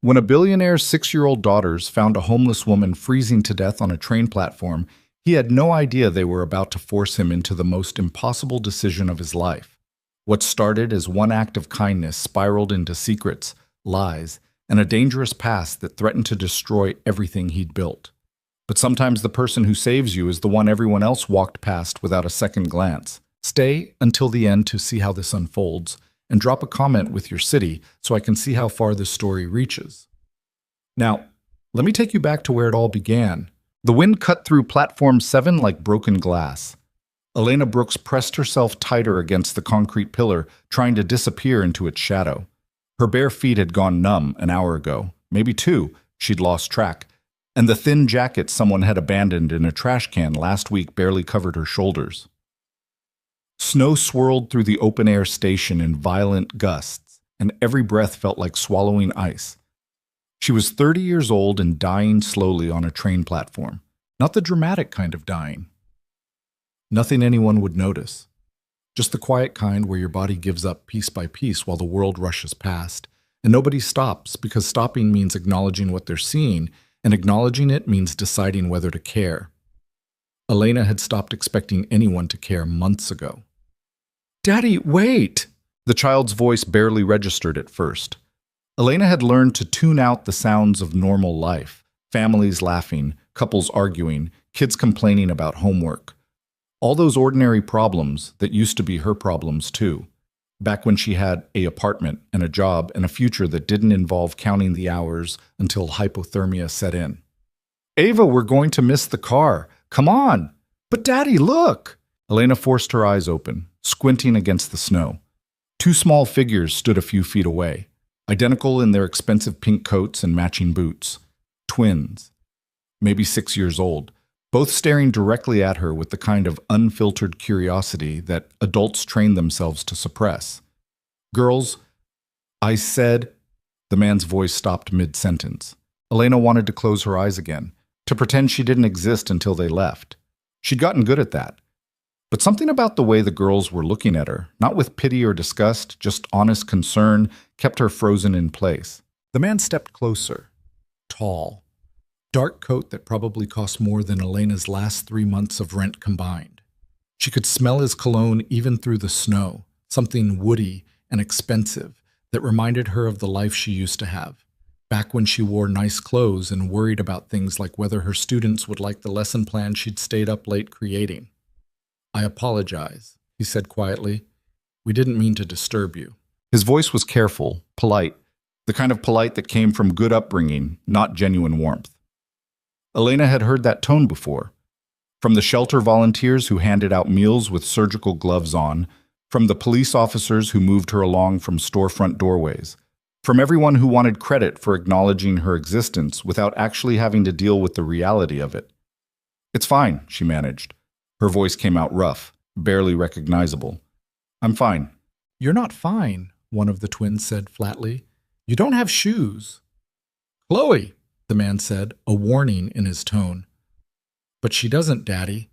When a billionaire's 6-year-old daughters found a homeless woman freezing to death on a train platform, he had no idea they were about to force him into the most impossible decision of his life. What started as one act of kindness spiraled into secrets, lies, and a dangerous past that threatened to destroy everything he'd built. But sometimes the person who saves you is the one everyone else walked past without a second glance. Stay until the end to see how this unfolds, and drop a comment with your city so I can see how far this story reaches. Now, let me take you back to where it all began. The wind cut through Platform 7 like broken glass. Elena Brooks pressed herself tighter against the concrete pillar, trying to disappear into its shadow. Her bare feet had gone numb an hour ago, maybe two, she'd lost track, and the thin jacket someone had abandoned in a trash can last week barely covered her shoulders. Snow swirled through the open-air station in violent gusts, and every breath felt like swallowing ice. She was 30 years old and dying slowly on a train platform. Not the dramatic kind of dying. Nothing anyone would notice. Just the quiet kind where your body gives up piece by piece while the world rushes past. And nobody stops, because stopping means acknowledging what they're seeing, and acknowledging it means deciding whether to care. Elena had stopped expecting anyone to care months ago. "Daddy, wait!" The child's voice barely registered at first. Elena had learned to tune out the sounds of normal life. Families laughing, couples arguing, kids complaining about homework. All those ordinary problems that used to be her problems too. Back when she had an apartment and a job and a future that didn't involve counting the hours until hypothermia set in. "Ava, we're going to miss the car. Come on!" "But Daddy, look!" Elena forced her eyes open, squinting against the snow. Two small figures stood a few feet away, identical in their expensive pink coats and matching boots. Twins. Maybe 6 years old, both staring directly at her with the kind of unfiltered curiosity that adults train themselves to suppress. "Girls, I said—" The man's voice stopped mid-sentence. Elena wanted to close her eyes again, to pretend she didn't exist until they left. She'd gotten good at that. But something about the way the girls were looking at her, not with pity or disgust, just honest concern, kept her frozen in place. The man stepped closer. Tall. Dark coat that probably cost more than Elena's last 3 months of rent combined. She could smell his cologne even through the snow, something woody and expensive that reminded her of the life she used to have, back when she wore nice clothes and worried about things like whether her students would like the lesson plan she'd stayed up late creating. "I apologize," he said quietly. "We didn't mean to disturb you." His voice was careful, polite, the kind of polite that came from good upbringing, not genuine warmth. Elena had heard that tone before. From the shelter volunteers who handed out meals with surgical gloves on, from the police officers who moved her along from storefront doorways, from everyone who wanted credit for acknowledging her existence without actually having to deal with the reality of it. "It's fine," she managed. Her voice came out rough, barely recognizable. "I'm fine." "You're not fine," one of the twins said flatly. "You don't have shoes." "Chloe," the man said, a warning in his tone. "But she doesn't, Daddy.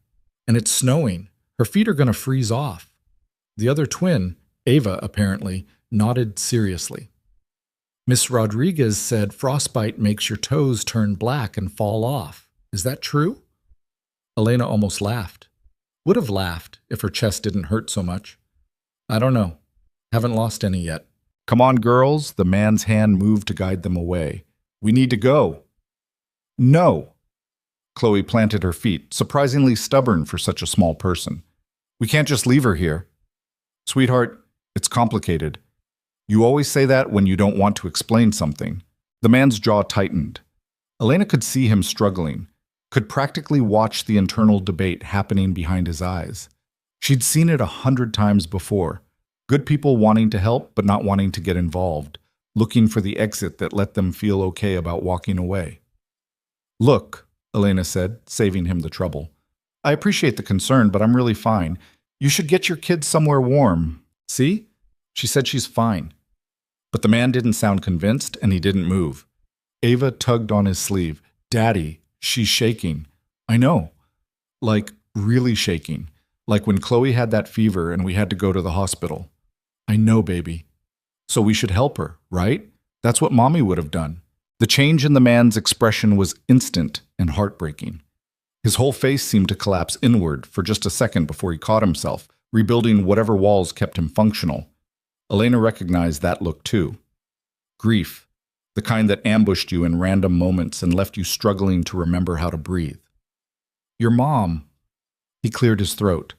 And it's snowing. Her feet are going to freeze off." The other twin, Ava apparently, nodded seriously. "Miss Rodriguez said frostbite makes your toes turn black and fall off. Is that true?" Elena almost laughed. Would have laughed if her chest didn't hurt so much. "I don't know. Haven't lost any yet." "Come on, girls." The man's hand moved to guide them away. "We need to go." "No." Chloe planted her feet, surprisingly stubborn for such a small person. "We can't just leave her here." "Sweetheart, it's complicated. You always say that when you don't want to explain something." The man's jaw tightened. Elena could see him struggling, could practically watch the internal debate happening behind his eyes. She'd seen it 100 times before. Good people wanting to help but not wanting to get involved, looking for the exit that let them feel okay about walking away. "Look," Elena said, saving him the trouble. "I appreciate the concern, but I'm really fine. You should get your kids somewhere warm. See? She said she's fine." But the man didn't sound convinced, and he didn't move. Ava tugged on his sleeve. "Daddy, she's shaking." "I know. Like, really shaking. Like when Chloe had that fever and we had to go to the hospital." "I know, baby." "So we should help her, right? That's what Mommy would have done." The change in the man's expression was instant and heartbreaking. His whole face seemed to collapse inward for just a second before he caught himself, rebuilding whatever walls kept him functional. Elena recognized that look too. Grief, the kind that ambushed you in random moments and left you struggling to remember how to breathe. Your mom, he cleared his throat.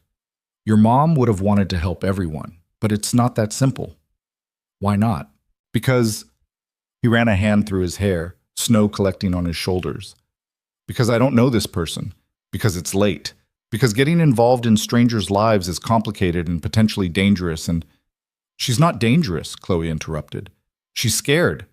Your mom would have wanted to help everyone, but it's not that simple. Why not? Because, he ran a hand through his hair, snow collecting on his shoulders. Because I don't know this person. Because it's late. Because getting involved in strangers' lives is complicated and potentially dangerous and... She's not dangerous, Chloe interrupted. She's scared.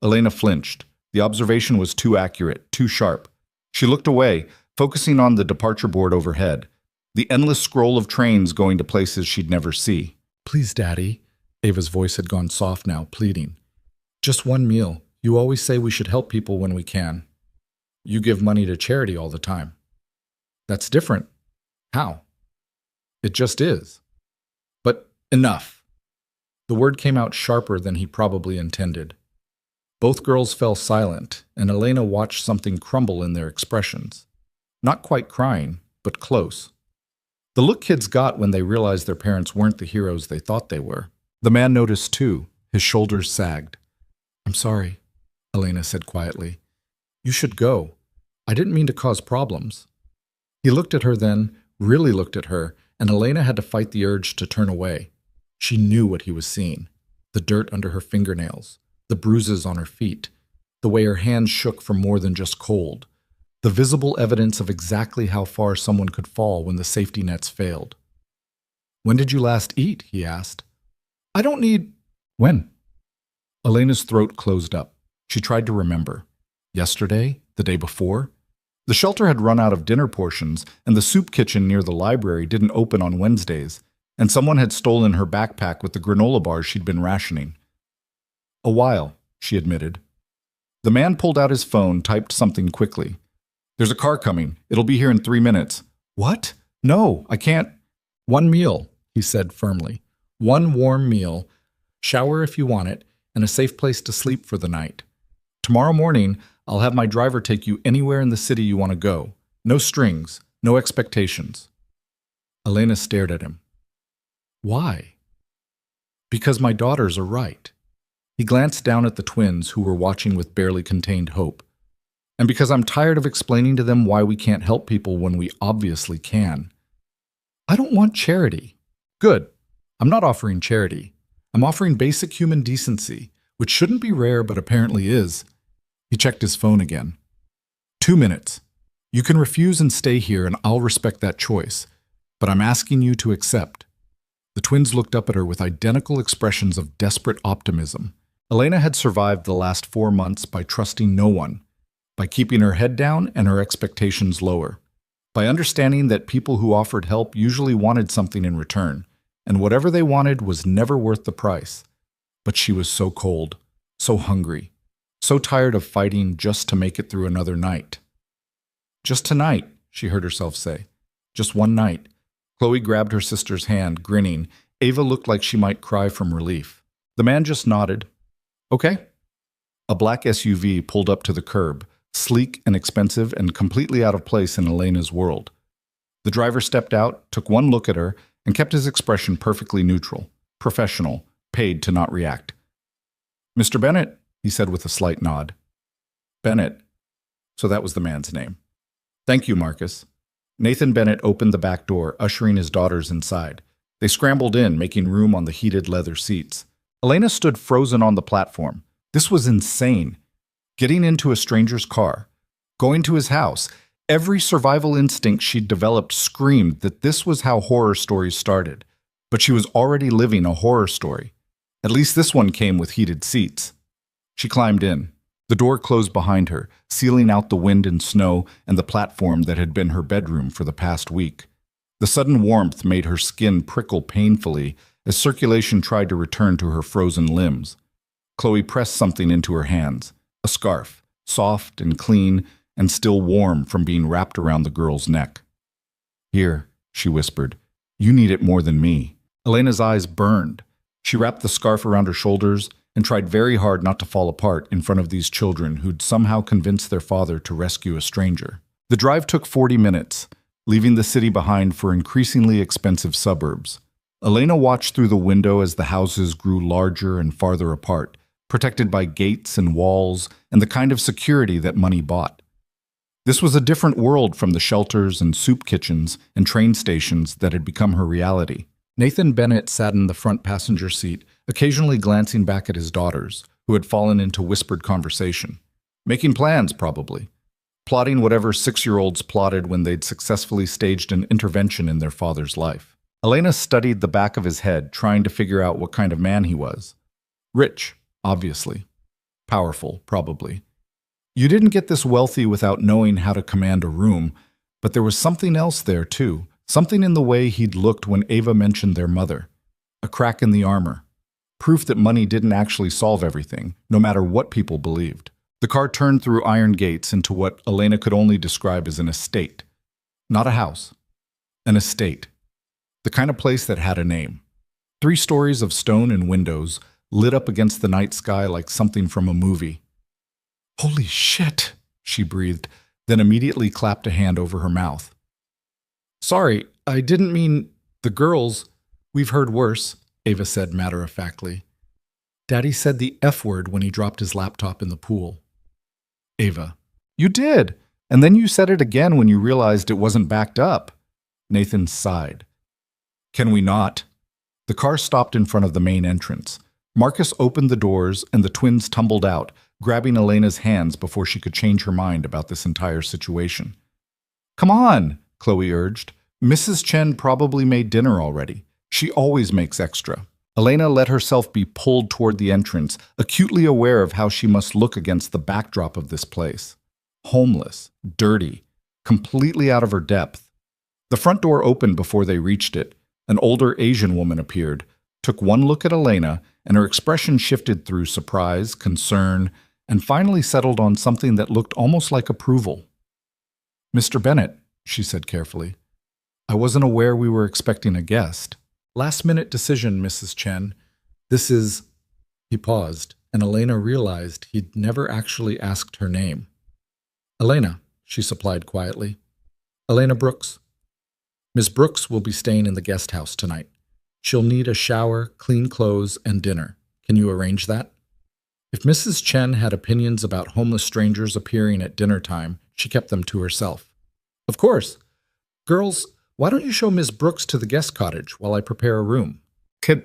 Elena flinched. The observation was too accurate, too sharp. She looked away, focusing on the departure board overhead, the endless scroll of trains going to places she'd never see. Please, Daddy. Ava's voice had gone soft now, pleading. Just one meal. You always say we should help people when we can. You give money to charity all the time. That's different. How? It just is. But enough. The word came out sharper than he probably intended. Both girls fell silent, and Elena watched something crumble in their expressions. Not quite crying, but close. The look kids got when they realized their parents weren't the heroes they thought they were. The man noticed too. His shoulders sagged. I'm sorry, Elena said quietly. You should go. I didn't mean to cause problems. He looked at her then, really looked at her, and Elena had to fight the urge to turn away. She knew what he was seeing. The dirt under her fingernails, the bruises on her feet, the way her hands shook from more than just cold, the visible evidence of exactly how far someone could fall when the safety nets failed. When did you last eat? He asked. I don't need... When? Elena's throat closed up. She tried to remember. Yesterday? The day before? The shelter had run out of dinner portions, and the soup kitchen near the library didn't open on Wednesdays, and someone had stolen her backpack with the granola bars she'd been rationing. A while, she admitted. The man pulled out his phone, typed something quickly. There's a car coming. It'll be here in 3 minutes. What? No, I can't. One meal, he said firmly. One warm meal, shower if you want it, and a safe place to sleep for the night. Tomorrow morning, I'll have my driver take you anywhere in the city you want to go. No strings, no expectations. Elena stared at him. Why? Because my daughters are right. He glanced down at the twins who were watching with barely contained hope. And because I'm tired of explaining to them why we can't help people when we obviously can. I don't want charity. Good. I'm not offering charity. I'm offering basic human decency, which shouldn't be rare but apparently is. He checked his phone again. 2 minutes. You can refuse and stay here and I'll respect that choice. But I'm asking you to accept. The twins looked up at her with identical expressions of desperate optimism. Elena had survived the last 4 months by trusting no one, by keeping her head down and her expectations lower, by understanding that people who offered help usually wanted something in return, and whatever they wanted was never worth the price. But she was so cold, so hungry, so tired of fighting just to make it through another night. Just tonight, she heard herself say. Just one night. Chloe grabbed her sister's hand, grinning. Ava looked like she might cry from relief. The man just nodded. Okay. A black SUV pulled up to the curb, sleek and expensive and completely out of place in Elena's world. The driver stepped out, took one look at her, and kept his expression perfectly neutral, professional, paid to not react. Mr. Bennett, he said with a slight nod. Bennett. So that was the man's name. Thank you, Marcus. Nathan Bennett opened the back door, ushering his daughters inside. They scrambled in, making room on the heated leather seats. Elena stood frozen on the platform. This was insane. Getting into a stranger's car, going to his house, every survival instinct she'd developed screamed that this was how horror stories started. But she was already living a horror story. At least this one came with heated seats. She climbed in. The door closed behind her, sealing out the wind and snow and the platform that had been her bedroom for the past week. The sudden warmth made her skin prickle painfully as circulation tried to return to her frozen limbs. Chloe pressed something into her hands, a scarf, soft and clean and still warm from being wrapped around the girl's neck. Here, she whispered, you need it more than me. Elena's eyes burned. She wrapped the scarf around her shoulders, and tried very hard not to fall apart in front of these children who'd somehow convinced their father to rescue a stranger. The drive took 40 minutes, leaving the city behind for increasingly expensive suburbs. Elena watched through the window as the houses grew larger and farther apart, protected by gates and walls and the kind of security that money bought. This was a different world from the shelters and soup kitchens and train stations that had become her reality. Nathan Bennett sat in the front passenger seat, occasionally glancing back at his daughters, who had fallen into whispered conversation. Making plans, probably. Plotting whatever 6-year-olds plotted when they'd successfully staged an intervention in their father's life. Elena studied the back of his head, trying to figure out what kind of man he was. Rich, obviously. Powerful, probably. You didn't get this wealthy without knowing how to command a room, but there was something else there, too. Something in the way he'd looked when Ava mentioned their mother. A crack in the armor. Proof that money didn't actually solve everything, no matter what people believed. The car turned through iron gates into what Elena could only describe as an estate. Not a house. An estate. The kind of place that had a name. 3 stories of stone and windows, lit up against the night sky like something from a movie. "Holy shit," she breathed, then immediately clapped a hand over her mouth. "Sorry, I didn't mean the girls. We've heard worse," Ava said matter-of-factly. "Daddy said the F word when he dropped his laptop in the pool." Ava: "You did, and then you said it again when you realized it wasn't backed up." Nathan sighed. "Can we not?" The car stopped in front of the main entrance. Marcus opened the doors, and the twins tumbled out, grabbing Elena's hands before she could change her mind about this entire situation. "Come on," Chloe urged. "Mrs. Chen probably made dinner already. She always makes extra." Elena let herself be pulled toward the entrance, acutely aware of how she must look against the backdrop of this place. Homeless, dirty, completely out of her depth. The front door opened before they reached it. An older Asian woman appeared, took one look at Elena, and her expression shifted through surprise, concern, and finally settled on something that looked almost like approval. "Mr. Bennett," she said carefully, "I wasn't aware we were expecting a guest." "Last-minute decision, Mrs. Chen. This is—" He paused, and Elena realized he'd never actually asked her name. "Elena," she supplied quietly. "Elena Brooks. Ms. Brooks will be staying in the guest house tonight. She'll need a shower, clean clothes, and dinner. Can you arrange that?" If Mrs. Chen had opinions about homeless strangers appearing at dinner time, she kept them to herself. "Of course. Girls, why don't you show Ms. Brooks to the guest cottage while I prepare a room?" "Can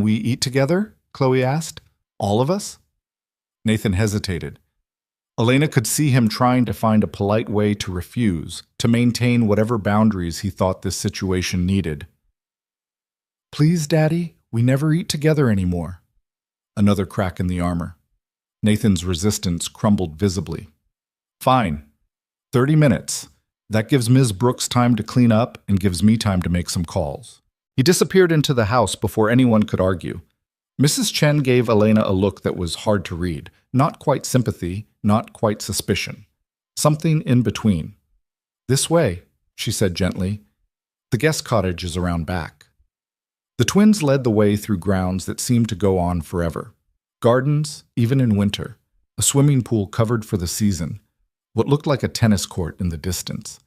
we eat together?" Chloe asked. "All of us?" Nathan hesitated. Elena could see him trying to find a polite way to refuse, to maintain whatever boundaries he thought this situation needed. "Please, Daddy, we never eat together anymore." Another crack in the armor. Nathan's resistance crumbled visibly. "Fine. 30 minutes. That gives Ms. Brooks time to clean up and gives me time to make some calls." He disappeared into the house before anyone could argue. Mrs. Chen gave Elena a look that was hard to read. Not quite sympathy, not quite suspicion. Something in between. "This way," she said gently. "The guest cottage is around back." The twins led the way through grounds that seemed to go on forever. Gardens, even in winter. A swimming pool covered for the season. What looked like a tennis court in the distance.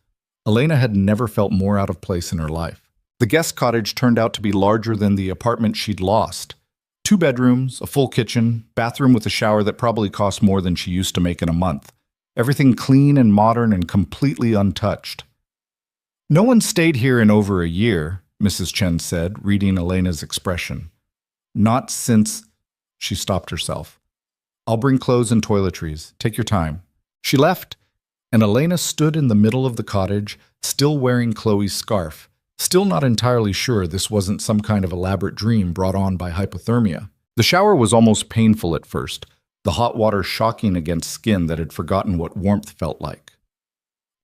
Elena had never felt more out of place in her life. The guest cottage turned out to be larger than the apartment she'd lost. 2 bedrooms, a full kitchen, bathroom with a shower that probably cost more than she used to make in a month. Everything clean and modern and completely untouched. "No one stayed here in over a year," Mrs. Chen said, reading Elena's expression. "Not since—" She stopped herself. "I'll bring clothes and toiletries. Take your time." She left, and Elena stood in the middle of the cottage, still wearing Chloe's scarf, still not entirely sure this wasn't some kind of elaborate dream brought on by hypothermia. The shower was almost painful at first, the hot water shocking against skin that had forgotten what warmth felt like.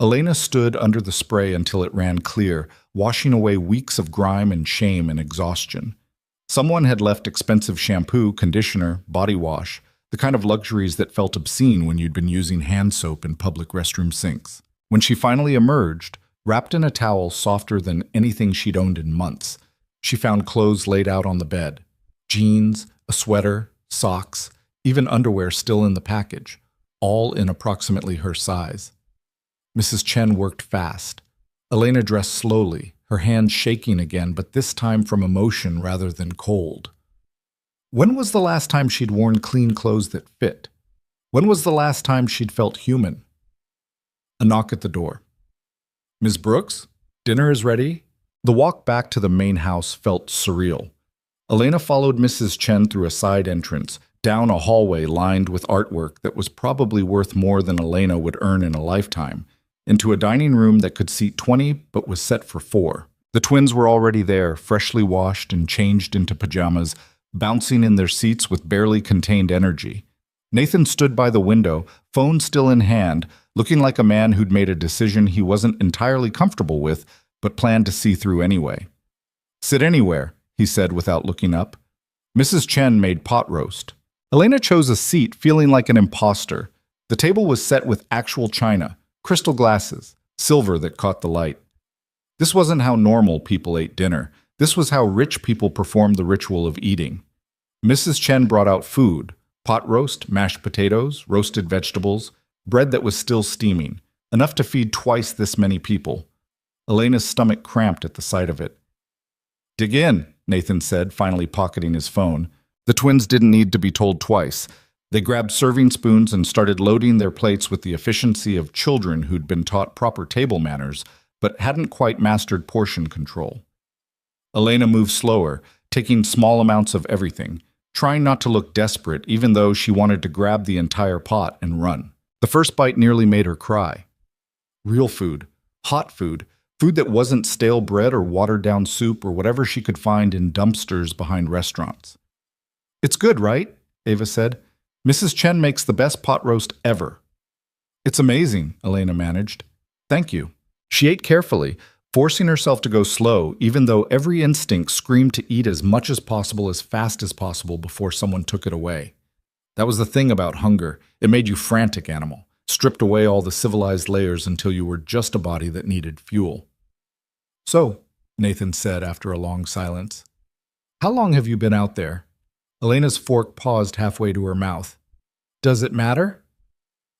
Elena stood under the spray until it ran clear, washing away weeks of grime and shame and exhaustion. Someone had left expensive shampoo, conditioner, body wash, the kind of luxuries that felt obscene when you'd been using hand soap in public restroom sinks. When she finally emerged, wrapped in a towel softer than anything she'd owned in months, she found clothes laid out on the bed. Jeans, a sweater, socks, even underwear still in the package, all in approximately her size. Mrs. Chen worked fast. Elena dressed slowly, her hands shaking again, but this time from emotion rather than cold. When was the last time she'd worn clean clothes that fit? When was the last time she'd felt human? A knock at the door. "Ms. Brooks, dinner is ready." The walk back to the main house felt surreal. Elena followed Mrs. Chen through a side entrance, down a hallway lined with artwork that was probably worth more than Elena would earn in a lifetime, into a dining room that could seat 20 but was set for 4. The twins were already there, freshly washed and changed into pajamas, bouncing in their seats with barely contained energy. Nathan stood by the window, phone still in hand, looking like a man who'd made a decision he wasn't entirely comfortable with, but planned to see through anyway. "Sit anywhere," he said without looking up. Mrs. Chen made pot roast. Elena chose a seat, feeling like an imposter. The table was set with actual china, crystal glasses, silver that caught the light. This wasn't how normal people ate dinner. This was how rich people performed the ritual of eating. Mrs. Chen brought out food: pot roast, mashed potatoes, roasted vegetables, bread that was still steaming, enough to feed twice this many people. Elena's stomach cramped at the sight of it. "Dig in," Nathan said, finally pocketing his phone. The twins didn't need to be told twice. They grabbed serving spoons and started loading their plates with the efficiency of children who'd been taught proper table manners, but hadn't quite mastered portion control. Elena moved slower, taking small amounts of everything, trying not to look desperate even though she wanted to grab the entire pot and run. The first bite nearly made her cry. Real food, hot food, food that wasn't stale bread or watered-down soup or whatever she could find in dumpsters behind restaurants. "It's good, right?" Ava said. "Mrs. Chen makes the best pot roast ever." "It's amazing," Elena managed. "Thank you." She ate carefully, forcing herself to go slow, even though every instinct screamed to eat as much as possible as fast as possible before someone took it away. That was the thing about hunger. It made you frantic animal, stripped away all the civilized layers until you were just a body that needed fuel. "So," Nathan said after a long silence, "how long have you been out there?" Elena's fork paused halfway to her mouth. "Does it matter?"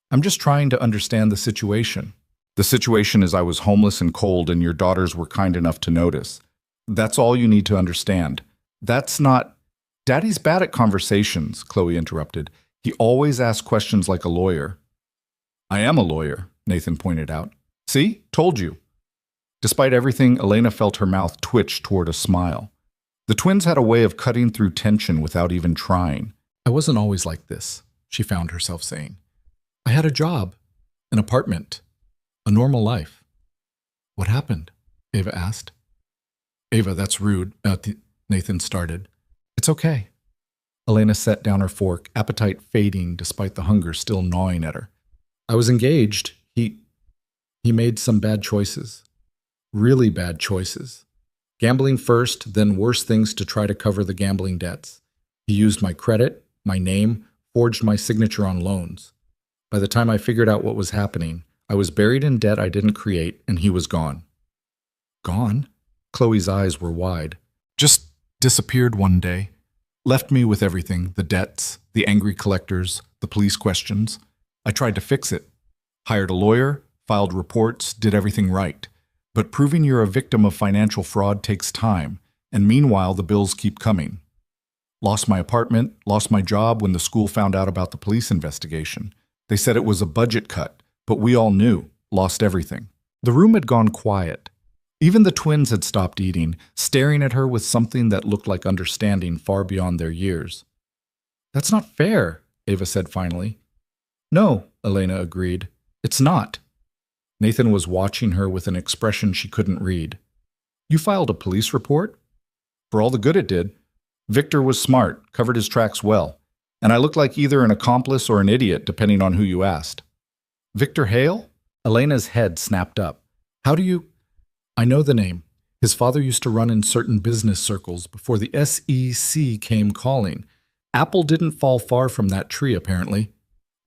"I'm just trying to understand the situation." "The situation is I was homeless and cold and your daughters were kind enough to notice. That's all you need to understand. That's not—" "Daddy's bad at conversations," Chloe interrupted. "He always asks questions like a lawyer." "I am a lawyer," Nathan pointed out. "See? Told you." Despite everything, Elena felt her mouth twitch toward a smile. The twins had a way of cutting through tension without even trying. "I wasn't always like this," she found herself saying. "I had a job, an apartment, a normal life." "What happened?" Ava asked. "Ava, that's rude," Nathan started. "It's okay." Elena set down her fork, appetite fading despite the hunger still gnawing at her. "I was engaged. He made some bad choices. Really bad choices. Gambling first, then worse things to try to cover the gambling debts. He used my credit, my name, forged my signature on loans. By the time I figured out what was happening, I was buried in debt I didn't create, and he was gone." "Gone?" Chloe's eyes were wide. "Just disappeared one day. Left me with everything, the debts, the angry collectors, the police questions. I tried to fix it. Hired a lawyer, filed reports, did everything right. But proving you're a victim of financial fraud takes time, and meanwhile the bills keep coming. Lost my apartment, lost my job when the school found out about the police investigation. They said it was a budget cut, but we all knew. Lost everything." The room had gone quiet. Even the twins had stopped eating, staring at her with something that looked like understanding far beyond their years. "That's not fair," Ava said finally. "No," Elena agreed. "It's not." Nathan was watching her with an expression she couldn't read. "You filed a police report?" "For all the good it did. Victor was smart, covered his tracks well, and I looked like either an accomplice or an idiot, depending on who you asked." "Victor Hale?" Elena's head snapped up. "How do you—" "I know the name. His father used to run in certain business circles before the SEC came calling. Apple didn't fall far from that tree, apparently."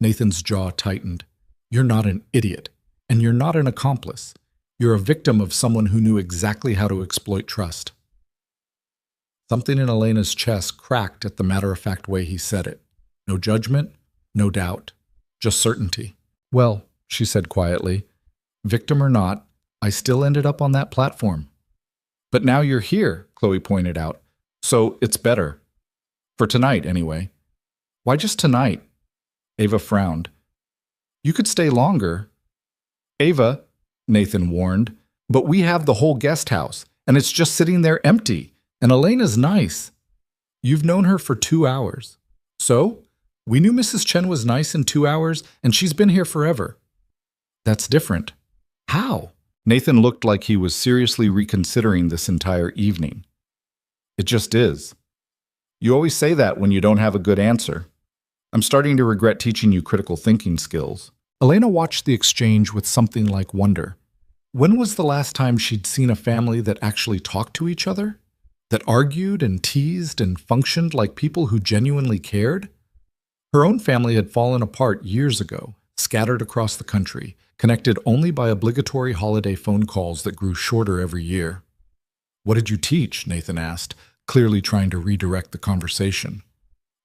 Nathan's jaw tightened. "You're not an idiot. And you're not an accomplice. You're a victim of someone who knew exactly how to exploit trust." Something in Elena's chest cracked at the matter-of-fact way he said it. No judgment, no doubt, just certainty. Well, she said quietly, victim or not, I still ended up on that platform. But now you're here, Chloe pointed out. So it's better. For tonight, anyway. Why just tonight? Ava frowned. You could stay longer. Ava, Nathan warned, but we have the whole guest house, and it's just sitting there empty. And Elena's nice. You've known her for 2 hours. So? We knew Mrs. Chen was nice in 2 hours, and she's been here forever. That's different. How? Nathan looked like he was seriously reconsidering this entire evening. It just is. You always say that when you don't have a good answer. I'm starting to regret teaching you critical thinking skills. Elena watched the exchange with something like wonder. When was the last time she'd seen a family that actually talked to each other? That argued and teased and functioned like people who genuinely cared? Her own family had fallen apart years ago, scattered across the country, connected only by obligatory holiday phone calls that grew shorter every year. What did you teach? Nathan asked, clearly trying to redirect the conversation.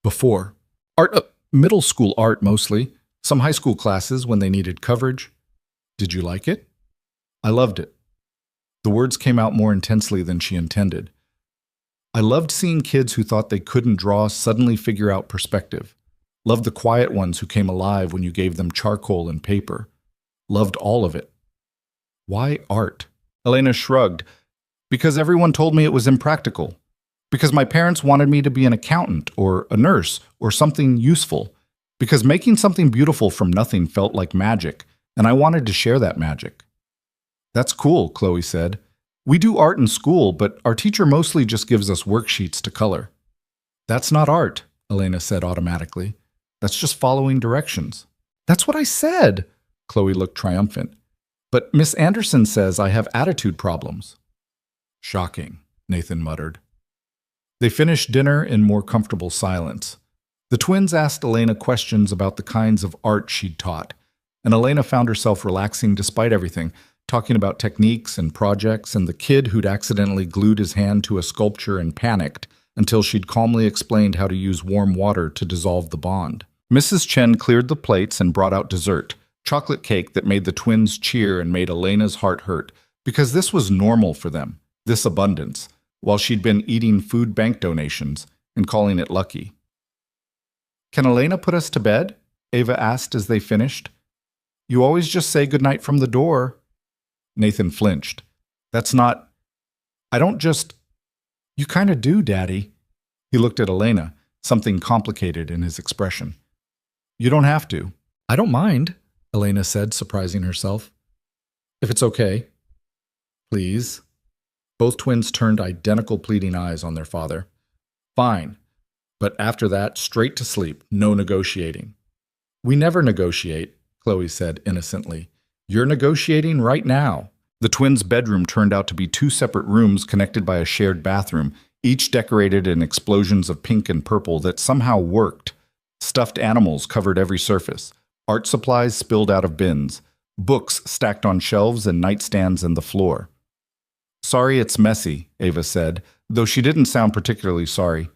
Before. Art, middle school art mostly, some high school classes when they needed coverage. Did you like it? I loved it. The words came out more intensely than she intended. I loved seeing kids who thought they couldn't draw suddenly figure out perspective. Loved the quiet ones who came alive when you gave them charcoal and paper. Loved all of it. Why art? Elena shrugged. Because everyone told me it was impractical. Because my parents wanted me to be an accountant or a nurse or something useful. Because making something beautiful from nothing felt like magic, and I wanted to share that magic. That's cool, Chloe said. We do art in school, but our teacher mostly just gives us worksheets to color. That's not art, Elena said automatically. That's just following directions. That's what I said, Chloe looked triumphant. But Miss Anderson says I have attitude problems. Shocking, Nathan muttered. They finished dinner in more comfortable silence. The twins asked Elena questions about the kinds of art she'd taught, and Elena found herself relaxing despite everything, talking about techniques and projects and the kid who'd accidentally glued his hand to a sculpture and panicked until she'd calmly explained how to use warm water to dissolve the bond. Mrs. Chen cleared the plates and brought out dessert, chocolate cake that made the twins cheer and made Elena's heart hurt, because this was normal for them, this abundance, while she'd been eating food bank donations and calling it lucky. Can Elena put us to bed? Ava asked as they finished. You always just say goodnight from the door. Nathan flinched. That's not... I don't just... You kind of do, Daddy. He looked at Elena, something complicated in his expression. You don't have to. I don't mind, Elena said, surprising herself. If it's okay. Please. Both twins turned identical pleading eyes on their father. Fine. But after that, straight to sleep, no negotiating. We never negotiate, Chloe said innocently. You're negotiating right now. The twins' bedroom turned out to be 2 separate rooms connected by a shared bathroom, each decorated in explosions of pink and purple that somehow worked. Stuffed animals covered every surface. Art supplies spilled out of bins. Books stacked on shelves and nightstands in the floor. Sorry it's messy, Ava said, though she didn't sound particularly sorry.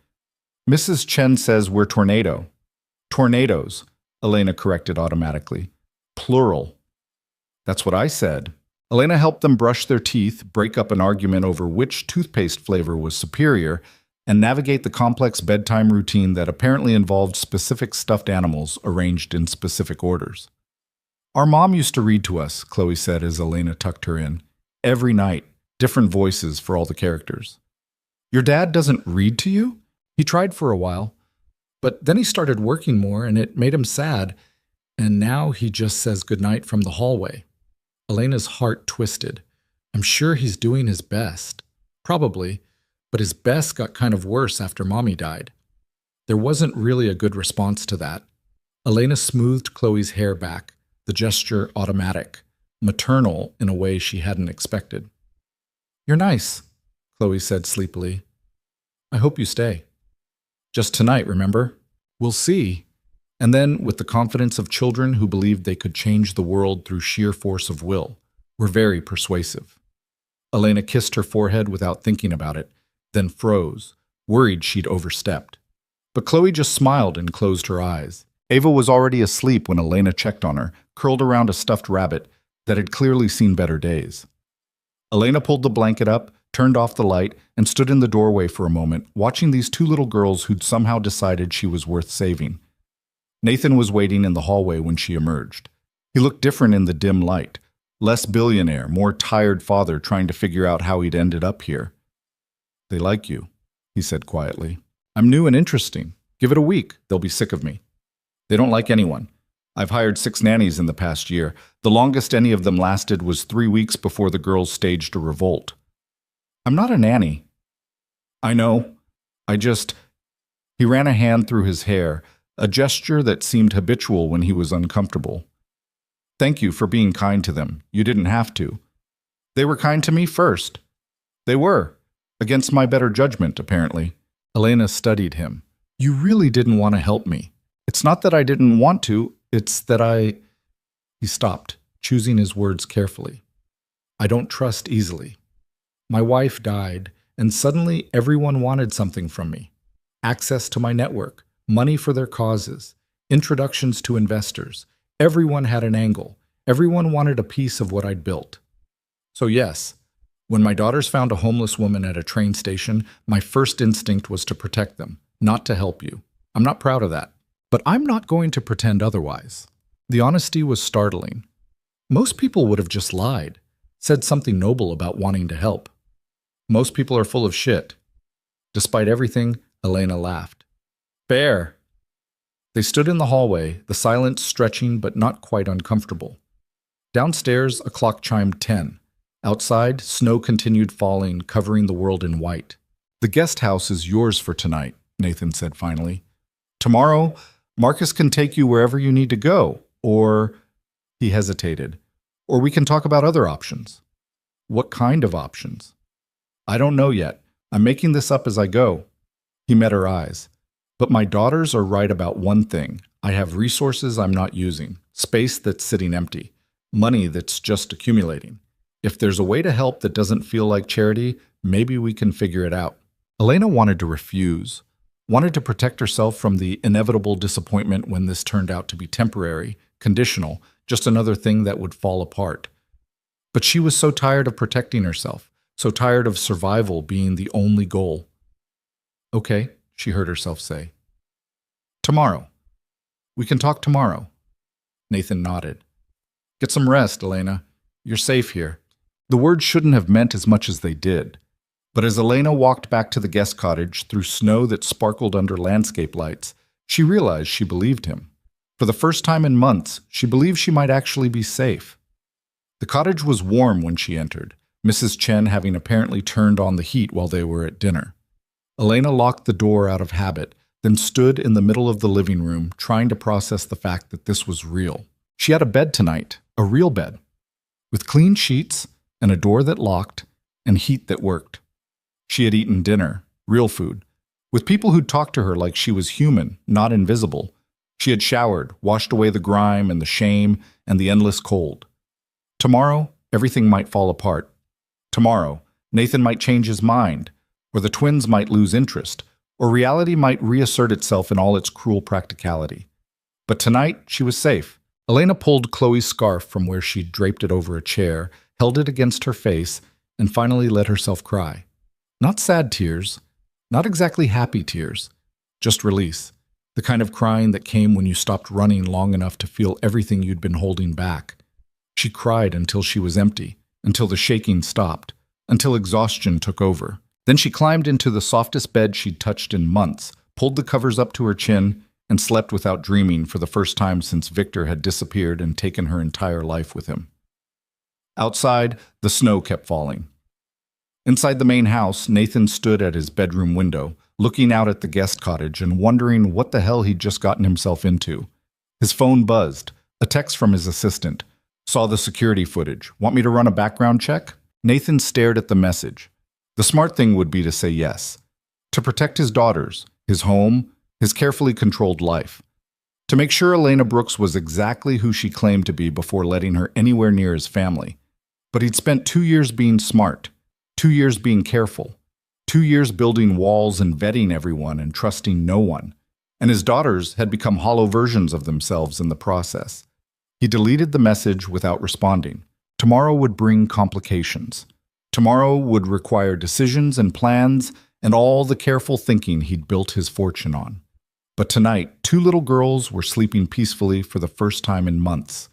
Mrs. Chen says we're tornado. Tornadoes, Elena corrected automatically. Plural. That's what I said. Elena helped them brush their teeth, break up an argument over which toothpaste flavor was superior, and navigate the complex bedtime routine that apparently involved specific stuffed animals arranged in specific orders. Our mom used to read to us, Chloe said as Elena tucked her in. Every night, different voices for all the characters. Your dad doesn't read to you? He tried for a while, but then he started working more and it made him sad, and now he just says goodnight from the hallway. Elena's heart twisted. I'm sure he's doing his best. Probably, but his best got kind of worse after Mommy died. There wasn't really a good response to that. Elena smoothed Chloe's hair back, the gesture automatic, maternal in a way she hadn't expected. You're nice, Chloe said sleepily. I hope you stay. Just tonight, remember? We'll see. And then, with the confidence of children who believed they could change the world through sheer force of will, were very persuasive. Elena kissed her forehead without thinking about it, then froze, worried she'd overstepped. But Chloe just smiled and closed her eyes. Ava was already asleep when Elena checked on her, curled around a stuffed rabbit that had clearly seen better days. Elena pulled the blanket up, turned off the light, and stood in the doorway for a moment, watching these two little girls who'd somehow decided she was worth saving. Nathan was waiting in the hallway when she emerged. He looked different in the dim light. Less billionaire, more tired father trying to figure out how he'd ended up here. "They like you," he said quietly. "I'm new and interesting. Give it a week, they'll be sick of me. They don't like anyone. I've hired 6 nannies in the past year. The longest any of them lasted was 3 weeks before the girls staged a revolt." "I'm not a nanny." "I know. He ran a hand through his hair, a gesture that seemed habitual when he was uncomfortable. "Thank you for being kind to them. You didn't have to. They were kind to me first. They were. Against my better judgment, apparently." Elena studied him. "You really didn't want to help me. It's not that I didn't want to, it's that I—" He stopped, choosing his words carefully. "I don't trust easily. My wife died, and suddenly everyone wanted something from me. Access to my network, money for their causes, introductions to investors. Everyone had an angle. Everyone wanted a piece of what I'd built. So yes, when my daughters found a homeless woman at a train station, my first instinct was to protect them, not to help you. I'm not proud of that. But I'm not going to pretend otherwise." The honesty was startling. Most people would have just lied, said something noble about wanting to help. Most people are full of shit. Despite everything, Elena laughed. "Fair." They stood in the hallway, the silence stretching but not quite uncomfortable. Downstairs, a clock chimed 10. Outside, snow continued falling, covering the world in white. "The guest house is yours for tonight," Nathan said finally. "Tomorrow, Marcus can take you wherever you need to go, or—" He hesitated. "Or we can talk about other options." "What kind of options?" "I don't know yet. I'm making this up as I go." He met her eyes. "But my daughters are right about one thing. I have resources I'm not using, space that's sitting empty, money that's just accumulating. If there's a way to help that doesn't feel like charity, maybe we can figure it out." Elena wanted to refuse, wanted to protect herself from the inevitable disappointment when this turned out to be temporary, conditional, just another thing that would fall apart. But she was so tired of protecting herself, so tired of survival being the only goal. "Okay," she heard herself say. "Tomorrow. We can talk tomorrow." Nathan nodded. "Get some rest, Elena. You're safe here." The words shouldn't have meant as much as they did. But as Elena walked back to the guest cottage through snow that sparkled under landscape lights, she realized she believed him. For the first time in months, she believed she might actually be safe. The cottage was warm when she entered, Mrs. Chen having apparently turned on the heat while they were at dinner. Elena locked the door out of habit, then stood in the middle of the living room, trying to process the fact that this was real. She had a bed tonight, a real bed, with clean sheets and a door that locked and heat that worked. She had eaten dinner, real food, with people who'd talked to her like she was human, not invisible. She had showered, washed away the grime and the shame and the endless cold. Tomorrow, everything might fall apart. Tomorrow, Nathan might change his mind, or the twins might lose interest, or reality might reassert itself in all its cruel practicality. But tonight, she was safe. Elena pulled Chloe's scarf from where she'd draped it over a chair, held it against her face, and finally let herself cry. Not sad tears, not exactly happy tears, just release, the kind of crying that came when you stopped running long enough to feel everything you'd been holding back. She cried until she was empty, until the shaking stopped, until exhaustion took over. Then she climbed into the softest bed she'd touched in months, pulled the covers up to her chin, and slept without dreaming for the first time since Victor had disappeared and taken her entire life with him. Outside, the snow kept falling. Inside the main house, Nathan stood at his bedroom window, looking out at the guest cottage and wondering what the hell he'd just gotten himself into. His phone buzzed, a text from his assistant. "Saw the security footage. Want me to run a background check?" Nathan stared at the message. The smart thing would be to say yes. To protect his daughters, his home, his carefully controlled life. To make sure Elena Brooks was exactly who she claimed to be before letting her anywhere near his family. But he'd spent 2 years being smart, 2 years being careful, 2 years building walls and vetting everyone and trusting no one. And his daughters had become hollow versions of themselves in the process. He deleted the message without responding. Tomorrow would bring complications. Tomorrow would require decisions and plans and all the careful thinking he'd built his fortune on. But tonight, 2 little girls were sleeping peacefully for the first time in months.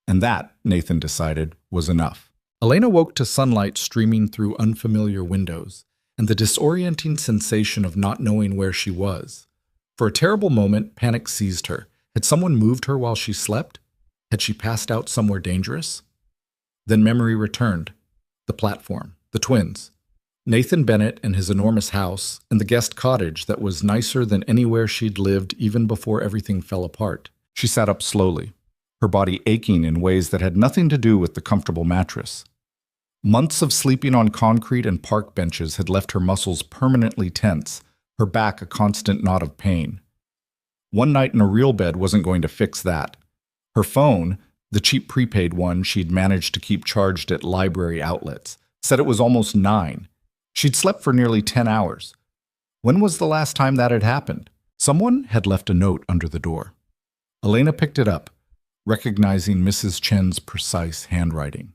And that, Nathan decided, was enough. Elena woke to sunlight streaming through unfamiliar windows and the disorienting sensation of not knowing where she was. For a terrible moment, panic seized her. Had someone moved her while she slept? Had she passed out somewhere dangerous? Then memory returned. The platform, the twins, Nathan Bennett and his enormous house, and the guest cottage that was nicer than anywhere she'd lived even before everything fell apart. She sat up slowly, her body aching in ways that had nothing to do with the comfortable mattress. Months of sleeping on concrete and park benches had left her muscles permanently tense, her back a constant knot of pain. One night in a real bed wasn't going to fix that. Her phone, the cheap prepaid one she'd managed to keep charged at library outlets, said it was almost 9. She'd slept for nearly 10 hours. When was the last time that had happened? Someone had left a note under the door. Elena picked it up, recognizing Mrs. Chen's precise handwriting.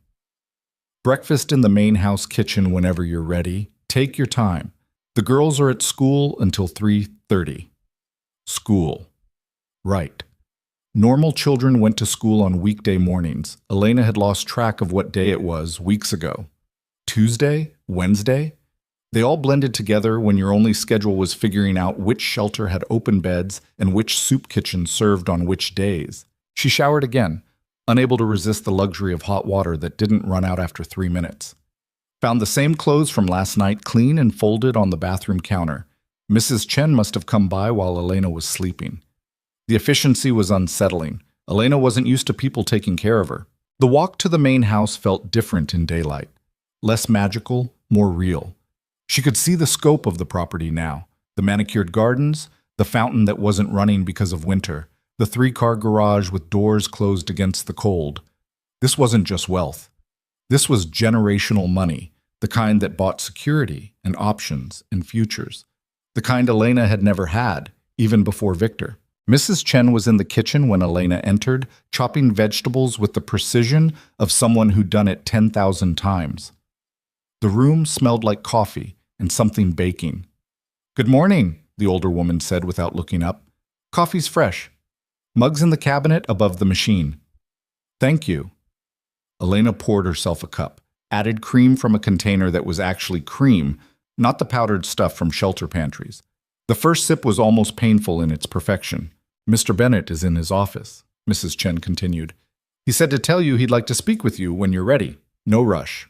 Breakfast in the main house kitchen whenever you're ready. Take your time. The girls are at school until 3:30. School. Right. Normal children went to school on weekday mornings. Elena had lost track of what day it was weeks ago. Tuesday? Wednesday? They all blended together when your only schedule was figuring out which shelter had open beds and which soup kitchen served on which days. She showered again, unable to resist the luxury of hot water that didn't run out after 3 minutes. Found the same clothes from last night clean and folded on the bathroom counter. Mrs. Chen must have come by while Elena was sleeping. The efficiency was unsettling. Elena wasn't used to people taking care of her. The walk to the main house felt different in daylight. Less magical, more real. She could see the scope of the property now. The manicured gardens, the fountain that wasn't running because of winter, the 3-car garage with doors closed against the cold. This wasn't just wealth. This was generational money, the kind that bought security and options and futures. The kind Elena had never had, even before Victor. Mrs. Chen was in the kitchen when Elena entered, chopping vegetables with the precision of someone who'd done it 10,000 times. The room smelled like coffee and something baking. "Good morning," the older woman said without looking up. "Coffee's fresh. Mugs in the cabinet above the machine." "Thank you." Elena poured herself a cup, added cream from a container that was actually cream, not the powdered stuff from shelter pantries. The first sip was almost painful in its perfection. "Mr. Bennett is in his office," Mrs. Chen continued. "He said to tell you he'd like to speak with you when you're ready. No rush."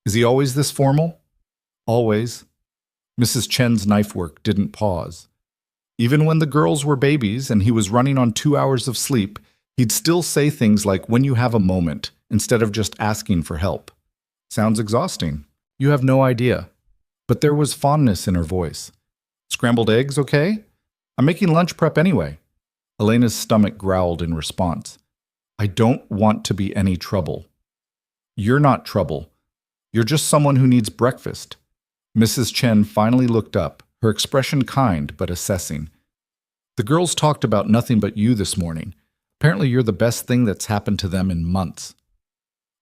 "Is he always this formal?" "Always." Mrs. Chen's knife work didn't pause. Even when the girls were babies and he was running on 2 hours of sleep, he'd still say things like, "when you have a moment," instead of just asking for help. "Sounds exhausting." "You have no idea." But there was fondness in her voice. "Scrambled eggs, okay? I'm making lunch prep anyway." Elena's stomach growled in response. "I don't want to be any trouble." "You're not trouble. You're just someone who needs breakfast." Mrs. Chen finally looked up, her expression kind but assessing. "The girls talked about nothing but you this morning. Apparently you're the best thing that's happened to them in months."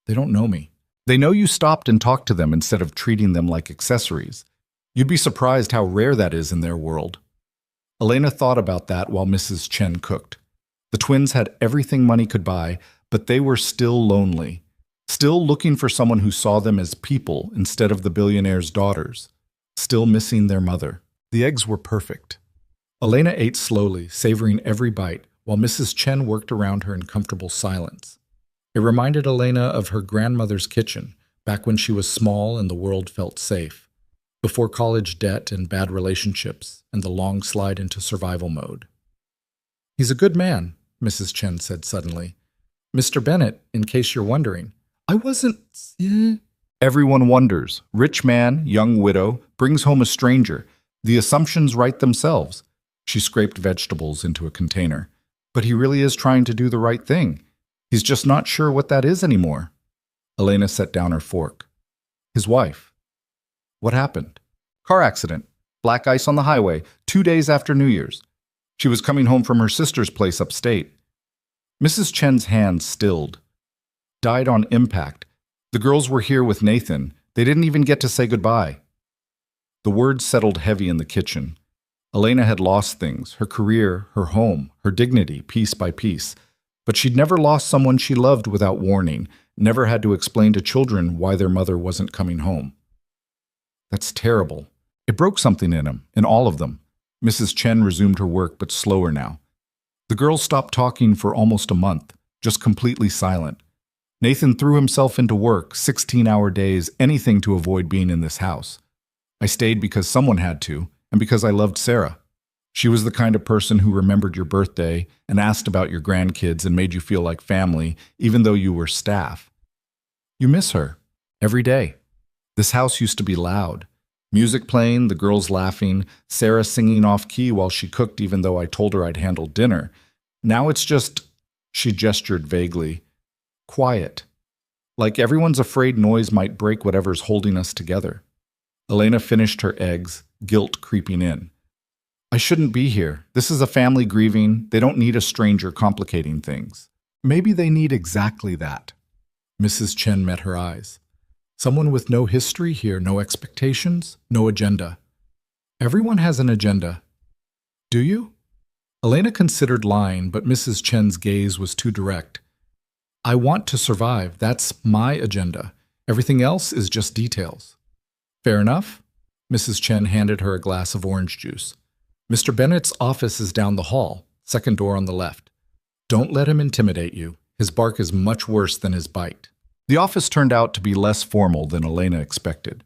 "They don't know me." "They know you stopped and talked to them instead of treating them like accessories. You'd be surprised how rare that is in their world." Elena thought about that while Mrs. Chen cooked. The twins had everything money could buy, but they were still lonely. Still looking for someone who saw them as people instead of the billionaire's daughters. Still missing their mother. The eggs were perfect. Elena ate slowly, savoring every bite, while Mrs. Chen worked around her in comfortable silence. It reminded Elena of her grandmother's kitchen, back when she was small and the world felt safe, before college debt and bad relationships and the long slide into survival mode. "He's a good man," Mrs. Chen said suddenly. "Mr. Bennett, in case you're wondering, I wasn't..." Everyone wonders. Rich man, young widow, brings home a stranger. The assumptions write themselves. She scraped vegetables into a container. "But he really is trying to do the right thing. He's just not sure what that is anymore." Elena set down her fork. "His wife. What happened?" Car accident. Black ice on the highway, 2 days after New Year's. She was coming home from her sister's place upstate. Mrs. Chen's hands stilled. Died on impact. The girls were here with Nathan. They didn't even get to say goodbye. The words settled heavy in the kitchen. Elena had lost things, her career, her home, her dignity, piece by piece. But she'd never lost someone she loved without warning, never had to explain to children why their mother wasn't coming home. That's terrible. It broke something in him, in all of them. Mrs. Chen resumed her work, but slower now. The girls stopped talking for almost a month, just completely silent. Nathan threw himself into work, 16-hour days, anything to avoid being in this house. I stayed because someone had to, and because I loved Sarah. She was the kind of person who remembered your birthday and asked about your grandkids and made you feel like family, even though you were staff. You miss her. Every day. This house used to be loud. Music playing, the girls laughing, Sarah singing off-key while she cooked even though I told her I'd handle dinner. Now it's just, she gestured vaguely, quiet. Like everyone's afraid noise might break whatever's holding us together. Elena finished her eggs, guilt creeping in. I shouldn't be here. This is a family grieving. They don't need a stranger complicating things. Maybe they need exactly that. Mrs. Chen met her eyes. Someone with no history here, no expectations, no agenda. Everyone has an agenda. Do you? Elena considered lying, but Mrs. Chen's gaze was too direct. I want to survive. That's my agenda. Everything else is just details. Fair enough? Mrs. Chen handed her a glass of orange juice. Mr. Bennett's office is down the hall, second door on the left. Don't let him intimidate you. His bark is much worse than his bite. The office turned out to be less formal than Elena expected.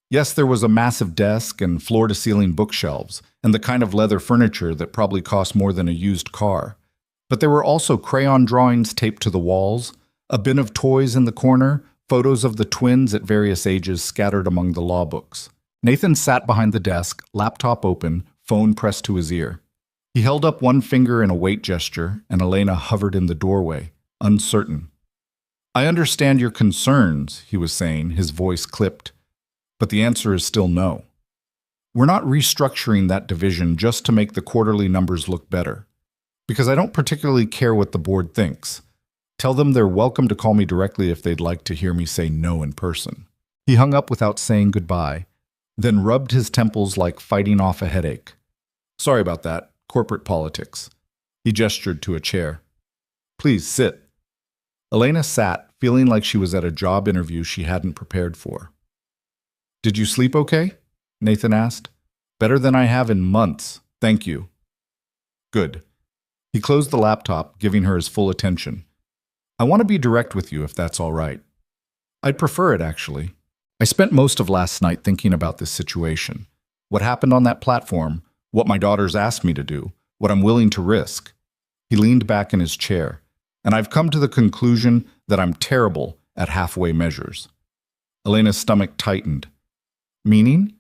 Yes, there was a massive desk and floor-to-ceiling bookshelves, and the kind of leather furniture that probably cost more than a used car. But there were also crayon drawings taped to the walls, a bin of toys in the corner, photos of the twins at various ages scattered among the law books. Nathan sat behind the desk, laptop open, phone pressed to his ear. He held up one finger in a wait gesture, and Elena hovered in the doorway, uncertain. I understand your concerns, he was saying, his voice clipped. But the answer is still no. We're not restructuring that division just to make the quarterly numbers look better. Because I don't particularly care what the board thinks. Tell them they're welcome to call me directly if they'd like to hear me say no in person. He hung up without saying goodbye, then rubbed his temples like fighting off a headache. Sorry about that. Corporate politics. He gestured to a chair. Please sit. Elena sat, feeling like she was at a job interview she hadn't prepared for. Did you sleep okay? Nathan asked. Better than I have in months, thank you. Good. He closed the laptop, giving her his full attention. I want to be direct with you if that's all right. I'd prefer it, actually. I spent most of last night thinking about this situation. What happened on that platform, what my daughters asked me to do, what I'm willing to risk. He leaned back in his chair, and I've come to the conclusion that I'm terrible at halfway measures. Elena's stomach tightened. Meaning?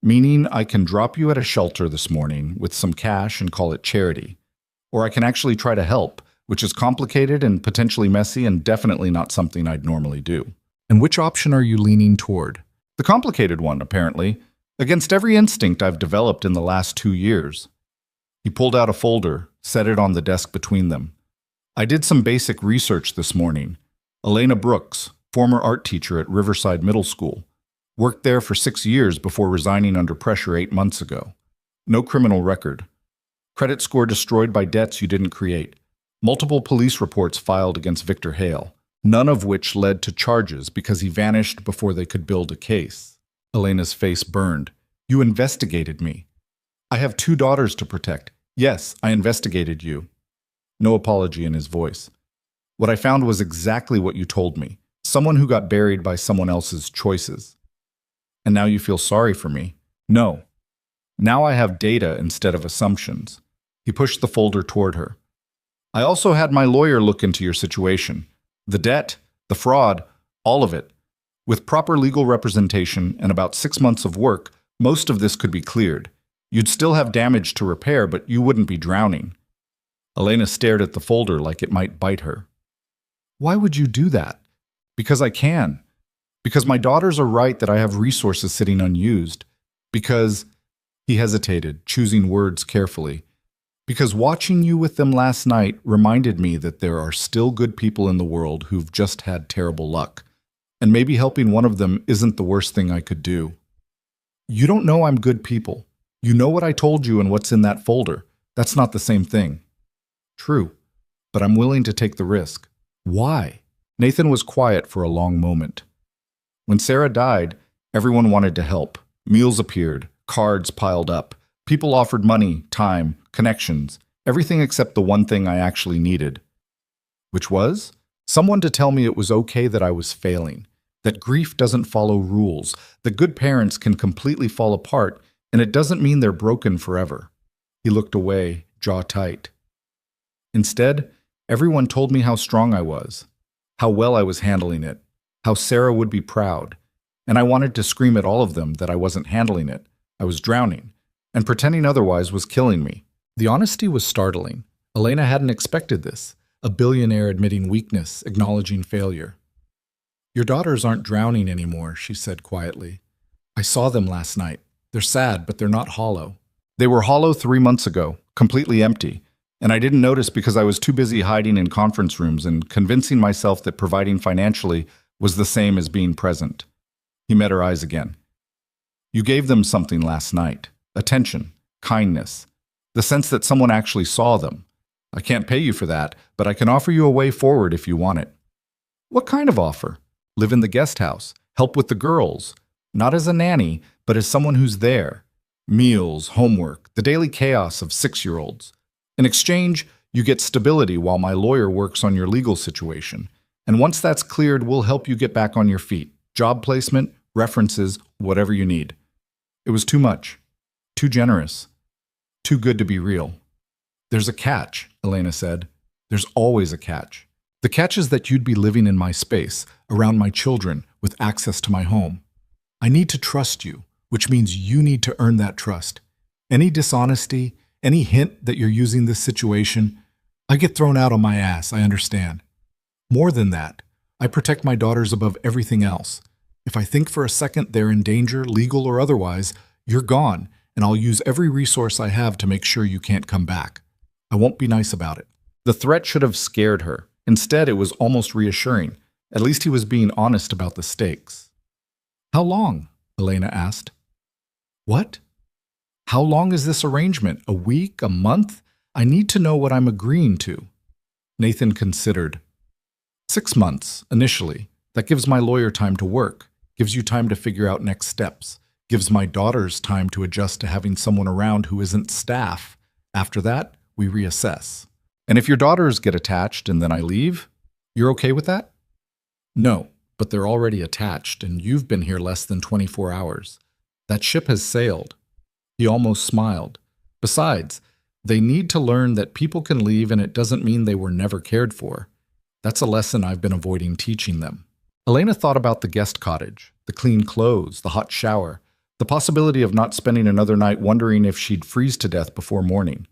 Meaning I can drop you at a shelter this morning with some cash and call it charity. Or I can actually try to help, which is complicated and potentially messy and definitely not something I'd normally do. And which option are you leaning toward? The complicated one, apparently, against every instinct I've developed in the last 2 years. He pulled out a folder, set it on the desk between them. I did some basic research this morning. Elena Brooks, former art teacher at Riverside Middle School, worked there for 6 years before resigning under pressure 8 months ago. No criminal record. Credit score destroyed by debts you didn't create. Multiple police reports filed against Victor Hale, none of which led to charges because he vanished before they could build a case. Elena's face burned. You investigated me. I have 2 daughters to protect. Yes, I investigated you. No apology in his voice. What I found was exactly what you told me. Someone who got buried by someone else's choices. And now you feel sorry for me? No. Now I have data instead of assumptions. He pushed the folder toward her. I also had my lawyer look into your situation. The debt, the fraud, all of it. With proper legal representation and about 6 months of work, most of this could be cleared. You'd still have damage to repair, but you wouldn't be drowning. Elena stared at the folder like it might bite her. Why would you do that? Because I can. Because my daughters are right that I have resources sitting unused. Because he hesitated, choosing words carefully. Because watching you with them last night reminded me that there are still good people in the world who've just had terrible luck. And maybe helping one of them isn't the worst thing I could do. You don't know I'm good people. You know what I told you and what's in that folder. That's not the same thing. True, but I'm willing to take the risk. Why? Nathan was quiet for a long moment. When Sarah died, everyone wanted to help. Meals appeared, cards piled up. People offered money, time, connections, everything except the one thing I actually needed. Which was? Someone to tell me it was okay that I was failing, that grief doesn't follow rules, that good parents can completely fall apart, and it doesn't mean they're broken forever. He looked away, jaw tight. Instead, everyone told me how strong I was, how well I was handling it, how Sarah would be proud, and I wanted to scream at all of them that I wasn't handling it, I was drowning, and pretending otherwise was killing me. The honesty was startling. Elena hadn't expected this, a billionaire admitting weakness, acknowledging failure. Your daughters aren't drowning anymore, she said quietly. I saw them last night. They're sad, but they're not hollow. They were hollow 3 months ago, completely empty, and I didn't notice because I was too busy hiding in conference rooms and convincing myself that providing financially was the same as being present. He met her eyes again. You gave them something last night. Attention, kindness, the sense that someone actually saw them. I can't pay you for that, but I can offer you a way forward if you want it. What kind of offer? Live in the guest house, help with the girls, not as a nanny, but as someone who's there. Meals, homework, the daily chaos of 6-year-olds. In exchange, you get stability while my lawyer works on your legal situation. And once that's cleared, we'll help you get back on your feet. Job placement, references, whatever you need. It was too much. Too generous. Too good to be real. There's a catch, Elena said. There's always a catch. The catch is that you'd be living in my space, around my children, with access to my home. I need to trust you, which means you need to earn that trust. Any dishonesty, any hint that you're using this situation, I get thrown out on my ass, I understand. More than that, I protect my daughters above everything else. If I think for a second they're in danger, legal or otherwise, you're gone, and I'll use every resource I have to make sure you can't come back. I won't be nice about it. The threat should have scared her. Instead, it was almost reassuring. At least he was being honest about the stakes. How long? Elena asked. What? How long is this arrangement? A week? A month? I need to know what I'm agreeing to. Nathan considered. 6 months, initially. That gives my lawyer time to work, gives you time to figure out next steps, gives my daughters time to adjust to having someone around who isn't staff. After that, we reassess. And if your daughters get attached and then I leave, you're okay with that? No, but they're already attached, and you've been here less than 24 hours. That ship has sailed. He almost smiled. Besides, they need to learn that people can leave and it doesn't mean they were never cared for. That's a lesson I've been avoiding teaching them. Elena thought about the guest cottage, the clean clothes, the hot shower, the possibility of not spending another night wondering if she'd freeze to death before morning.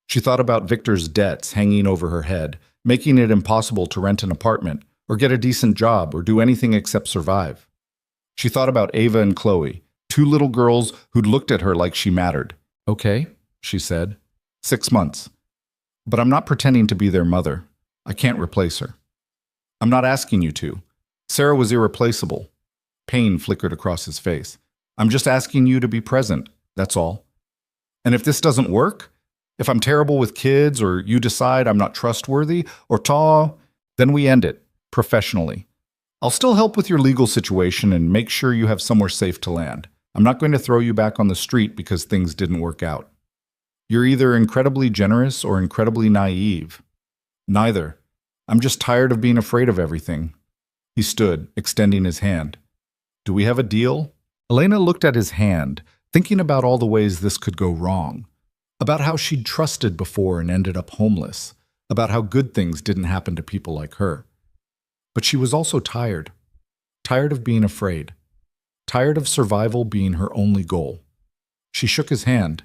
She thought about Victor's debts hanging over her head, making it impossible to rent an apartment, or get a decent job, or do anything except survive. She thought about Ava and Chloe, 2 little girls who'd looked at her like she mattered. Okay, she said. 6 months. But I'm not pretending to be their mother. I can't replace her. I'm not asking you to. Sarah was irreplaceable. Pain flickered across his face. I'm just asking you to be present, that's all. And if this doesn't work, if I'm terrible with kids, or you decide I'm not trustworthy, then we end it, professionally. I'll still help with your legal situation and make sure you have somewhere safe to land. I'm not going to throw you back on the street because things didn't work out. You're either incredibly generous or incredibly naive. Neither. I'm just tired of being afraid of everything. He stood, extending his hand. Do we have a deal? Elena looked at his hand, thinking about all the ways this could go wrong. About how she'd trusted before and ended up homeless. About how good things didn't happen to people like her. But she was also tired. Tired of being afraid. Tired of survival being her only goal. She shook his hand.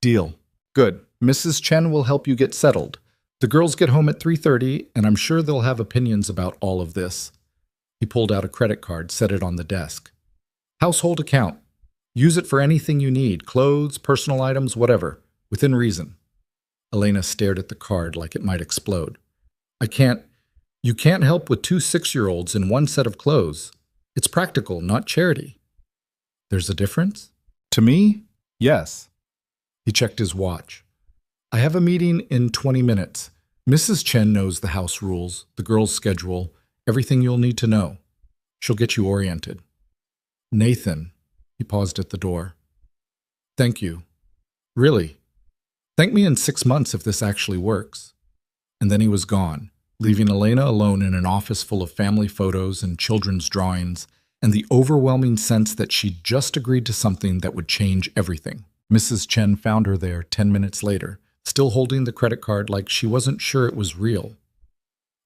Deal. Good. Mrs. Chen will help you get settled. The girls get home at 3:30, and I'm sure they'll have opinions about all of this. He pulled out a credit card, set it on the desk. Household account. Use it for anything you need, clothes, personal items, whatever, within reason. Elena stared at the card like it might explode. You can't help with 2 6-year-olds in one set of clothes. It's practical, not charity. There's a difference? To me, yes. He checked his watch. I have a meeting in 20 minutes. Mrs. Chen knows the house rules, the girls' schedule, everything you'll need to know. She'll get you oriented. Nathan, he paused at the door. Thank you. Really. Thank me in 6 months if this actually works. And then he was gone, leaving Elena alone in an office full of family photos and children's drawings, and the overwhelming sense that she'd just agreed to something that would change everything. Mrs. Chen found her there 10 minutes later, still holding the credit card like she wasn't sure it was real.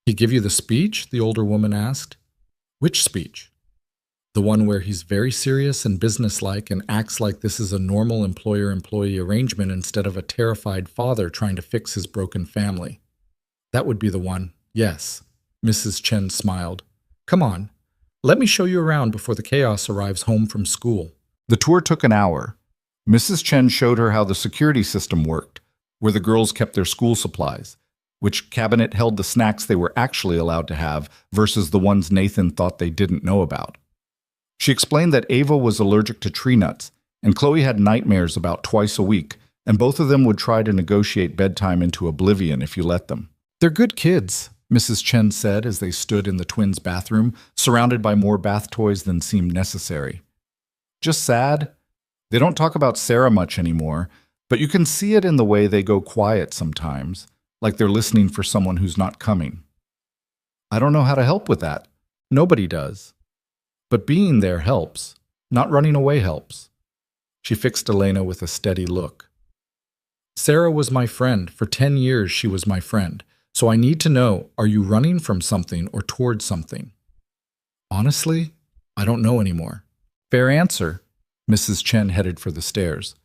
He give you the speech? The older woman asked. Which speech? The one where he's very serious and businesslike and acts like this is a normal employer-employee arrangement instead of a terrified father trying to fix his broken family. That would be the one, yes. Mrs. Chen smiled. Come on, let me show you around before the chaos arrives home from school. The tour took an hour. Mrs. Chen showed her how the security system worked, where the girls kept their school supplies, which cabinet held the snacks they were actually allowed to have versus the ones Nathan thought they didn't know about. She explained that Ava was allergic to tree nuts, and Chloe had nightmares about twice a week, and both of them would try to negotiate bedtime into oblivion if you let them. They're good kids, Mrs. Chen said as they stood in the twins' bathroom, surrounded by more bath toys than seemed necessary. Just sad. They don't talk about Sarah much anymore, but you can see it in the way they go quiet sometimes, like they're listening for someone who's not coming. I don't know how to help with that. Nobody does. But being there helps. Not running away helps. She fixed Elena with a steady look. Sarah was my friend. For 10 years she was my friend. So I need to know, are you running from something or towards something? Honestly, I don't know anymore. Fair answer. Mrs. Chen headed for the stairs.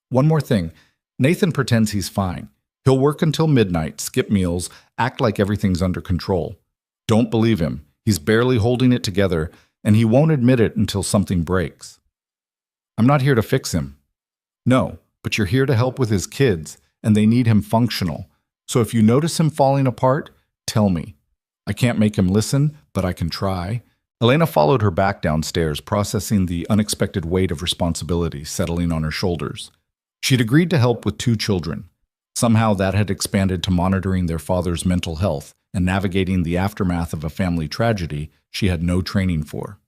One more thing. Nathan pretends he's fine. He'll work until midnight, skip meals, act like everything's under control. Don't believe him. He's barely holding it together, and he won't admit it until something breaks. I'm not here to fix him. No, but you're here to help with his kids, and they need him functional. So if you notice him falling apart, tell me. I can't make him listen, but I can try. Elena followed her back downstairs, processing the unexpected weight of responsibility settling on her shoulders. She'd agreed to help with 2 children. Somehow that had expanded to monitoring their father's mental health and navigating the aftermath of a family tragedy she had no training for.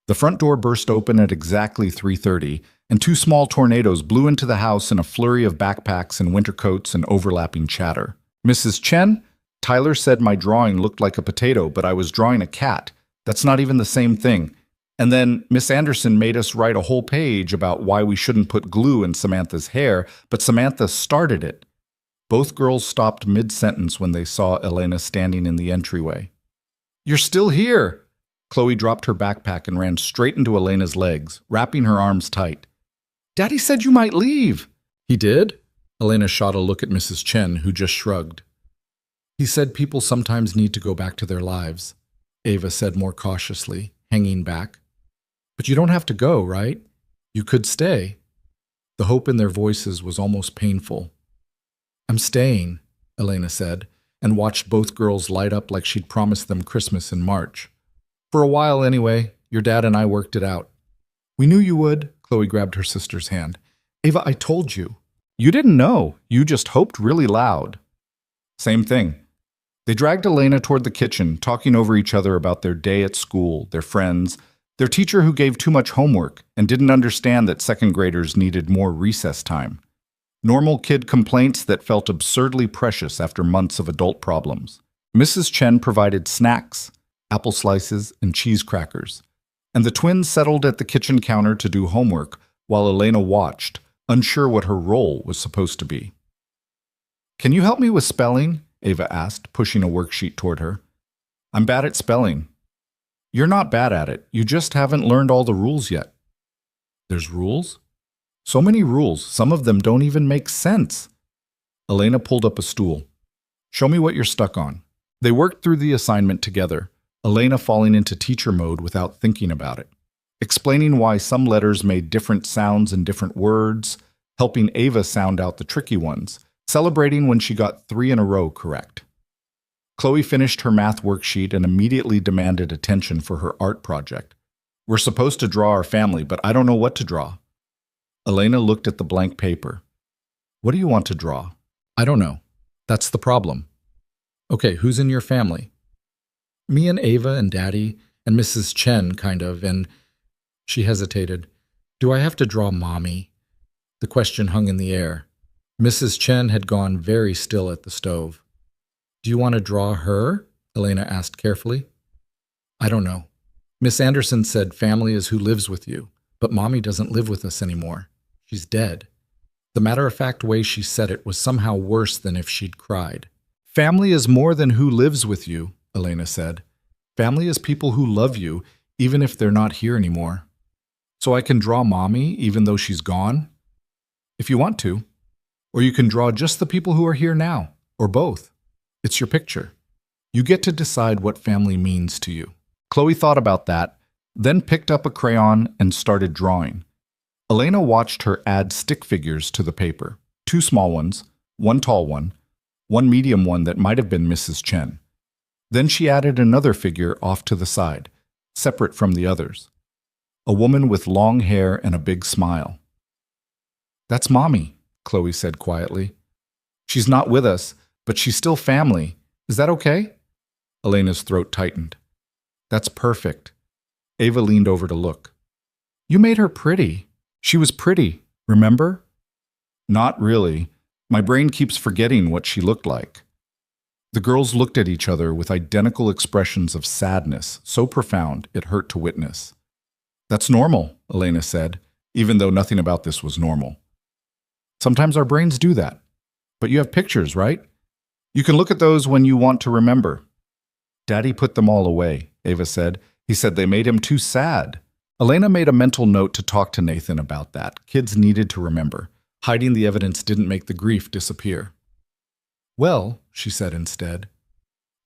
The front door burst open at exactly 3:30, and 2 small tornadoes blew into the house in a flurry of backpacks and winter coats and overlapping chatter. Mrs. Chen, Tyler said my drawing looked like a potato, but I was drawing a cat. That's not even the same thing. And then Miss Anderson made us write a whole page about why we shouldn't put glue in Samantha's hair, but Samantha started it. Both girls stopped mid-sentence when they saw Elena standing in the entryway. You're still here! Chloe dropped her backpack and ran straight into Elena's legs, wrapping her arms tight. Daddy said you might leave. He did? Elena shot a look at Mrs. Chen, who just shrugged. He said people sometimes need to go back to their lives, Ava said more cautiously, hanging back. But you don't have to go, right? You could stay. The hope in their voices was almost painful. I'm staying, Elena said, and watched both girls light up like she'd promised them Christmas in March. For a while anyway, your dad and I worked it out. We knew you would, Chloe grabbed her sister's hand. Ava, I told you. You didn't know. You just hoped really loud. Same thing. They dragged Elena toward the kitchen, talking over each other about their day at school, their friends, their teacher who gave too much homework and didn't understand that second graders needed more recess time. Normal kid complaints that felt absurdly precious after months of adult problems. Mrs. Chen provided snacks, apple slices, and cheese crackers, and the twins settled at the kitchen counter to do homework while Elena watched, unsure what her role was supposed to be. Can you help me with spelling? Ava asked, pushing a worksheet toward her. I'm bad at spelling. You're not bad at it. You just haven't learned all the rules yet. There's rules? So many rules. Some of them don't even make sense. Elena pulled up a stool. Show me what you're stuck on. They worked through the assignment together, Elena falling into teacher mode without thinking about it. explaining why some letters made different sounds in different words, helping Ava sound out the tricky ones, celebrating when she got 3 in a row correct. Chloe finished her math worksheet and immediately demanded attention for her art project. We're supposed to draw our family, but I don't know what to draw. Elena looked at the blank paper. What do you want to draw? I don't know. That's the problem. Okay, who's in your family? Me and Ava and Daddy and Mrs. Chen, kind of, and she hesitated. Do I have to draw Mommy? The question hung in the air. Mrs. Chen had gone very still at the stove. Do you want to draw her? Elena asked carefully. I don't know. Miss Anderson said family is who lives with you, but Mommy doesn't live with us anymore. She's dead. The matter-of-fact way she said it was somehow worse than if she'd cried. Family is more than who lives with you, Elena said. Family is people who love you, even if they're not here anymore. So I can draw Mommy, even though she's gone? If you want to. Or you can draw just the people who are here now, or both. It's your picture. You get to decide what family means to you. Chloe thought about that, then picked up a crayon and started drawing. Elena watched her add stick figures to the paper. 2 small ones, 1 tall one, 1 medium one that might have been Mrs. Chen. Then she added another figure off to the side, separate from the others. A woman with long hair and a big smile. That's Mommy, Chloe said quietly. She's not with us, but she's still family. Is that okay? Elena's throat tightened. That's perfect. Ava leaned over to look. You made her pretty. She was pretty, remember? Not really. My brain keeps forgetting what she looked like. The girls looked at each other with identical expressions of sadness, so profound it hurt to witness. That's normal, Elena said, even though nothing about this was normal. Sometimes our brains do that. But you have pictures, right? You can look at those when you want to remember. Daddy put them all away, Ava said. He said they made him too sad. Elena made a mental note to talk to Nathan about that. Kids needed to remember. Hiding the evidence didn't make the grief disappear. Well, she said instead,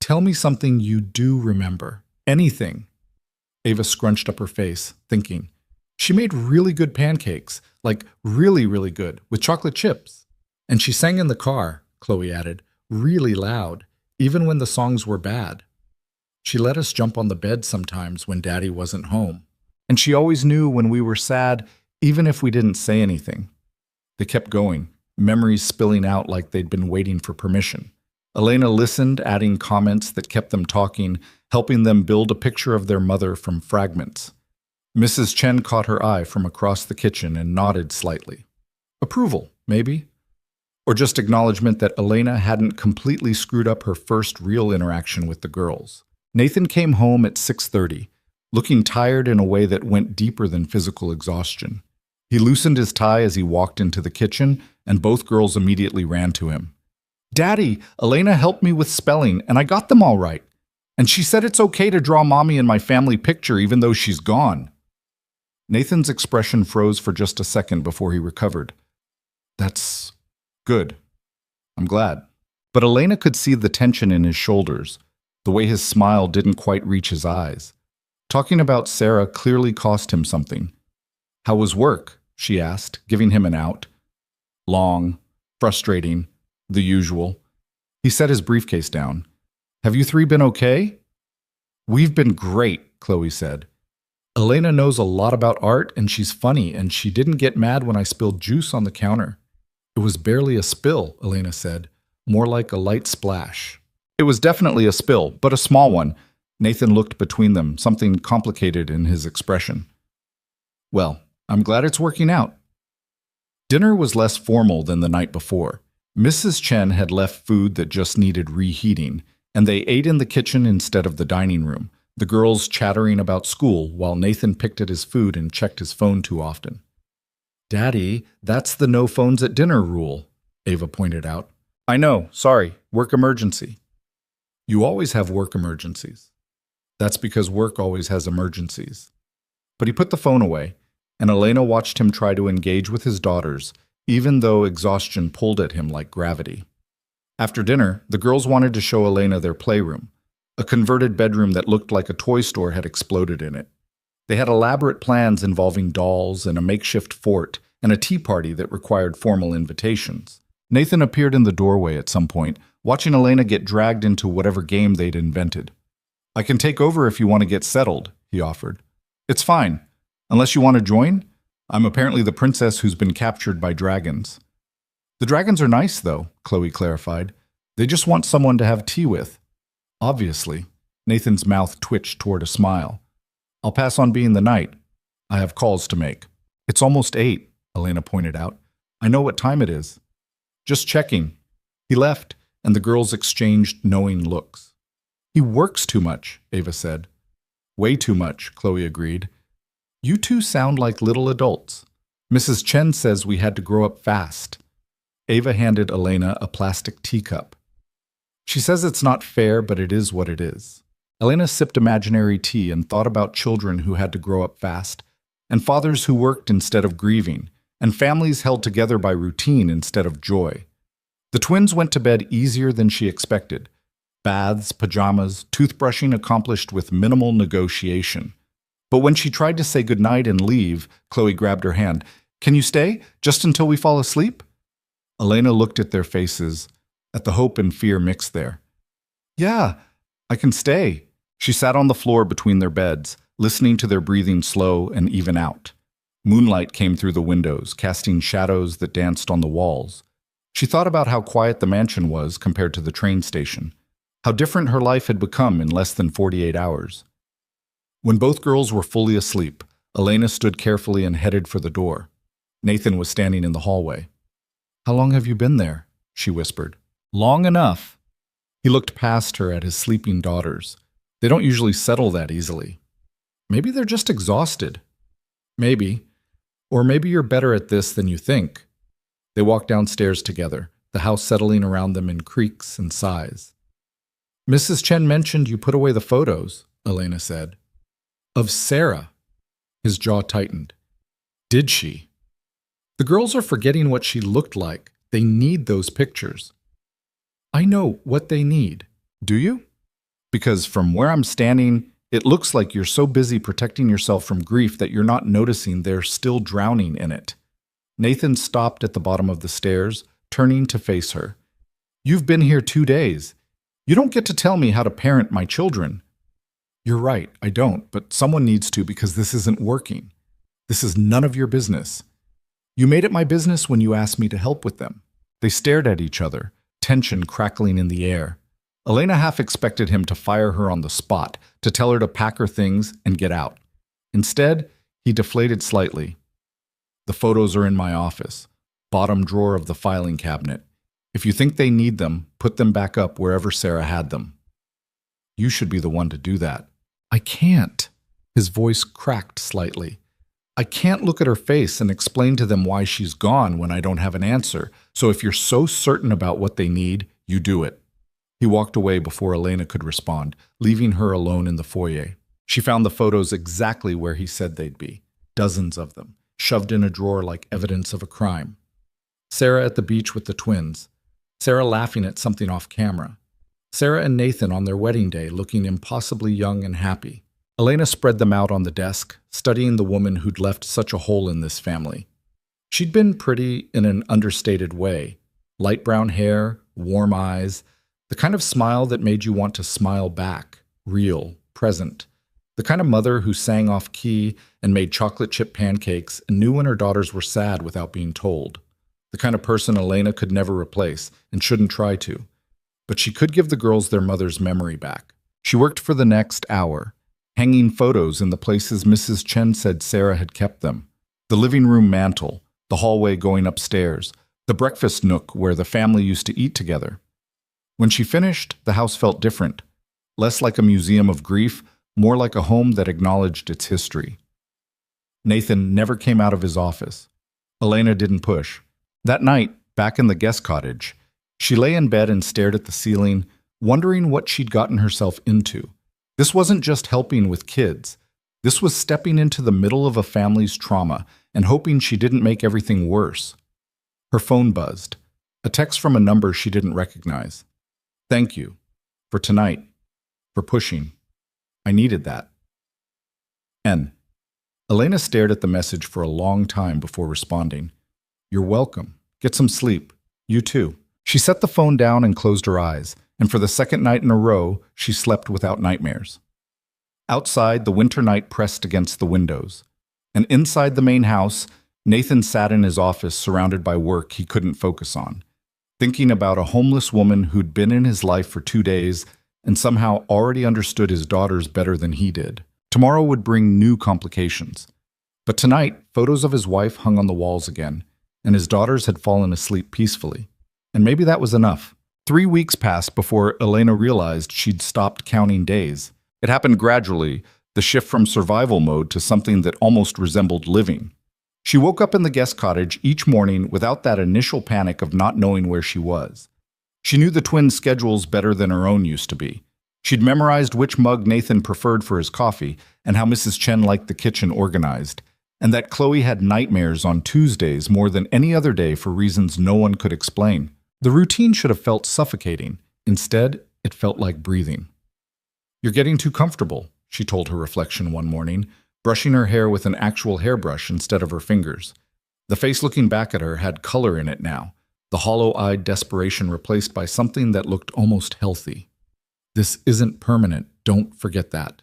tell me something you do remember. Anything. Ava scrunched up her face, thinking. She made really good pancakes, like really, really good, with chocolate chips. And she sang in the car, Chloe added, really loud, even when the songs were bad. She let us jump on the bed sometimes when Daddy wasn't home. And she always knew when we were sad, even if we didn't say anything. They kept going, memories spilling out like they'd been waiting for permission. Elena listened, adding comments that kept them talking, helping them build a picture of their mother from fragments. Mrs. Chen caught her eye from across the kitchen and nodded slightly. Approval, maybe? Or just acknowledgement that Elena hadn't completely screwed up her first real interaction with the girls. Nathan came home at 6:30, looking tired in a way that went deeper than physical exhaustion. He loosened his tie as he walked into the kitchen, and both girls immediately ran to him. Daddy, Elena helped me with spelling, and I got them all right. And she said it's okay to draw Mommy in my family picture even though she's gone. Nathan's expression froze for just a second before he recovered. That's good. I'm glad. But Elena could see the tension in his shoulders, the way his smile didn't quite reach his eyes. Talking about Sarah clearly cost him something. How was work? She asked, giving him an out. Long, frustrating, the usual. He set his briefcase down. Have you 3 been okay? We've been great, Chloe said. Elena knows a lot about art and she's funny, and she didn't get mad when I spilled juice on the counter. It was barely a spill, Elena said, more like a light splash. It was definitely a spill, but a small one. Nathan looked between them, something complicated in his expression. Well, I'm glad it's working out. Dinner was less formal than the night before. Mrs. Chen had left food that just needed reheating, and they ate in the kitchen instead of the dining room, the girls chattering about school while Nathan picked at his food and checked his phone too often. Daddy, that's the no phones at dinner rule, Ava pointed out. I know, sorry, work emergency. You always have work emergencies. That's because work always has emergencies. But he put the phone away, and Elena watched him try to engage with his daughters, even though exhaustion pulled at him like gravity. After dinner, the girls wanted to show Elena their playroom, a converted bedroom that looked like a toy store had exploded in it. They had elaborate plans involving dolls and a makeshift fort and a tea party that required formal invitations. Nathan appeared in the doorway at some point, watching Elena get dragged into whatever game they'd invented. "I can take over if you want to get settled," he offered. "It's fine. Unless you want to join? I'm apparently the princess who's been captured by dragons." "The dragons are nice, though," Chloe clarified. "They just want someone to have tea with." "Obviously." Nathan's mouth twitched toward a smile. "I'll pass on being the knight. I have calls to make." "It's almost 8, Elena pointed out. "I know what time it is." "Just checking." He left, and the girls exchanged knowing looks. "He works too much," Ava said. "Way too much," Chloe agreed. "You two sound like little adults. Mrs. Chen says we had to grow up fast." Ava handed Elena a plastic teacup. "She says it's not fair, but it is what it is." Elena sipped imaginary tea and thought about children who had to grow up fast, and fathers who worked instead of grieving, and families held together by routine instead of joy. The twins went to bed easier than she expected. Baths, pajamas, toothbrushing accomplished with minimal negotiation. But when she tried to say goodnight and leave, Chloe grabbed her hand. "Can you stay? Just until we fall asleep?" Elena looked at their faces, at the hope and fear mixed there. "Yeah, I can stay." She sat on the floor between their beds, listening to their breathing slow and even out. Moonlight came through the windows, casting shadows that danced on the walls. She thought about how quiet the mansion was compared to the train station, how different her life had become in less than 48 hours. When both girls were fully asleep, Elena stood carefully and headed for the door. Nathan was standing in the hallway. "How long have you been there?" she whispered. "Long enough." He looked past her at his sleeping daughters. They don't usually settle that easily. Maybe they're just exhausted. Maybe. Or maybe you're better at this than you think. They walked downstairs together, the house settling around them in creaks and sighs. "Mrs. Chen mentioned you put away the photos," Elena said. "Of Sarah." His jaw tightened. "Did she?" "The girls are forgetting what she looked like. They need those pictures." "I know what they need." "Do you?" "Because from where I'm standing, it looks like you're so busy protecting yourself from grief that you're not noticing they're still drowning in it." Nathan stopped at the bottom of the stairs, turning to face her. "You've been here 2 days. You don't get to tell me how to parent my children." "You're right, I don't, but someone needs to because this isn't working. This is none of your business. You made it my business when you asked me to help with them." They stared at each other, tension crackling in the air. Elena half expected him to fire her on the spot, to tell her to pack her things and get out. Instead, he deflated slightly. "The photos are in my office, bottom drawer of the filing cabinet. If you think they need them, put them back up wherever Sarah had them." "You should be the one to do that." "I can't." His voice cracked slightly. "I can't look at her face and explain to them why she's gone when I don't have an answer. So if you're so certain about what they need, you do it." He walked away before Elena could respond, leaving her alone in the foyer. She found the photos exactly where he said they'd be, dozens of them, shoved in a drawer like evidence of a crime. Sarah at the beach with the twins. Sarah laughing at something off camera. Sarah and Nathan on their wedding day looking impossibly young and happy. Elena spread them out on the desk, studying the woman who'd left such a hole in this family. She'd been pretty in an understated way. Light brown hair, warm eyes, the kind of smile that made you want to smile back, real, present. The kind of mother who sang off key and made chocolate chip pancakes and knew when her daughters were sad without being told. The kind of person Elena could never replace and shouldn't try to. But she could give the girls their mother's memory back. She worked for the next hour, hanging photos in the places Mrs. Chen said Sarah had kept them. The living room mantel, the hallway going upstairs, the breakfast nook where the family used to eat together. When she finished, the house felt different. Less like a museum of grief, more like a home that acknowledged its history. Nathan never came out of his office. Elena didn't push. That night, back in the guest cottage, she lay in bed and stared at the ceiling, wondering what she'd gotten herself into. This wasn't just helping with kids. This was stepping into the middle of a family's trauma and hoping she didn't make everything worse. Her phone buzzed. A text from a number she didn't recognize. "Thank you. For tonight. For pushing. I needed that." N. Elena stared at the message for a long time before responding. You're welcome. Get some sleep. You too. She set the phone down and closed her eyes, and for the second night in a row, she slept without nightmares. Outside, the winter night pressed against the windows. And inside the main house, Nathan sat in his office surrounded by work he couldn't focus on, thinking about a homeless woman who'd been in his life for 2 days and somehow already understood his daughters better than he did. Tomorrow would bring new complications. But tonight, photos of his wife hung on the walls again, and his daughters had fallen asleep peacefully. And maybe that was enough. 3 weeks passed before Elena realized she'd stopped counting days. It happened gradually, the shift from survival mode to something that almost resembled living. She woke up in the guest cottage each morning without that initial panic of not knowing where she was. She knew the twins' schedules better than her own used to be. She'd memorized which mug Nathan preferred for his coffee and how Mrs. Chen liked the kitchen organized, and that Chloe had nightmares on Tuesdays more than any other day for reasons no one could explain. The routine should have felt suffocating. Instead, it felt like breathing. You're getting too comfortable, she told her reflection one morning, brushing her hair with an actual hairbrush instead of her fingers. The face looking back at her had color in it now, the hollow-eyed desperation replaced by something that looked almost healthy. This isn't permanent, don't forget that.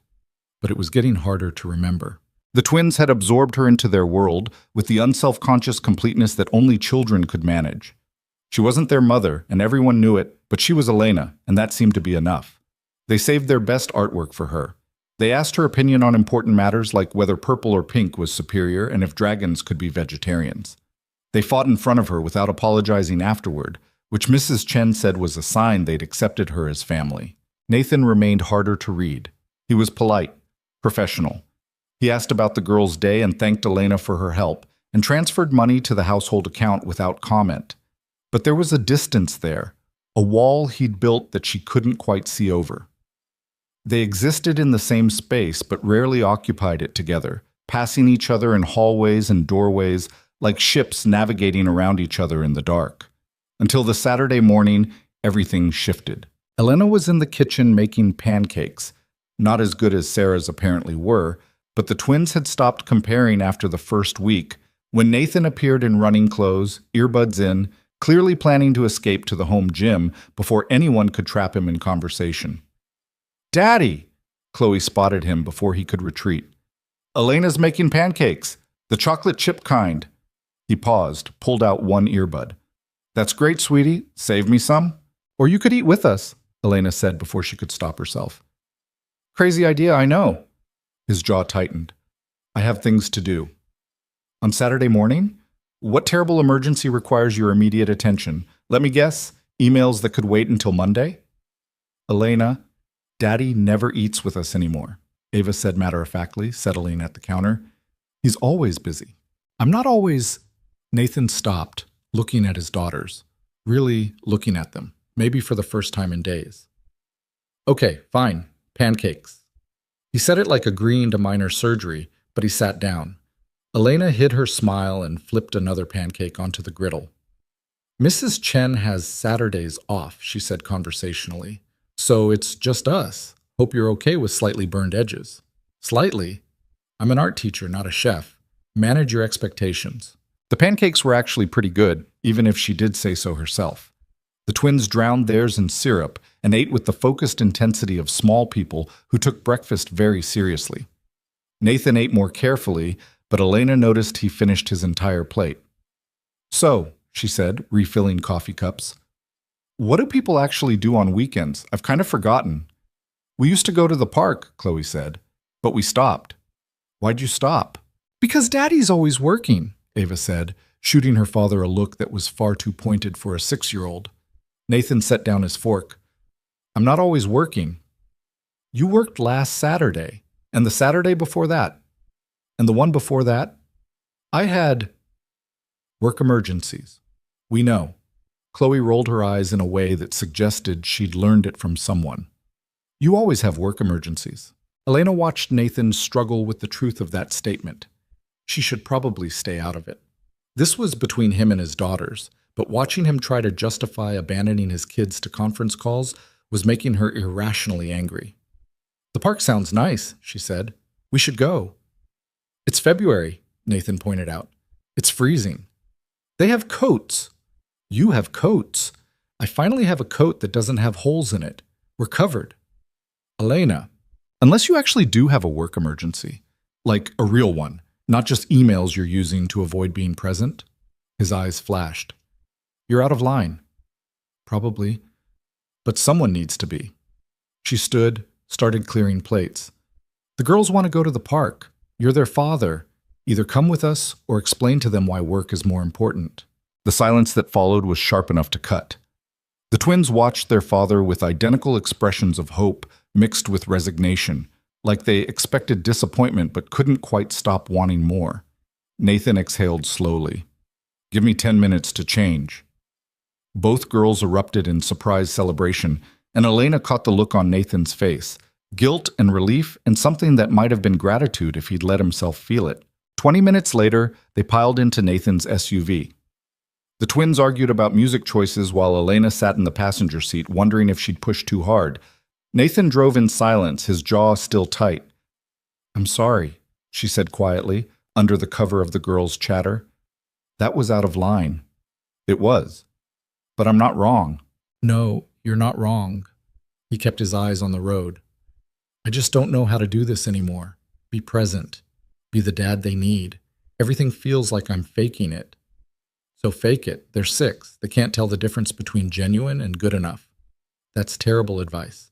But it was getting harder to remember. The twins had absorbed her into their world with the unself-conscious completeness that only children could manage. She wasn't their mother, and everyone knew it, but she was Elena, and that seemed to be enough. They saved their best artwork for her. They asked her opinion on important matters like whether purple or pink was superior and if dragons could be vegetarians. They fought in front of her without apologizing afterward, which Mrs. Chen said was a sign they'd accepted her as family. Nathan remained harder to read. He was polite, professional. He asked about the girl's day and thanked Elena for her help, and transferred money to the household account without comment. But there was a distance there, a wall he'd built that she couldn't quite see over. They existed in the same space but rarely occupied it together, passing each other in hallways and doorways like ships navigating around each other in the dark. Until the Saturday morning, everything shifted. Elena was in the kitchen making pancakes, not as good as Sarah's apparently were, but the twins had stopped comparing after the first week, when Nathan appeared in running clothes, earbuds in, clearly planning to escape to the home gym before anyone could trap him in conversation. "Daddy!" Chloe spotted him before he could retreat. "Elena's making pancakes, the chocolate chip kind." He paused, pulled out one earbud. "That's great, sweetie. Save me some. Or you could eat with us," Elena said before she could stop herself. "Crazy idea, I know." His jaw tightened. "I have things to do." "On Saturday morning? What terrible emergency requires your immediate attention? Let me guess, emails that could wait until Monday?" "Elena, Daddy never eats with us anymore," Ava said matter-of-factly, settling at the counter. "He's always busy." "I'm not always—" Nathan stopped, looking at his daughters. Really looking at them, maybe for the first time in days. "Okay, fine. Pancakes." He said it like agreeing to minor surgery, but he sat down. Elena hid her smile and flipped another pancake onto the griddle. "Mrs. Chen has Saturdays off," she said conversationally. "So it's just us. Hope you're okay with slightly burned edges." "Slightly? I'm an art teacher, not a chef. Manage your expectations." The pancakes were actually pretty good, even if she did say so herself. The twins drowned theirs in syrup and ate with the focused intensity of small people who took breakfast very seriously. Nathan ate more carefully, but Elena noticed he finished his entire plate. "So," she said, refilling coffee cups, "what do people actually do on weekends? I've kind of forgotten." "We used to go to the park," Chloe said, "but we stopped." "Why'd you stop?" "Because Daddy's always working," Ava said, shooting her father a look that was far too pointed for a 6-year-old. Nathan set down his fork. "I'm not always working." "You worked last Saturday, and the Saturday before that, and the one before that." "I had work emergencies." "We know." Chloe rolled her eyes in a way that suggested she'd learned it from someone. "You always have work emergencies." Elena watched Nathan struggle with the truth of that statement. She should probably stay out of it. This was between him and his daughters, but watching him try to justify abandoning his kids to conference calls was making her irrationally angry. "The park sounds nice," she said. "We should go." It's February, Nathan pointed out. It's freezing. They have coats. You have coats. I finally have a coat that doesn't have holes in it. We're covered. Elena, unless you actually do have a work emergency, like a real one, not just emails you're using to avoid being present. His eyes flashed. You're out of line. Probably. But someone needs to be. She stood, started clearing plates. The girls want to go to the park. You're their father. Either come with us or explain to them why work is more important. The silence that followed was sharp enough to cut. The twins watched their father with identical expressions of hope mixed with resignation, like they expected disappointment but couldn't quite stop wanting more. Nathan exhaled slowly. Give me 10 minutes to change. Both girls erupted in surprise celebration, and Elena caught the look on Nathan's face, guilt and relief and something that might have been gratitude if he'd let himself feel it. 20 minutes later, they piled into Nathan's SUV. The twins argued about music choices while Elena sat in the passenger seat, wondering if she'd pushed too hard. Nathan drove in silence, his jaw still tight. I'm sorry, she said quietly, under the cover of the girls' chatter. That was out of line. It was. But I'm not wrong. No, you're not wrong. He kept his eyes on the road. I just don't know how to do this anymore. Be present. Be the dad they need. Everything feels like I'm faking it. So fake it. They're 6. They can't tell the difference between genuine and good enough. That's terrible advice.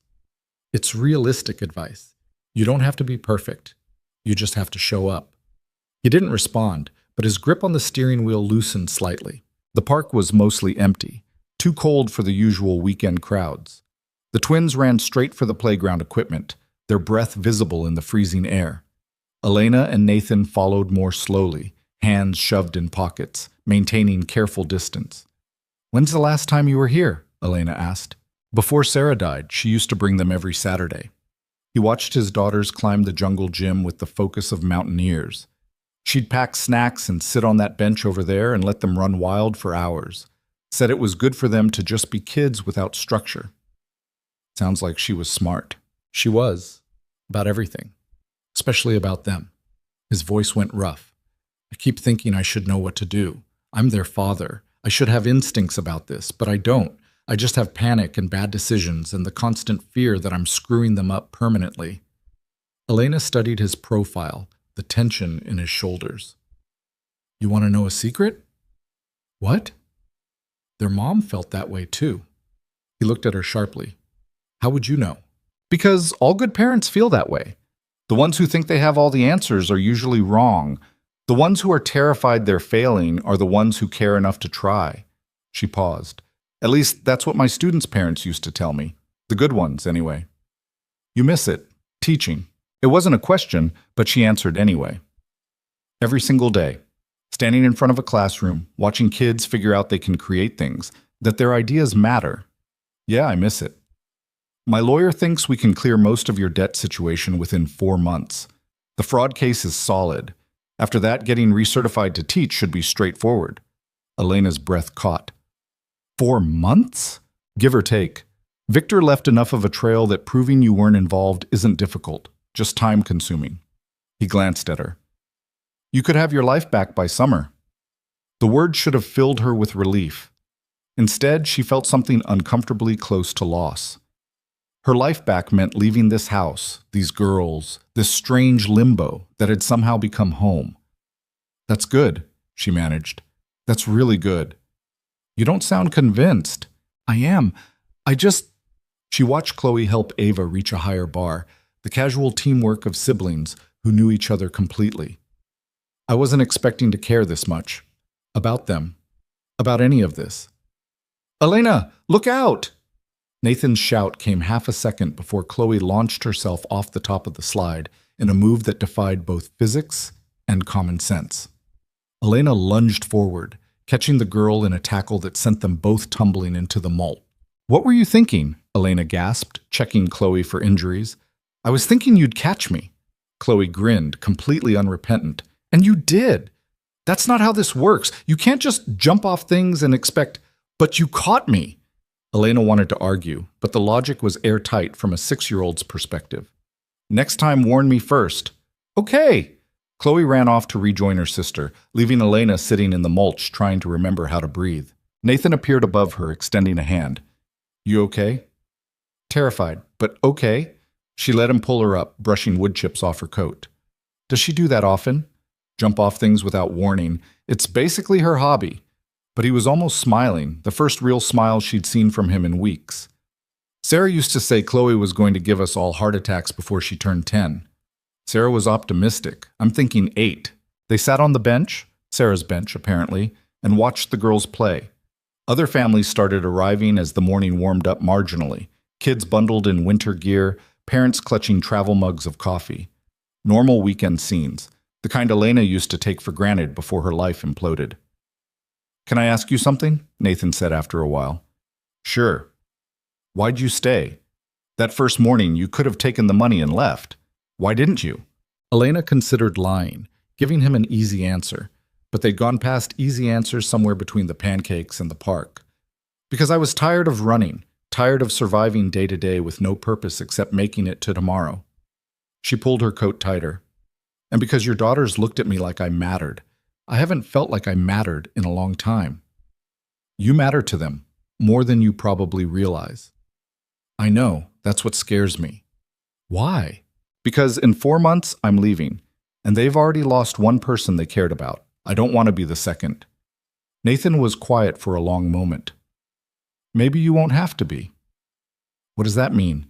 It's realistic advice. You don't have to be perfect. You just have to show up. He didn't respond, but his grip on the steering wheel loosened slightly. The park was mostly empty, too cold for the usual weekend crowds. The twins ran straight for the playground equipment, their breath visible in the freezing air. Elena and Nathan followed more slowly, hands shoved in pockets, maintaining careful distance. When's the last time you were here? Elena asked. Before Sarah died, she used to bring them every Saturday. He watched his daughters climb the jungle gym with the focus of mountaineers. She'd pack snacks and sit on that bench over there and let them run wild for hours. Said it was good for them to just be kids without structure. Sounds like she was smart. She was. About everything. Especially about them. His voice went rough. I keep thinking I should know what to do. I'm their father. I should have instincts about this, but I don't. I just have panic and bad decisions and the constant fear that I'm screwing them up permanently. Elena studied his profile, the tension in his shoulders. You want to know a secret? What? Their mom felt that way too. He looked at her sharply. How would you know? Because all good parents feel that way. The ones who think they have all the answers are usually wrong. The ones who are terrified they're failing are the ones who care enough to try. She paused. At least that's what my students' parents used to tell me. The good ones, anyway. You miss it. Teaching. It wasn't a question, but she answered anyway. Every single day. Standing in front of a classroom, watching kids figure out they can create things, that their ideas matter. Yeah, I miss it. My lawyer thinks we can clear most of your debt situation within 4 months. The fraud case is solid. After that, getting recertified to teach should be straightforward. Elena's breath caught. 4 months? Give or take. Victor left enough of a trail that proving you weren't involved isn't difficult, just time-consuming. He glanced at her. You could have your life back by summer. The word should have filled her with relief. Instead, she felt something uncomfortably close to loss. Her life back meant leaving this house, these girls, this strange limbo that had somehow become home. That's good, she managed. That's really good. You don't sound convinced. I am. She watched Chloe help Ava reach a higher bar, the casual teamwork of siblings who knew each other completely. I wasn't expecting to care this much. About them. About any of this. Elena, look out! Nathan's shout came half a second before Chloe launched herself off the top of the slide in a move that defied both physics and common sense. Elena lunged forward, catching the girl in a tackle that sent them both tumbling into the mulch. What were you thinking? Elena gasped, checking Chloe for injuries. I was thinking you'd catch me. Chloe grinned, completely unrepentant. And you did. That's not how this works. You can't just jump off things and expect, but you caught me. Elena wanted to argue, but the logic was airtight from a 6-year-old's perspective. Next time, warn me first. Okay. Chloe ran off to rejoin her sister, leaving Elena sitting in the mulch trying to remember how to breathe. Nathan appeared above her, extending a hand. You okay? Terrified, but okay. She let him pull her up, brushing wood chips off her coat. Does she do that often? Jump off things without warning. It's basically her hobby. But he was almost smiling, the first real smile she'd seen from him in weeks. Sarah used to say Chloe was going to give us all heart attacks before she turned 10. Sarah was optimistic. I'm thinking 8. They sat on the bench, Sarah's bench apparently, and watched the girls play. Other families started arriving as the morning warmed up marginally. Kids bundled in winter gear, parents clutching travel mugs of coffee. Normal weekend scenes, the kind Elena used to take for granted before her life imploded. Can I ask you something? Nathan said after a while. Sure. Why'd you stay? That first morning you could have taken the money and left. Why didn't you? Elena considered lying, giving him an easy answer, but they'd gone past easy answers somewhere between the pancakes and the park. Because I was tired of running, tired of surviving day to day with no purpose except making it to tomorrow. She pulled her coat tighter. And because your daughters looked at me like I mattered. I haven't felt like I mattered in a long time. You matter to them, more than you probably realize. I know, that's what scares me. Why? Because in 4 months, I'm leaving, and they've already lost one person they cared about. I don't want to be the second. Nathan was quiet for a long moment. Maybe you won't have to be. What does that mean?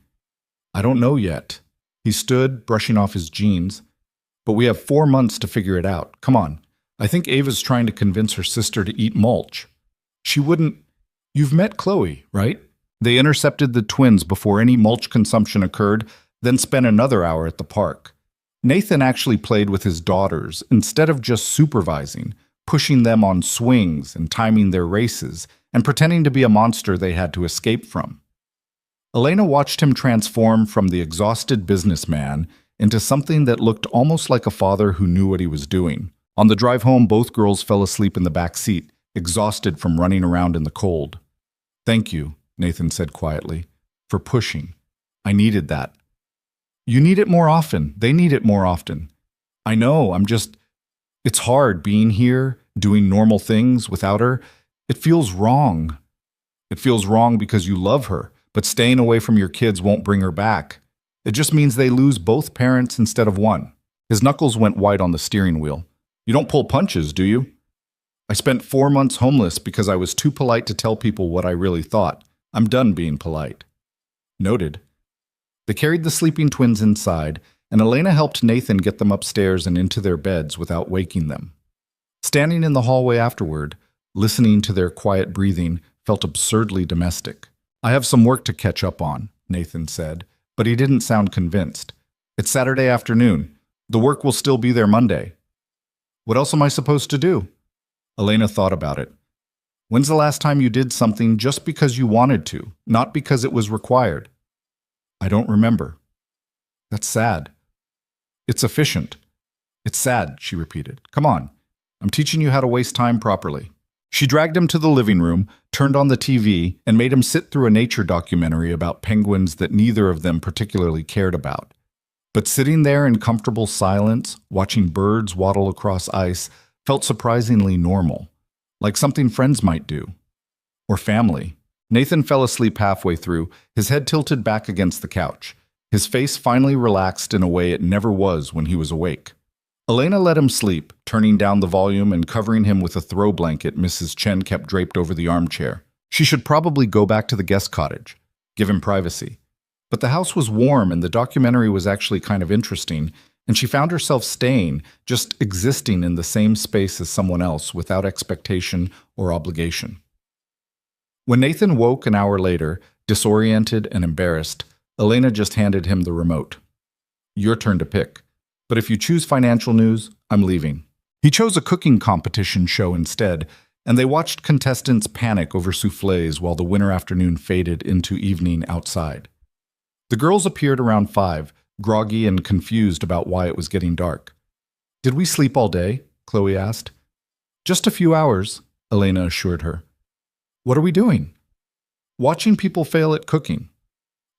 I don't know yet. He stood, brushing off his jeans. But we have 4 months to figure it out. Come on. I think Ava's trying to convince her sister to eat mulch. She wouldn't. You've met Chloe, right? They intercepted the twins before any mulch consumption occurred, then spent another hour at the park. Nathan actually played with his daughters instead of just supervising, pushing them on swings and timing their races, and pretending to be a monster they had to escape from. Elena watched him transform from the exhausted businessman into something that looked almost like a father who knew what he was doing. On the drive home, both girls fell asleep in the back seat, exhausted from running around in the cold. Thank you, Nathan said quietly, for pushing. I needed that. You need it more often. They need it more often. I know, it's hard being here, doing normal things without her. It feels wrong. It feels wrong because you love her, but staying away from your kids won't bring her back. It just means they lose both parents instead of one. His knuckles went white on the steering wheel. You don't pull punches, do you? I spent 4 months homeless because I was too polite to tell people what I really thought. I'm done being polite. Noted. They carried the sleeping twins inside, and Elena helped Nathan get them upstairs and into their beds without waking them. Standing in the hallway afterward, listening to their quiet breathing, felt absurdly domestic. I have some work to catch up on, Nathan said, but he didn't sound convinced. It's Saturday afternoon. The work will still be there Monday. What else am I supposed to do? Elena thought about it. When's the last time you did something just because you wanted to, not because it was required? I don't remember. That's sad. It's efficient. It's sad, she repeated. Come on. I'm teaching you how to waste time properly. She dragged him to the living room, turned on the TV, and made him sit through a nature documentary about penguins that neither of them particularly cared about. But sitting there in comfortable silence, watching birds waddle across ice, felt surprisingly normal, like something friends might do. Or family. Nathan fell asleep halfway through, his head tilted back against the couch. His face finally relaxed in a way it never was when he was awake. Elena let him sleep, turning down the volume and covering him with a throw blanket Mrs. Chen kept draped over the armchair. She should probably go back to the guest cottage, give him privacy. But the house was warm and the documentary was actually kind of interesting, and she found herself staying, just existing in the same space as someone else without expectation or obligation. When Nathan woke an hour later, disoriented and embarrassed, Elena just handed him the remote. Your turn to pick. But if you choose financial news, I'm leaving. He chose a cooking competition show instead, and they watched contestants panic over soufflés while the winter afternoon faded into evening outside. The girls appeared around 5, groggy and confused about why it was getting dark. Did we sleep all day? Chloe asked. Just a few hours, Elena assured her. What are we doing? Watching people fail at cooking.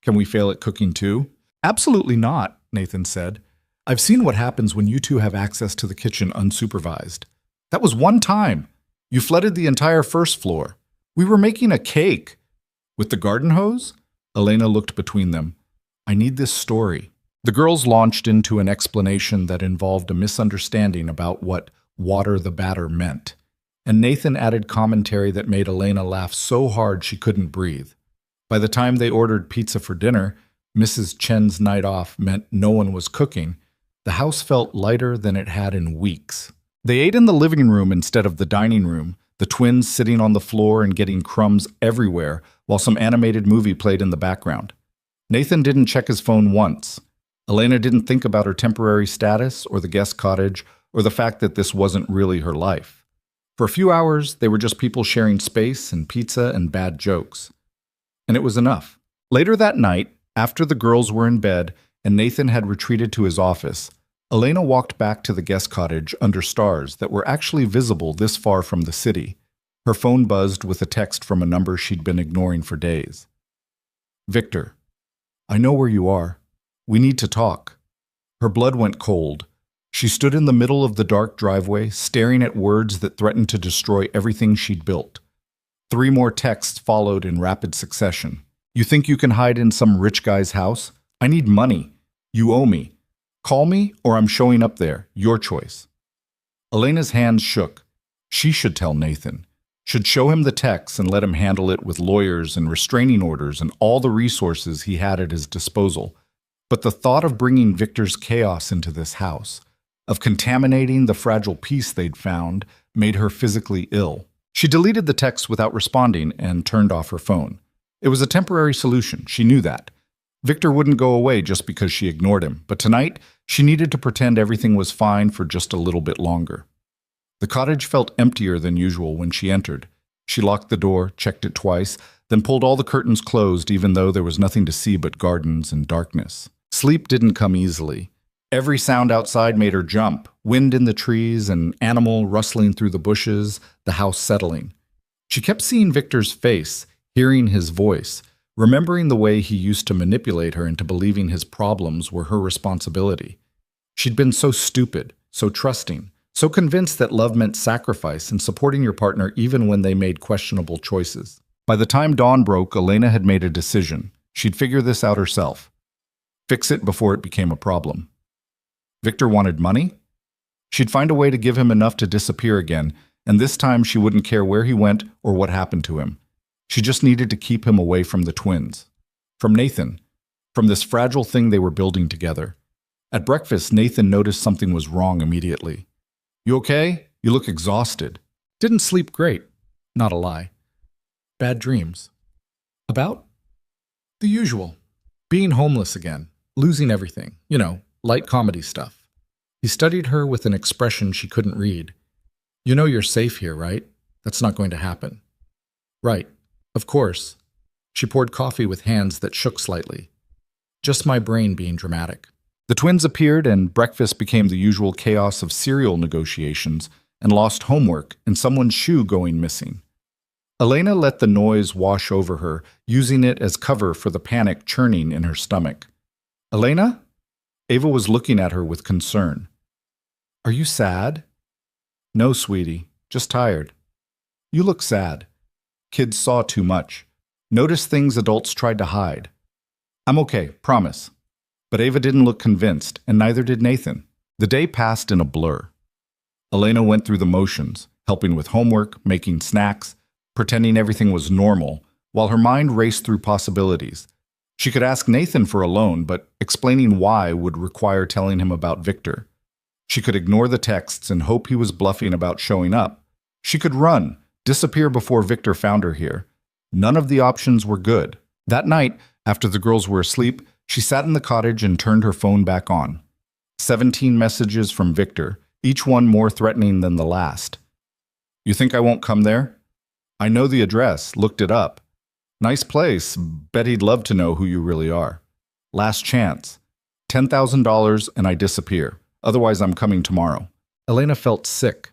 Can we fail at cooking too? Absolutely not, Nathan said. I've seen what happens when you two have access to the kitchen unsupervised. That was one time. You flooded the entire first floor. We were making a cake. With the garden hose? Elena looked between them. I need this story. The girls launched into an explanation that involved a misunderstanding about what water the batter meant. And Nathan added commentary that made Elena laugh so hard she couldn't breathe. By the time they ordered pizza for dinner, Mrs. Chen's night off meant no one was cooking. The house felt lighter than it had in weeks. They ate in the living room instead of the dining room, the twins sitting on the floor and getting crumbs everywhere while some animated movie played in the background. Nathan didn't check his phone once. Elena didn't think about her temporary status or the guest cottage or the fact that this wasn't really her life. For a few hours, they were just people sharing space and pizza and bad jokes. And it was enough. Later that night, after the girls were in bed and Nathan had retreated to his office, Elena walked back to the guest cottage under stars that were actually visible this far from the city. Her phone buzzed with a text from a number she'd been ignoring for days. Victor, I know where you are. We need to talk. Her blood went cold. She stood in the middle of the dark driveway, staring at words that threatened to destroy everything she'd built. 3 more texts followed in rapid succession. You think you can hide in some rich guy's house? I need money. You owe me. Call me or I'm showing up there. Your choice. Elena's hands shook. She should tell Nathan. Should show him the texts and let him handle it with lawyers and restraining orders and all the resources he had at his disposal. But the thought of bringing Victor's chaos into this house, of contaminating the fragile peace they'd found, made her physically ill. She deleted the text without responding and turned off her phone. It was a temporary solution, she knew that. Victor wouldn't go away just because she ignored him, but tonight she needed to pretend everything was fine for just a little bit longer. The cottage felt emptier than usual when she entered. She locked the door, checked it twice, then pulled all the curtains closed even though there was nothing to see but gardens and darkness. Sleep didn't come easily. Every sound outside made her jump, wind in the trees, an animal rustling through the bushes, the house settling. She kept seeing Victor's face, hearing his voice, remembering the way he used to manipulate her into believing his problems were her responsibility. She'd been so stupid, so trusting, so convinced that love meant sacrifice and supporting your partner even when they made questionable choices. By the time dawn broke, Elena had made a decision. She'd figure this out herself. Fix it before it became a problem. Victor wanted money? She'd find a way to give him enough to disappear again, and this time she wouldn't care where he went or what happened to him. She just needed to keep him away from the twins. From Nathan. From this fragile thing they were building together. At breakfast, Nathan noticed something was wrong immediately. You okay? You look exhausted. Didn't sleep great. Not a lie. Bad dreams. About? The usual. Being homeless again. Losing everything. You know, light comedy stuff. He studied her with an expression she couldn't read. You know you're safe here, right? That's not going to happen. Right. Of course. She poured coffee with hands that shook slightly. Just my brain being dramatic. The twins appeared and breakfast became the usual chaos of cereal negotiations and lost homework and someone's shoe going missing. Elena let the noise wash over her, using it as cover for the panic churning in her stomach. Elena? Ava was looking at her with concern. Are you sad? No, sweetie. Just tired. You look sad. Kids saw too much. Noticed things adults tried to hide. I'm okay, promise. But Ava didn't look convinced, and neither did Nathan. The day passed in a blur. Elena went through the motions, helping with homework, making snacks, pretending everything was normal, while her mind raced through possibilities. She could ask Nathan for a loan, but explaining why would require telling him about Victor. She could ignore the texts and hope he was bluffing about showing up. She could run, disappear before Victor found her here. None of the options were good. That night, after the girls were asleep, she sat in the cottage and turned her phone back on. 17 messages from Victor, each one more threatening than the last. You think I won't come there? I know the address, looked it up. Nice place, bet he'd love to know who you really are. Last chance. $10,000 and I disappear. Otherwise I'm coming tomorrow. Elena felt sick.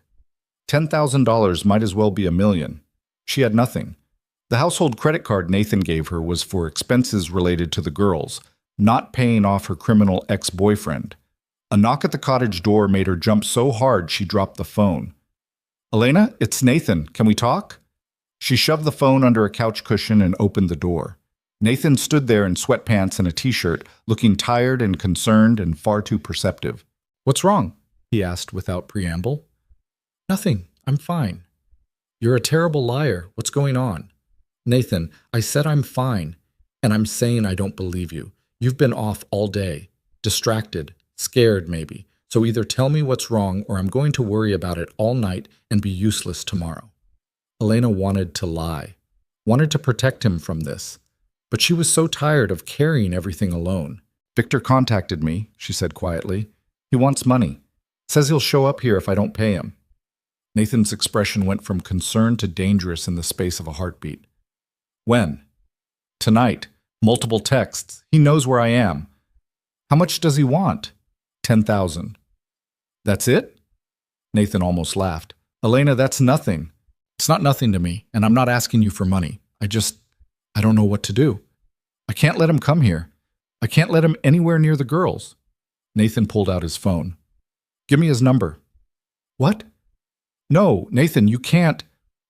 $10,000 might as well be $1 million. She had nothing. The household credit card Nathan gave her was for expenses related to the girls, not paying off her criminal ex-boyfriend. A knock at the cottage door made her jump so hard she dropped the phone. "Elena, it's Nathan. Can we talk?" She shoved the phone under a couch cushion and opened the door. Nathan stood there in sweatpants and a t-shirt, looking tired and concerned and far too perceptive. "What's wrong?" he asked without preamble. "Nothing. I'm fine." "You're a terrible liar. What's going on?" "Nathan, I said I'm fine, and I'm saying I don't believe you. You've been off all day, distracted, scared maybe. So either tell me what's wrong or I'm going to worry about it all night and be useless tomorrow." Elena wanted to lie, wanted to protect him from this, but she was so tired of carrying everything alone. "Victor contacted me," she said quietly. "He wants money. Says he'll show up here if I don't pay him." Nathan's expression went from concern to dangerous in the space of a heartbeat. "When?" "Tonight. Multiple texts. He knows where I am." "How much does he want?" 10,000. "That's it?" Nathan almost laughed. "Elena, that's nothing." "It's not nothing to me, and I'm not asking you for money. I don't know what to do. I can't let him come here. I can't let him anywhere near the girls." Nathan pulled out his phone. "Give me his number." "What?" "No, Nathan, you can't."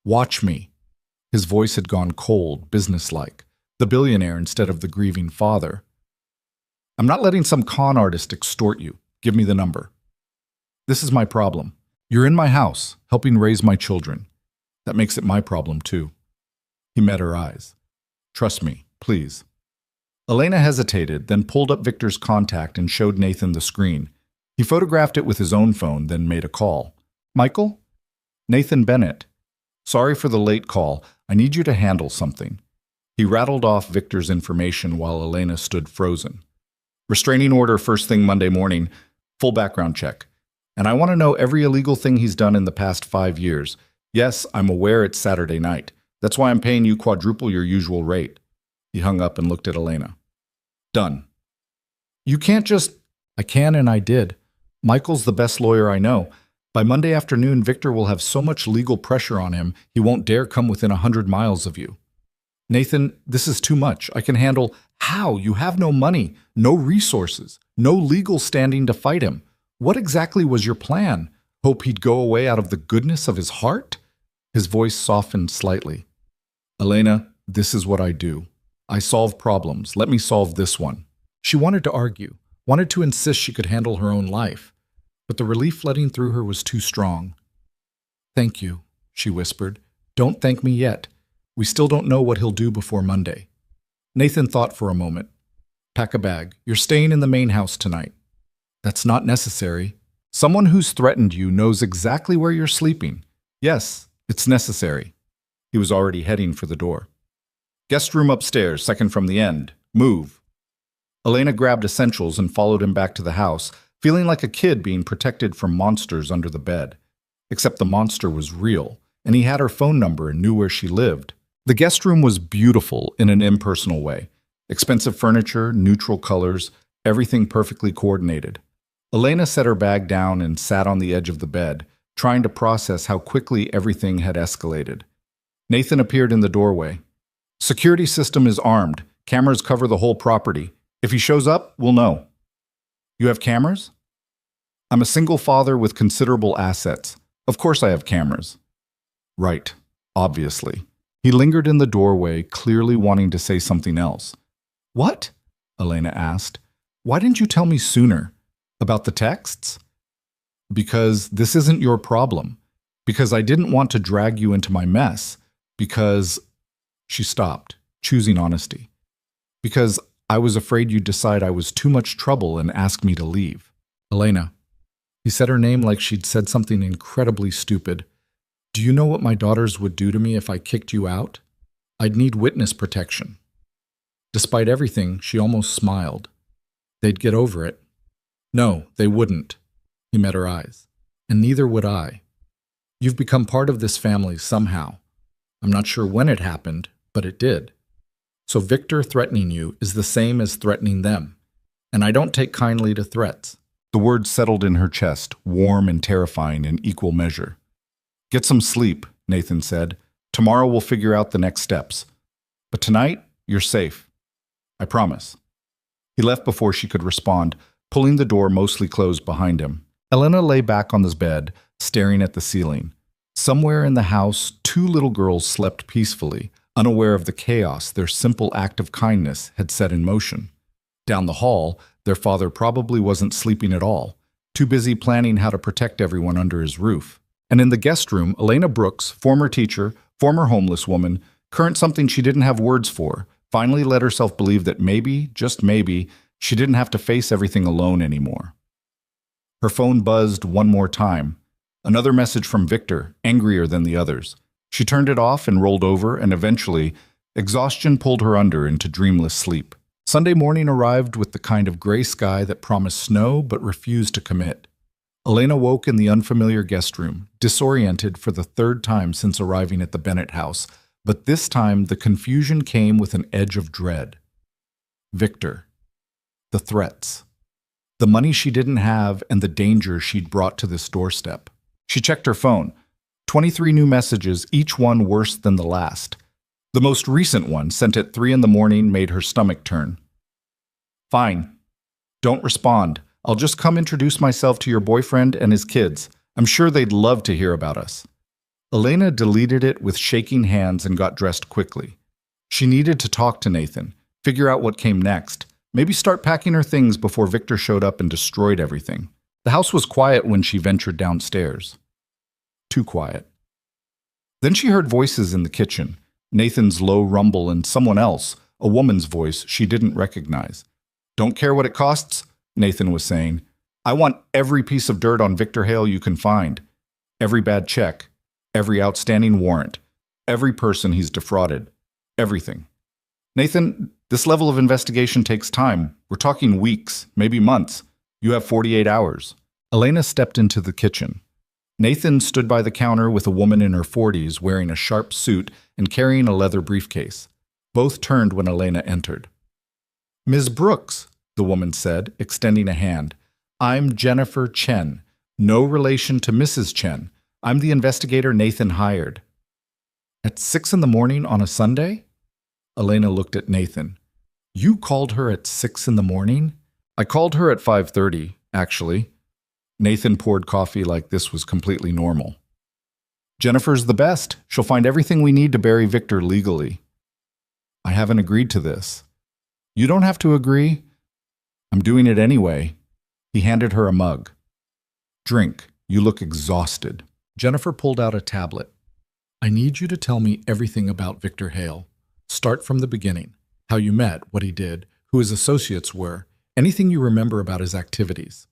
"Watch me." His voice had gone cold, businesslike. The billionaire instead of the grieving father. "I'm not letting some con artist extort you. Give me the number." "This is my problem. You're in my house, helping raise my children. That makes it my problem, too." He met her eyes. "Trust me, please." Elena hesitated, then pulled up Victor's contact and showed Nathan the screen. He photographed it with his own phone, then made a call. "Michael?" "Nathan Bennett. Sorry for the late call. I need you to handle something." He rattled off Victor's information while Elena stood frozen. "Restraining order first thing Monday morning. Full background check. And I want to know every illegal thing he's done in the past 5 years. Yes, I'm aware it's Saturday night. That's why I'm paying you quadruple your usual rate." He hung up and looked at Elena. "Done." "You can't just—" "I can and I did. Michael's the best lawyer I know. By Monday afternoon, Victor will have so much legal pressure on him, he won't dare come within 100 miles of you." "Nathan, this is too much. I can handle—" "How? You have no money, no resources, no legal standing to fight him. What exactly was your plan? Hope he'd go away out of the goodness of his heart?" His voice softened slightly. "Elena, this is what I do. I solve problems. Let me solve this one." She wanted to argue, wanted to insist she could handle her own life, but the relief flooding through her was too strong. "Thank you," she whispered. "Don't thank me yet. We still don't know what he'll do before Monday." Nathan thought for a moment. "Pack a bag. You're staying in the main house tonight." "That's not necessary. Someone who's threatened you knows exactly where you're sleeping." "Yes, it's necessary." He was already heading for the door. "Guest room upstairs, second from the end. Move." Elena grabbed essentials and followed him back to the house, feeling like a kid being protected from monsters under the bed. Except the monster was real, and he had her phone number and knew where she lived. The guest room was beautiful in an impersonal way. Expensive furniture, neutral colors, everything perfectly coordinated. Elena set her bag down and sat on the edge of the bed, trying to process how quickly everything had escalated. Nathan appeared in the doorway. "Security system is armed. Cameras cover the whole property. If he shows up, we'll know." "You have cameras?" "I'm a single father with considerable assets. Of course I have cameras." "Right, obviously." He lingered in the doorway, clearly wanting to say something else. "What?" Elena asked. "Why didn't you tell me sooner? About the texts?" "Because this isn't your problem. Because I didn't want to drag you into my mess. Because—" She stopped, choosing honesty. "Because I was afraid you'd decide I was too much trouble and ask me to leave." "Elena." He said her name like she'd said something incredibly stupid. "Do you know what my daughters would do to me if I kicked you out? I'd need witness protection." Despite everything, she almost smiled. "They'd get over it." "No, they wouldn't." He met her eyes. "And neither would I. You've become part of this family somehow. I'm not sure when it happened, but it did. So Victor threatening you is the same as threatening them. And I don't take kindly to threats." The words settled in her chest, warm and terrifying in equal measure. "Get some sleep," Nathan said. "Tomorrow we'll figure out the next steps. But tonight, you're safe. I promise." He left before she could respond. pulling the door mostly closed behind him. Elena lay back on his bed, staring at the ceiling. Somewhere in the house, two little girls slept peacefully, unaware of the chaos their simple act of kindness had set in motion. Down the hall, their father probably wasn't sleeping at all, too busy planning how to protect everyone under his roof. And in the guest room, Elena Brooks, former teacher, former homeless woman, current something she didn't have words for, finally let herself believe that maybe, just maybe, she didn't have to face everything alone anymore. Her phone buzzed one more time. Another message from Victor, angrier than the others. She turned it off and rolled over, and eventually, exhaustion pulled her under into dreamless sleep. Sunday morning arrived with the kind of gray sky that promised snow but refused to commit. Elena woke in the unfamiliar guest room, disoriented for the third time since arriving at the Bennett house, but this time the confusion came with an edge of dread. Victor. The threats. The money she didn't have and the danger she'd brought to this doorstep. She checked her phone. 23 new messages, each one worse than the last. The most recent one, sent at 3 a.m, made her stomach turn. Fine. Don't respond. I'll just come introduce myself to your boyfriend and his kids. I'm sure they'd love to hear about us. Elena deleted it with shaking hands and got dressed quickly. She needed to talk to Nathan, figure out what came next, maybe start packing her things before Victor showed up and destroyed everything. The house was quiet when she ventured downstairs. Too quiet. Then she heard voices in the kitchen, Nathan's low rumble and someone else, a woman's voice she didn't recognize. Don't care what it costs, Nathan was saying. I want every piece of dirt on Victor Hale you can find. Every bad check. Every outstanding warrant. Every person he's defrauded. Everything. Nathan, this level of investigation takes time. We're talking weeks, maybe months. You have 48 hours. Elena stepped into the kitchen. Nathan stood by the counter with a woman in her 40s wearing a sharp suit and carrying a leather briefcase. Both turned when Elena entered. Ms. Brooks, the woman said, extending a hand. I'm Jennifer Chen. No relation to Mrs. Chen. I'm the investigator Nathan hired. At 6 a.m. on a Sunday? Elena looked at Nathan. You called her at 6 a.m? I called her at 5:30, actually. Nathan poured coffee like this was completely normal. Jennifer's the best. She'll find everything we need to bury Victor legally. I haven't agreed to this. You don't have to agree. I'm doing it anyway. He handed her a mug. Drink. You look exhausted. Jennifer pulled out a tablet. I need you to tell me everything about Victor Hale. Start from the beginning. How you met, what he did, who his associates were, anything you remember about his activities.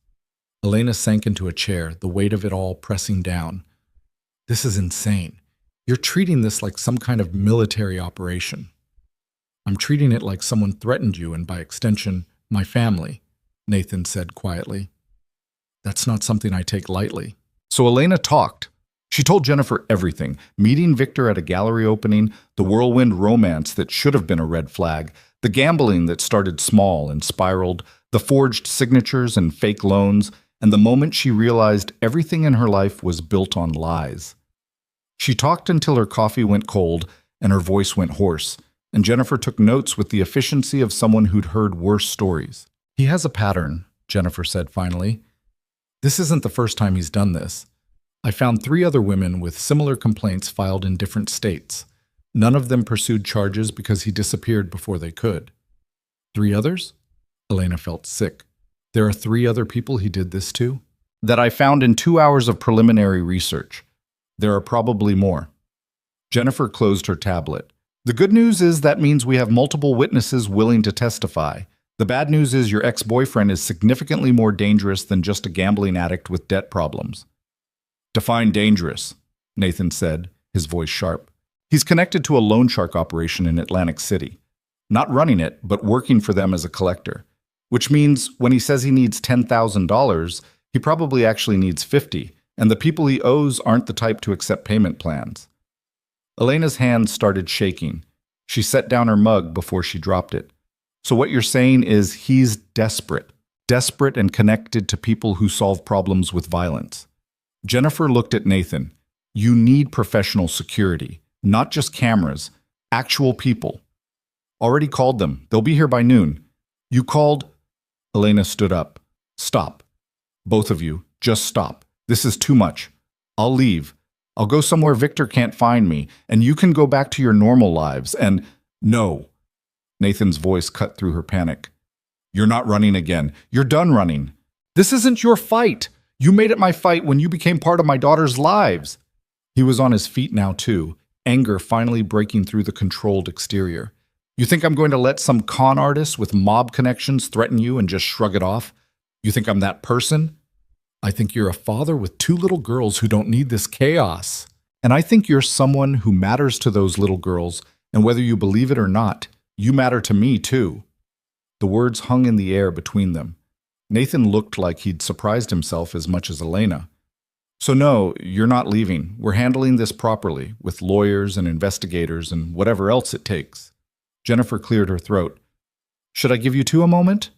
Elena sank into a chair, the weight of it all pressing down. This is insane. You're treating this like some kind of military operation. I'm treating it like someone threatened you and, by extension, my family, Nathan said quietly. That's not something I take lightly. So Elena talked. She told Jennifer everything, meeting Victor at a gallery opening, the whirlwind romance that should have been a red flag, the gambling that started small and spiraled, the forged signatures and fake loans, and the moment she realized everything in her life was built on lies. She talked until her coffee went cold and her voice went hoarse, and Jennifer took notes with the efficiency of someone who'd heard worse stories. He has a pattern, Jennifer said finally. This isn't the first time he's done this. I found 3 other women with similar complaints filed in different states. None of them pursued charges because he disappeared before they could. 3 others? Elena felt sick. There are 3 other people he did this to? That I found in 2 hours of preliminary research. There are probably more. Jennifer closed her tablet. The good news is that means we have multiple witnesses willing to testify. The bad news is your ex-boyfriend is significantly more dangerous than just a gambling addict with debt problems. Define dangerous, Nathan said, his voice sharp. He's connected to a loan shark operation in Atlantic City. Not running it, but working for them as a collector. Which means when he says he needs $10,000, he probably actually needs 50, and the people he owes aren't the type to accept payment plans. Elena's hands started shaking. She set down her mug before she dropped it. So what you're saying is he's desperate. Desperate and connected to people who solve problems with violence. Jennifer looked at Nathan. You need professional security, not just cameras, actual people. Already called them. They'll be here by noon. You called? Elena stood up. Stop. Both of you, just stop. This is too much. I'll leave. I'll go somewhere Victor can't find me, and you can go back to your normal lives, and no. Nathan's voice cut through her panic. You're not running again. You're done running. This isn't your fight. You made it my fight when you became part of my daughter's lives. He was on his feet now, too, anger finally breaking through the controlled exterior. You think I'm going to let some con artist with mob connections threaten you and just shrug it off? You think I'm that person? I think you're a father with two little girls who don't need this chaos. And I think you're someone who matters to those little girls, and whether you believe it or not, you matter to me, too. The words hung in the air between them. Nathan looked like he'd surprised himself as much as Elena. So no, you're not leaving. We're handling this properly, with lawyers and investigators and whatever else it takes. Jennifer cleared her throat. Should I give you two a moment?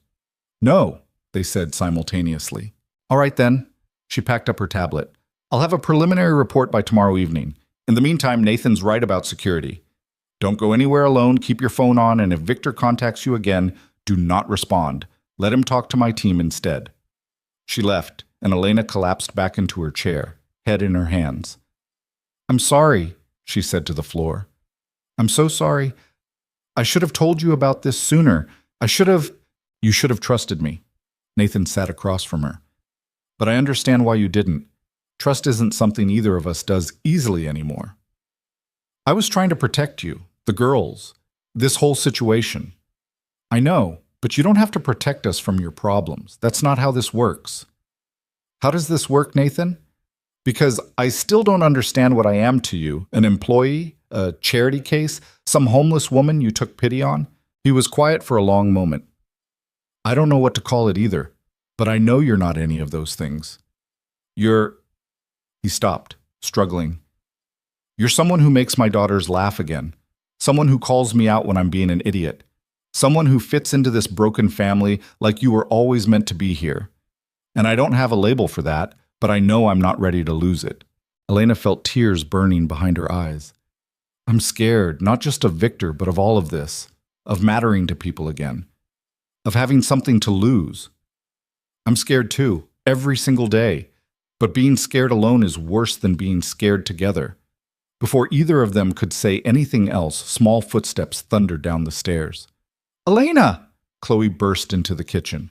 No, they said simultaneously. All right then. She packed up her tablet. I'll have a preliminary report by tomorrow evening. In the meantime, Nathan's right about security. Don't go anywhere alone, keep your phone on, and if Victor contacts you again, do not respond. Let him talk to my team instead. She left, and Elena collapsed back into her chair, head in her hands. I'm sorry, she said to the floor. I'm so sorry. I should have told you about this sooner. You should have trusted me. Nathan sat across from her. But I understand why you didn't. Trust isn't something either of us does easily anymore. I was trying to protect you, the girls, this whole situation. I know, but you don't have to protect us from your problems. That's not how this works. How does this work, Nathan? Because I still don't understand what I am to you, an employee, a charity case, some homeless woman you took pity on. He was quiet for a long moment. I don't know what to call it either, but I know you're not any of those things. He stopped, struggling. You're someone who makes my daughters laugh again, someone who calls me out when I'm being an idiot, someone who fits into this broken family like you were always meant to be here. And I don't have a label for that, but I know I'm not ready to lose it. Elena felt tears burning behind her eyes. I'm scared, not just of Victor, but of all of this, of mattering to people again, of having something to lose. I'm scared too, every single day, but being scared alone is worse than being scared together. Before either of them could say anything else, small footsteps thundered down the stairs. Elena! Chloe burst into the kitchen.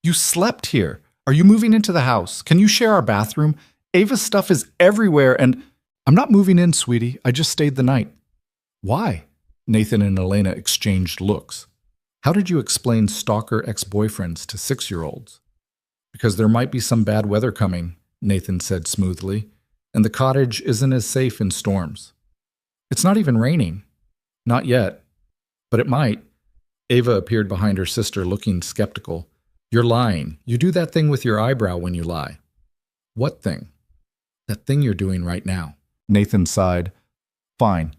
You slept here. Are you moving into the house? Can you share our bathroom? Ava's stuff is everywhere and… I'm not moving in, sweetie. I just stayed the night. Why? Nathan and Elena exchanged looks. How did you explain stalker ex-boyfriends to 6-year-olds? Because there might be some bad weather coming, Nathan said smoothly, and the cottage isn't as safe in storms. It's not even raining. Not yet. But it might. Ava appeared behind her sister looking skeptical. You're lying. You do that thing with your eyebrow when you lie. What thing? That thing you're doing right now. Nathan sighed. Fine.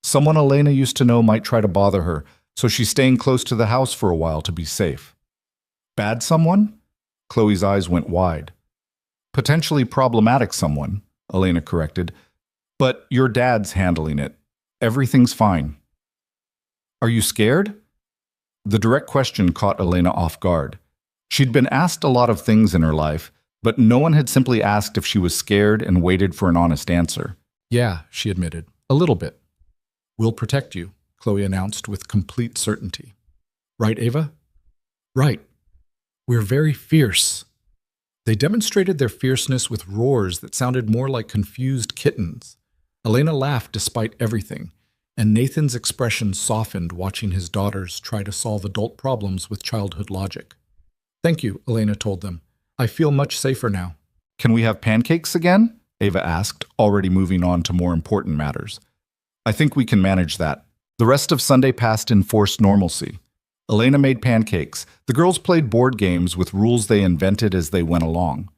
Someone Elena used to know might try to bother her, so she's staying close to the house for a while to be safe. Bad someone? Chloe's eyes went wide. Potentially problematic someone, Elena corrected. But your dad's handling it. Everything's fine. Are you scared? The direct question caught Elena off guard. She'd been asked a lot of things in her life, but no one had simply asked if she was scared and waited for an honest answer. Yeah, she admitted. A little bit. We'll protect you, Chloe announced with complete certainty. Right, Ava? Right. We're very fierce. They demonstrated their fierceness with roars that sounded more like confused kittens. Elena laughed despite everything, and Nathan's expression softened watching his daughters try to solve adult problems with childhood logic. Thank you, Elena told them. I feel much safer now. Can we have pancakes again? Ava asked, already moving on to more important matters. I think we can manage that. The rest of Sunday passed in forced normalcy. Elena made pancakes. The girls played board games with rules they invented as they went along.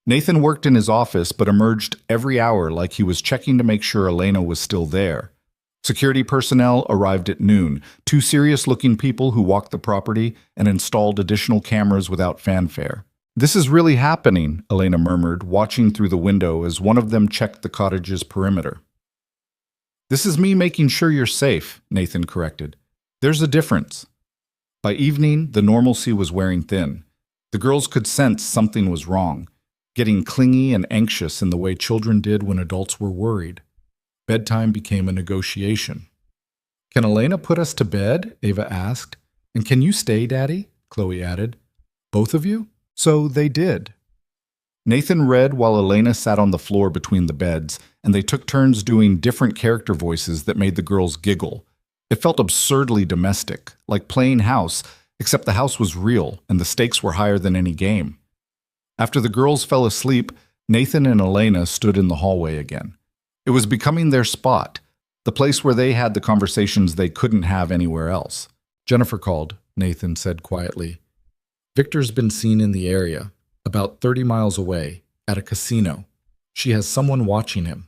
Nathan worked in his office but emerged every hour like he was checking to make sure Elena was still there. Security personnel arrived at noon, two serious-looking people who walked the property and installed additional cameras without fanfare. This is really happening, Elena murmured, watching through the window as one of them checked the cottage's perimeter. This is me making sure you're safe, Nathan corrected. There's a difference. By evening, the normalcy was wearing thin. The girls could sense something was wrong, getting clingy and anxious in the way children did when adults were worried. Bedtime became a negotiation. "Can Elena put us to bed?" Ava asked. "And can you stay, Daddy?" Chloe added. "Both of you?" So they did. Nathan read while Elena sat on the floor between the beds, and they took turns doing different character voices that made the girls giggle. It felt absurdly domestic, like playing house, except the house was real and the stakes were higher than any game. After the girls fell asleep, Nathan and Elena stood in the hallway again. It was becoming their spot, the place where they had the conversations they couldn't have anywhere else. "Jennifer called," Nathan said quietly. "Victor's been seen in the area, about 30 miles away, at a casino. She has someone watching him."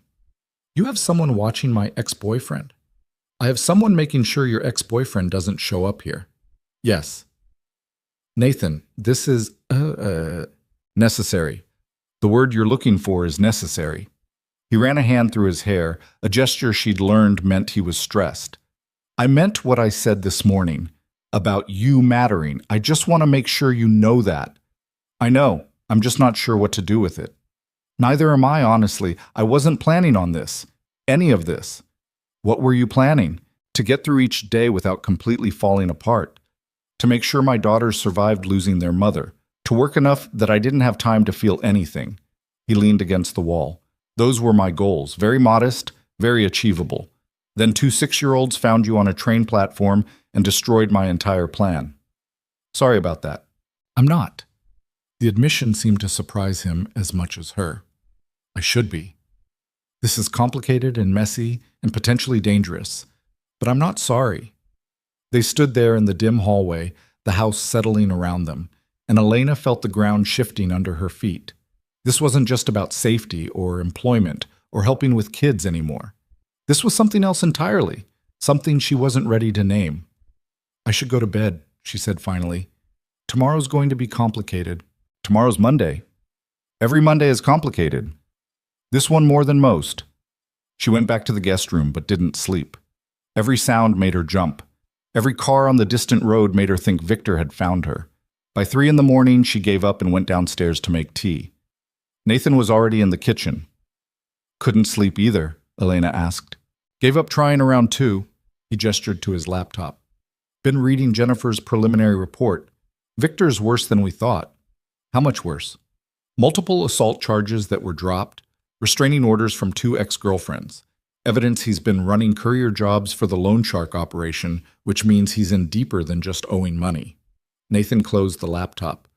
"You have someone watching my ex-boyfriend?" "I have someone making sure your ex-boyfriend doesn't show up here." "Yes." "Nathan, this is, necessary. The word you're looking for is necessary." He ran a hand through his hair, a gesture she'd learned meant he was stressed. "I meant what I said this morning, about you mattering. I just want to make sure you know that." "I know. I'm just not sure what to do with it." "Neither am I, honestly. I wasn't planning on this. Any of this." "What were you planning?" "To get through each day without completely falling apart. To make sure my daughters survived losing their mother. To work enough that I didn't have time to feel anything." He leaned against the wall. "Those were my goals. Very modest, very achievable. Then 2 6-year-olds found you on a train platform and destroyed my entire plan. Sorry about that." "I'm not." The admission seemed to surprise him as much as her. "I should be. This is complicated and messy and potentially dangerous, but I'm not sorry." They stood there in the dim hallway, the house settling around them, and Elena felt the ground shifting under her feet. This wasn't just about safety or employment or helping with kids anymore. This was something else entirely, something she wasn't ready to name. "I should go to bed," she said finally. "Tomorrow's going to be complicated." "Tomorrow's Monday." "Every Monday is complicated. This one more than most." She went back to the guest room but didn't sleep. Every sound made her jump. Every car on the distant road made her think Victor had found her. By 3 in the morning, she gave up and went downstairs to make tea. Nathan was already in the kitchen. "Couldn't sleep either?" Elena asked. "Gave up trying around 2. He gestured to his laptop. "Been reading Jennifer's preliminary report. Victor's worse than we thought." "How much worse?" "Multiple assault charges that were dropped, restraining orders from 2 ex-girlfriends, evidence he's been running courier jobs for the loan shark operation, which means he's in deeper than just owing money." Nathan closed the laptop.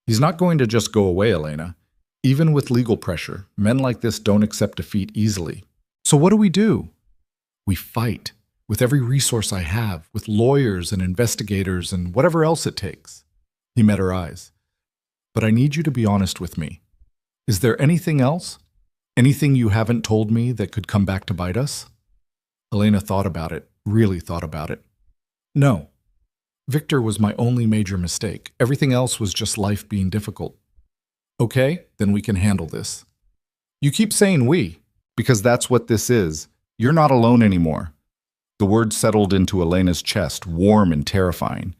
"He's not going to just go away, Elena. Even with legal pressure, men like this don't accept defeat easily. So what do we do?" "We fight, with every resource I have, with lawyers and investigators and whatever else it takes." He met her eyes. "But I need you to be honest with me. Is there anything else? Anything you haven't told me that could come back to bite us?" Elena thought about it, really thought about it. "No. Victor was my only major mistake. Everything else was just life being difficult." "Okay, then we can handle this." "You keep saying we, because that's what this is. You're not alone anymore." The word settled into Elena's chest, warm and terrifying.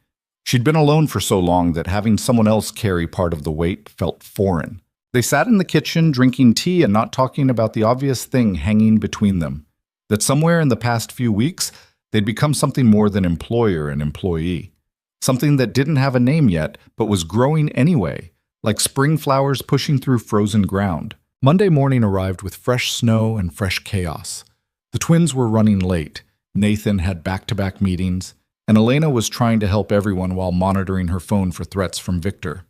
She'd been alone for so long that having someone else carry part of the weight felt foreign. They sat in the kitchen drinking tea and not talking about the obvious thing hanging between them, that somewhere in the past few weeks, they'd become something more than employer and employee. Something that didn't have a name yet, but was growing anyway, like spring flowers pushing through frozen ground. Monday morning arrived with fresh snow and fresh chaos. The twins were running late. Nathan had back-to-back meetings, and Elena was trying to help everyone while monitoring her phone for threats from Victor.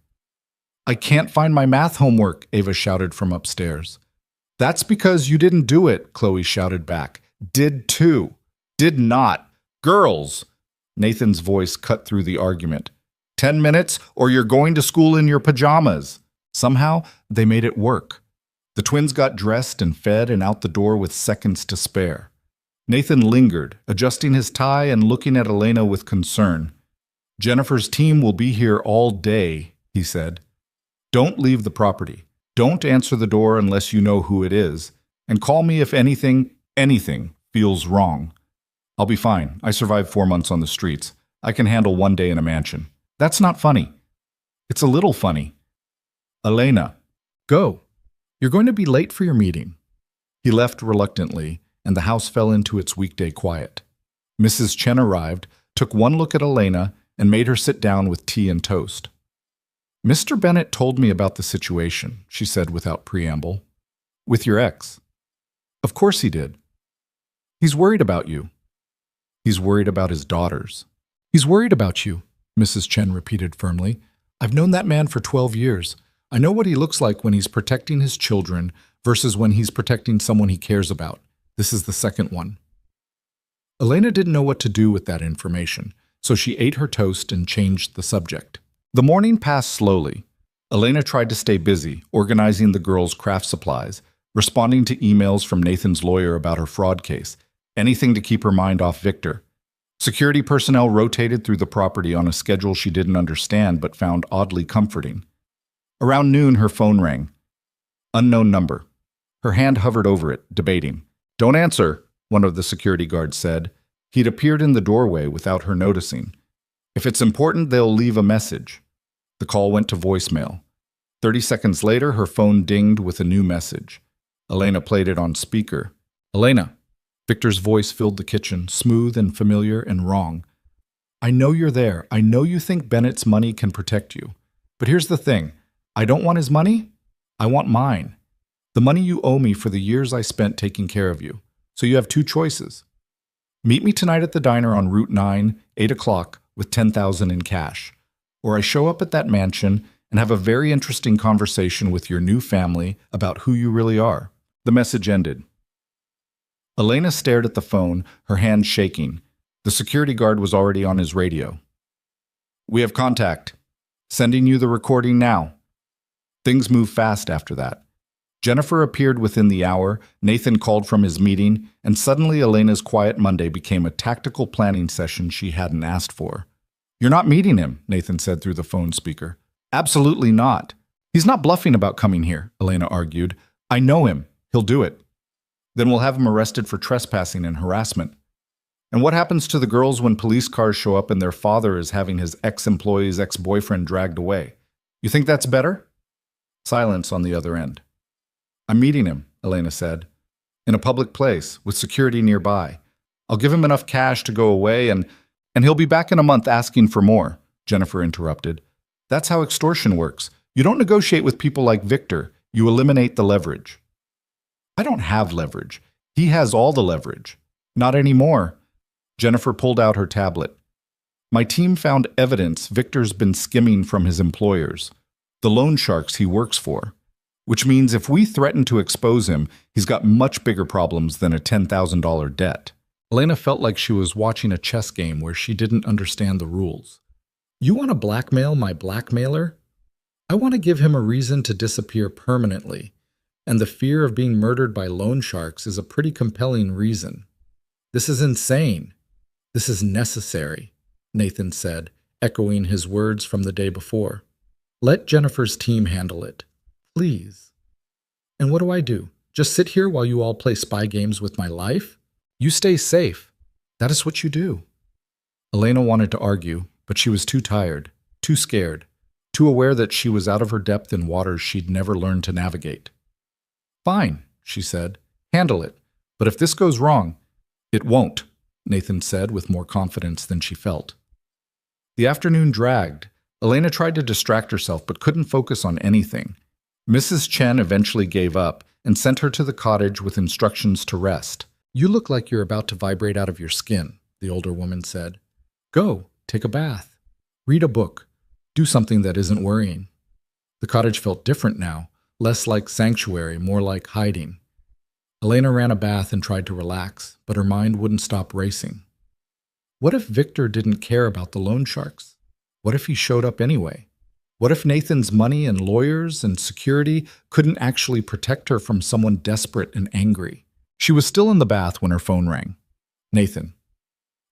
"I can't find my math homework," Ava shouted from upstairs. "That's because you didn't do it," Chloe shouted back. "Did too. Did not. Girls!" Nathan's voice cut through the argument. 10 minutes, or you're going to school in your pajamas." Somehow, they made it work. The twins got dressed and fed and out the door with seconds to spare. Nathan lingered, adjusting his tie and looking at Elena with concern. "Jennifer's team will be here all day," he said. "Don't leave the property. Don't answer the door unless you know who it is. And call me if anything feels wrong. I'll be fine. I survived 4 months on the streets. I can handle 1 day in a mansion." "That's not funny." It's a little funny. Elena, go. You're going to be late for your meeting. He left reluctantly, and the house fell into its weekday quiet. Mrs. Chen arrived, took one look at Elena, and made her sit down with tea and toast. Mr. Bennett told me about the situation, she said without preamble. With your ex. Of course he did. He's worried about you. He's worried about his daughters. He's worried about you, Mrs. Chen repeated firmly. I've known that man for 12 years. I know what he looks like when he's protecting his children versus when he's protecting someone he cares about. This is the second one. Elena didn't know what to do with that information, so she ate her toast and changed the subject. The morning passed slowly. Elena tried to stay busy, organizing the girls' craft supplies, responding to emails from Nathan's lawyer about her fraud case, anything to keep her mind off Victor. Security personnel rotated through the property on a schedule she didn't understand but found oddly comforting. Around noon, her phone rang. Unknown number. Her hand hovered over it, debating. Don't answer, one of the security guards said. He'd appeared in the doorway without her noticing. If it's important, they'll leave a message. The call went to voicemail. 30 seconds later, her phone dinged with a new message. Elena played it on speaker. Elena. Victor's voice filled the kitchen, smooth and familiar and wrong. I know you're there. I know you think Bennett's money can protect you. But here's the thing. I don't want his money. I want mine. The money you owe me for the years I spent taking care of you. So you have two choices. Meet me tonight at the diner on Route 9, 8 o'clock, with $10,000 in cash. Or I show up at that mansion and have a very interesting conversation with your new family about who you really are. The message ended. Elena stared at the phone, her hand shaking. The security guard was already on his radio. We have contact. Sending you the recording now. Things moved fast after that. Jennifer appeared within the hour, Nathan called from his meeting, and suddenly Elena's quiet Monday became a tactical planning session she hadn't asked for. You're not meeting him, Nathan said through the phone speaker. Absolutely not. He's not bluffing about coming here, Elena argued. I know him. He'll do it. Then we'll have him arrested for trespassing and harassment. And what happens to the girls when police cars show up and their father is having his ex-employee's ex-boyfriend dragged away? You think that's better? Silence on the other end. I'm meeting him, Elena said. In a public place, with security nearby. I'll give him enough cash to go away and he'll be back in a month asking for more, Jennifer interrupted. That's how extortion works. You don't negotiate with people like Victor. You eliminate the leverage. I don't have leverage. He has all the leverage. Not anymore. Jennifer pulled out her tablet. My team found evidence Victor's been skimming from his employers, the loan sharks he works for, which means if we threaten to expose him, he's got much bigger problems than a $10,000 debt. Elena felt like she was watching a chess game where she didn't understand the rules. You want to blackmail my blackmailer? I want to give him a reason to disappear permanently, and the fear of being murdered by loan sharks is a pretty compelling reason. This is insane. This is necessary, Nathan said, echoing his words from the day before. Let Jennifer's team handle it. Please. And what do? Just sit here while you all play spy games with my life? You stay safe. That is what you do. Elena wanted to argue, but she was too tired, too scared, too aware that she was out of her depth in waters she'd never learned to navigate. Fine, she said. Handle it. But if this goes wrong, it won't, Nathan said with more confidence than she felt. The afternoon dragged. Elena tried to distract herself but couldn't focus on anything. Mrs. Chen eventually gave up and sent her to the cottage with instructions to rest. You look like you're about to vibrate out of your skin, the older woman said. Go, take a bath. Read a book. Do something that isn't worrying. The cottage felt different now, less like sanctuary, more like hiding. Elena ran a bath and tried to relax, but her mind wouldn't stop racing. What if Victor didn't care about the loan sharks? What if he showed up anyway? What if Nathan's money and lawyers and security couldn't actually protect her from someone desperate and angry? She was still in the bath when her phone rang. Nathan.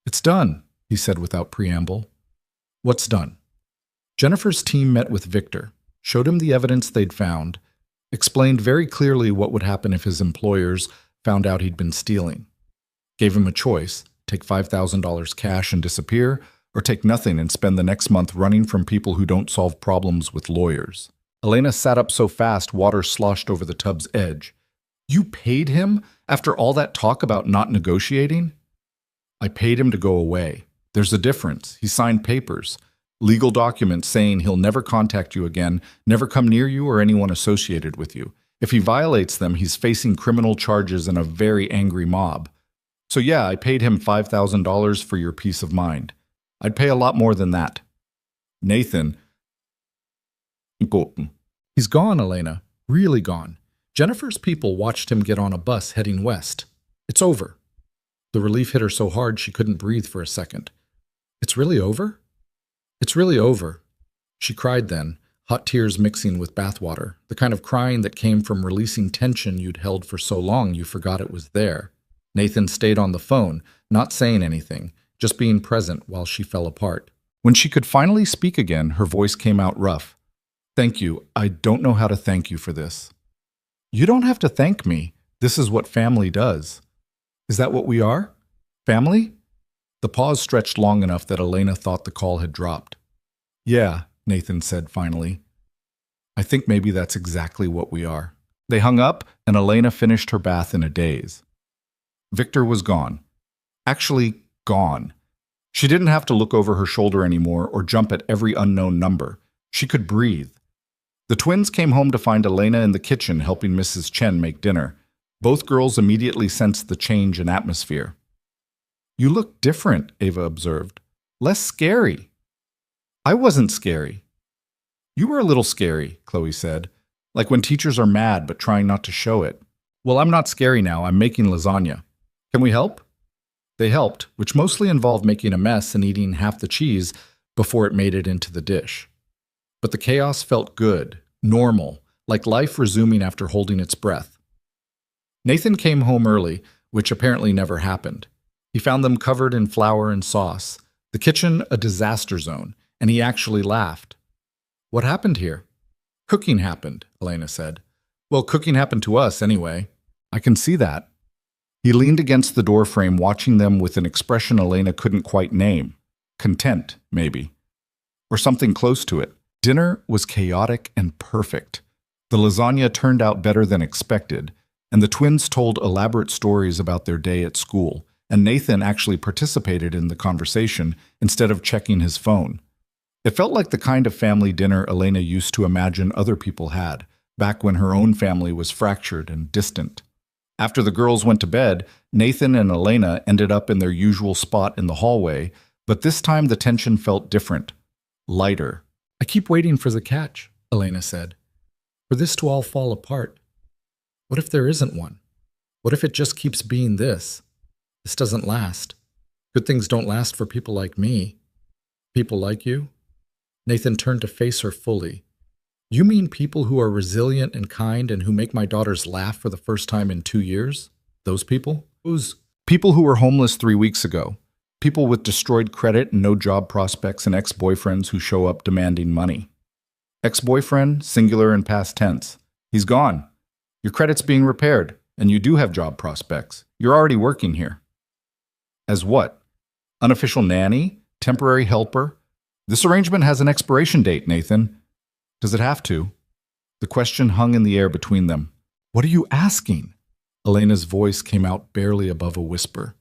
It's done, he said without preamble. What's done? Jennifer's team met with Victor, showed him the evidence they'd found, explained very clearly what would happen if his employers found out he'd been stealing. Gave him a choice, take $5,000 cash and disappear, or take nothing and spend the next month running from people who don't solve problems with lawyers. Elena sat up so fast water sloshed over the tub's edge. You paid him after all that talk about not negotiating? I paid him to go away. There's a difference. He signed papers, legal documents saying he'll never contact you again, never come near you or anyone associated with you. If he violates them, he's facing criminal charges and a very angry mob. So yeah, I paid him $5,000 for your peace of mind. I'd pay a lot more than that. Nathan. He's gone, Elena. Really gone. Jennifer's people watched him get on a bus heading west. It's over. The relief hit her so hard she couldn't breathe for a second. It's really over? It's really over. She cried then, hot tears mixing with bathwater, the kind of crying that came from releasing tension you'd held for so long you forgot it was there. Nathan stayed on the phone, not saying anything, just being present while she fell apart. When she could finally speak again, her voice came out rough. Thank you. I don't know how to thank you for this. You don't have to thank me. This is what family does. Is that what we are? Family? The pause stretched long enough that Elena thought the call had dropped. Yeah, Nathan said finally. I think maybe that's exactly what we are. They hung up, and Elena finished her bath in a daze. Victor was gone. Actually, gone. She didn't have to look over her shoulder anymore or jump at every unknown number. She could breathe. The twins came home to find Elena in the kitchen helping Mrs. Chen make dinner. Both girls immediately sensed the change in atmosphere. You look different, Ava observed. Less scary. I wasn't scary. You were a little scary, Chloe said. Like when teachers are mad but trying not to show it. Well, I'm not scary now. I'm making lasagna. Can we help? They helped, which mostly involved making a mess and eating half the cheese before it made it into the dish. But the chaos felt good, normal, like life resuming after holding its breath. Nathan came home early, which apparently never happened. He found them covered in flour and sauce, the kitchen a disaster zone, and he actually laughed. What happened here? Cooking happened, Elena said. Well, cooking happened to us anyway. I can see that. He leaned against the doorframe, watching them with an expression Elena couldn't quite name. Content, maybe. Or something close to it. Dinner was chaotic and perfect. The lasagna turned out better than expected, and the twins told elaborate stories about their day at school, and Nathan actually participated in the conversation instead of checking his phone. It felt like the kind of family dinner Elena used to imagine other people had, back when her own family was fractured and distant. After the girls went to bed, Nathan and Elena ended up in their usual spot in the hallway, but this time the tension felt different, lighter. I keep waiting for the catch, Elena said. For this to all fall apart. What if there isn't one? What if it just keeps being this? This doesn't last. Good things don't last for people like me. People like you? Nathan turned to face her fully. You mean people who are resilient and kind and who make my daughters laugh for the first time in 2 years? Those people? Those people who were homeless 3 weeks ago. People with destroyed credit and no job prospects and ex-boyfriends who show up demanding money. Ex-boyfriend, singular and past tense. He's gone. Your credit's being repaired, and you do have job prospects. You're already working here. As what? Unofficial nanny? Temporary helper? This arrangement has an expiration date, Nathan. Does it have to? The question hung in the air between them. What are you asking? Elena's voice came out barely above a whisper.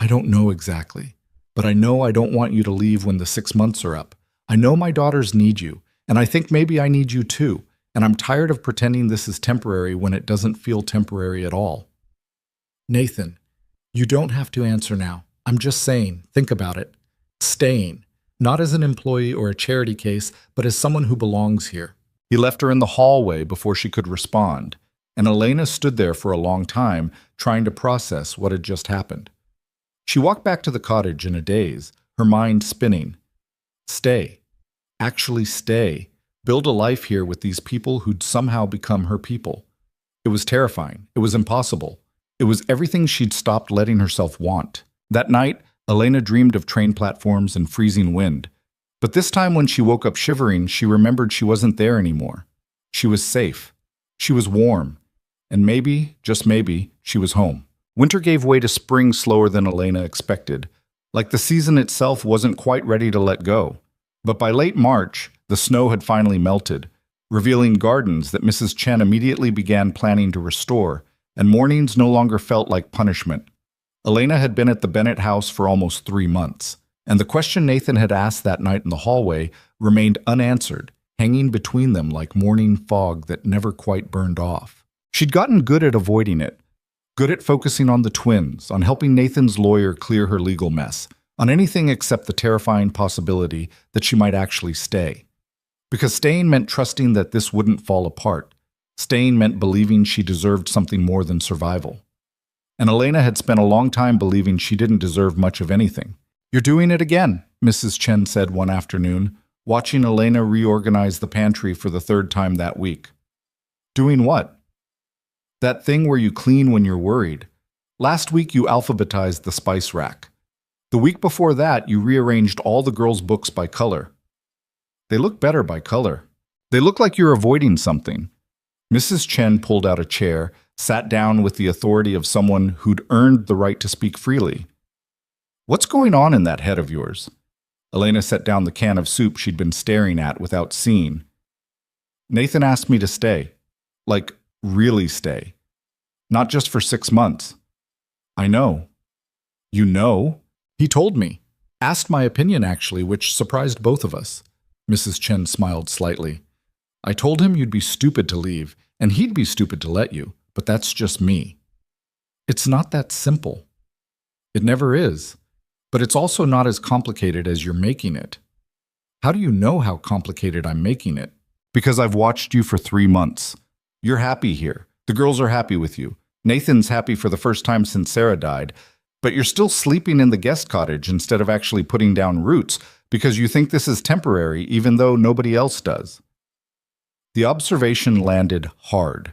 I don't know exactly, but I know I don't want you to leave when the 6 months are up. I know my daughters need you, and I think maybe I need you too, and I'm tired of pretending this is temporary when it doesn't feel temporary at all. Nathan, you don't have to answer now. I'm just saying, think about it. Staying, not as an employee or a charity case, but as someone who belongs here. He left her in the hallway before she could respond, and Elena stood there for a long time, trying to process what had just happened. She walked back to the cottage in a daze, her mind spinning. Stay. Actually stay. Build a life here with these people who'd somehow become her people. It was terrifying. It was impossible. It was everything she'd stopped letting herself want. That night, Elena dreamed of train platforms and freezing wind. But this time when she woke up shivering, she remembered she wasn't there anymore. She was safe. She was warm. And maybe, just maybe, she was home. Winter gave way to spring slower than Elena expected. Like the season itself wasn't quite ready to let go. But by late March, the snow had finally melted, revealing gardens that Mrs. Chen immediately began planning to restore, and mornings no longer felt like punishment. Elena had been at the Bennett house for almost 3 months, and the question Nathan had asked that night in the hallway remained unanswered, hanging between them like morning fog that never quite burned off. She'd gotten good at avoiding it, good at focusing on the twins, on helping Nathan's lawyer clear her legal mess, on anything except the terrifying possibility that she might actually stay. Because staying meant trusting that this wouldn't fall apart. Staying meant believing she deserved something more than survival. And Elena had spent a long time believing she didn't deserve much of anything. "You're doing it again," Mrs. Chen said one afternoon, watching Elena reorganize the pantry for the third time that week. "Doing what?" "That thing where you clean when you're worried. Last week you alphabetized the spice rack. The week before that you rearranged all the girls' books by color. They look better by color. They look like you're avoiding something." Mrs. Chen pulled out a chair, sat down with the authority of someone who'd earned the right to speak freely. "What's going on in that head of yours?" Elena set down the can of soup she'd been staring at without seeing. "Nathan asked me to stay. Like, really stay. Not just for 6 months." "I know." "You know?" "He told me. Asked my opinion, actually, which surprised both of us." Mrs. Chen smiled slightly. "I told him you'd be stupid to leave, and he'd be stupid to let you, but that's just me." "It's not that simple." "It never is. But it's also not as complicated as you're making it." "How do you know how complicated I'm making it?" "Because I've watched you for 3 months. You're happy here. The girls are happy with you. Nathan's happy for the first time since Sarah died. But you're still sleeping in the guest cottage instead of actually putting down roots because you think this is temporary even though nobody else does." The observation landed hard.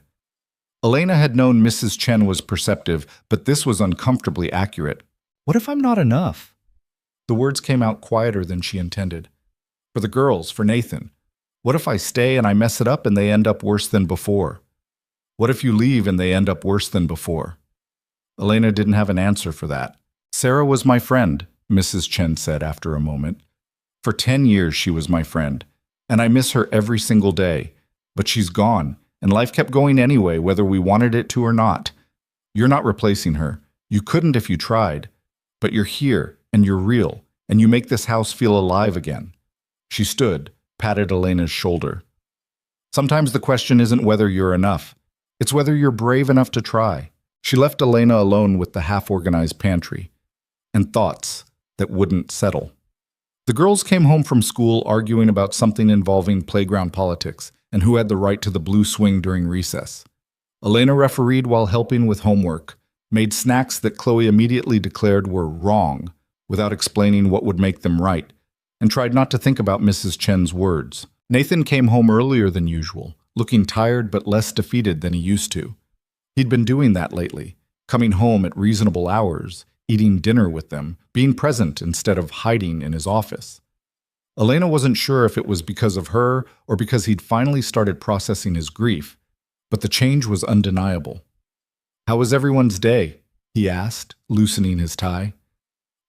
Elena had known Mrs. Chen was perceptive, but this was uncomfortably accurate. "What if I'm not enough?" The words came out quieter than she intended. "For the girls, for Nathan. What if I stay and I mess it up and they end up worse than before? What if you leave and they end up worse than before?" Elena didn't have an answer for that. "Sarah was my friend," Mrs. Chen said after a moment. "For 10 years she was my friend, and I miss her every single day. But she's gone, and life kept going anyway, whether we wanted it to or not. You're not replacing her. You couldn't if you tried. But you're here, and you're real, and you make this house feel alive again." She stood, patted Elena's shoulder. "Sometimes the question isn't whether you're enough. It's whether you're brave enough to try." She left Elena alone with the half-organized pantry, and thoughts that wouldn't settle. The girls came home from school arguing about something involving playground politics and who had the right to the blue swing during recess. Elena refereed while helping with homework, made snacks that Chloe immediately declared were wrong without explaining what would make them right, and tried not to think about Mrs. Chen's words. Nathan came home earlier than usual, looking tired but less defeated than he used to. He'd been doing that lately, coming home at reasonable hours, eating dinner with them, being present instead of hiding in his office. Elena wasn't sure if it was because of her or because he'd finally started processing his grief, but the change was undeniable. "How was everyone's day?" he asked, loosening his tie.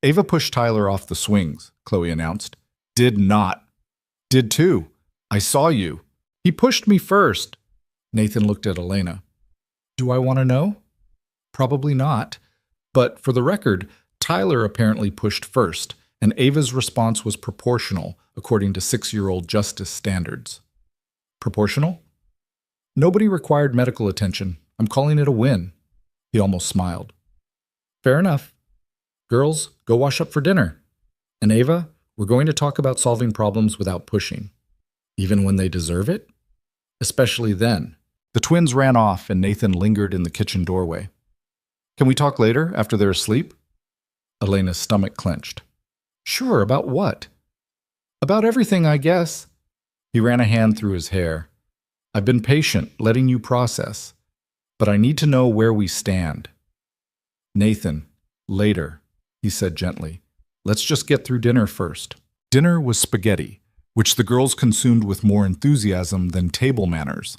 "Ava pushed Tyler off the swings," Chloe announced. "Did not." "Did too. I saw you. He pushed me first." Nathan looked at Elena. "Do I want to know?" "Probably not. But for the record, Tyler apparently pushed first, and Ava's response was proportional, according to 6-year-old justice standards." "Proportional?" "Nobody required medical attention. I'm calling it a win." He almost smiled. "Fair enough. Girls, go wash up for dinner. And Ava, we're going to talk about solving problems without pushing. Even when they deserve it? Especially then." The twins ran off, and Nathan lingered in the kitchen doorway. "Can we talk later, after they're asleep?" Elena's stomach clenched. "Sure, about what?" "About everything, I guess." He ran a hand through his hair. "I've been patient, letting you process. But I need to know where we stand." "Nathan, later," he said gently. "Let's just get through dinner first." Dinner was spaghetti, which the girls consumed with more enthusiasm than table manners.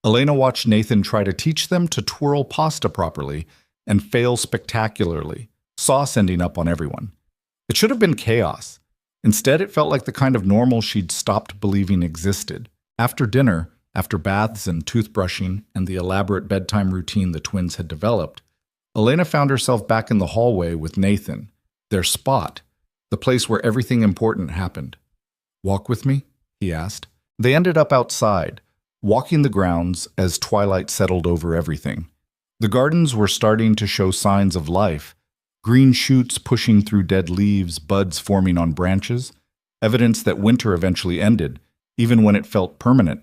Elena watched Nathan try to teach them to twirl pasta properly and fail spectacularly, sauce ending up on everyone. It should have been chaos. Instead, it felt like the kind of normal she'd stopped believing existed. After dinner, after baths and toothbrushing and the elaborate bedtime routine the twins had developed, Elena found herself back in the hallway with Nathan, their spot, the place where everything important happened. "Walk with me?" he asked. They ended up outside, walking the grounds as twilight settled over everything. The gardens were starting to show signs of life, green shoots pushing through dead leaves, buds forming on branches, evidence that winter eventually ended, even when it felt permanent.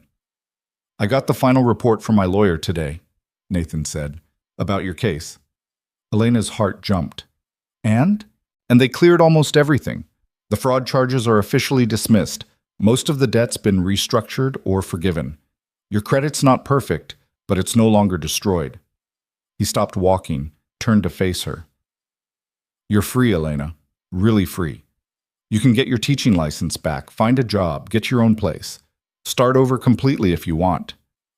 "I got the final report from my lawyer today," Nathan said, "about your case." Elena's heart jumped. And they cleared almost everything. The fraud charges are officially dismissed. Most of the debt's been restructured or forgiven. Your credit's not perfect, but it's no longer destroyed. He stopped walking, turned to face her. "You're free, Elena. Really free. You can get your teaching license back, find a job, get your own place. Start over completely if you want."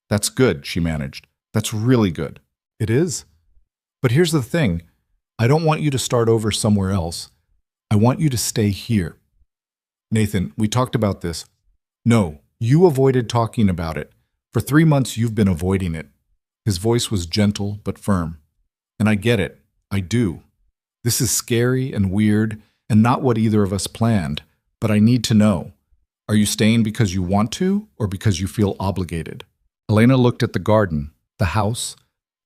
"That's good," she managed. "That's really good." "It is. But here's the thing. I don't want you to start over somewhere else. I want you to stay here." "Nathan, we talked about this." "No, you avoided talking about it. For 3 months you've been avoiding it." His voice was gentle but firm. "And I get it. I do. This is scary and weird and not what either of us planned, but I need to know. Are you staying because you want to or because you feel obligated?" Elena looked at the garden, the house,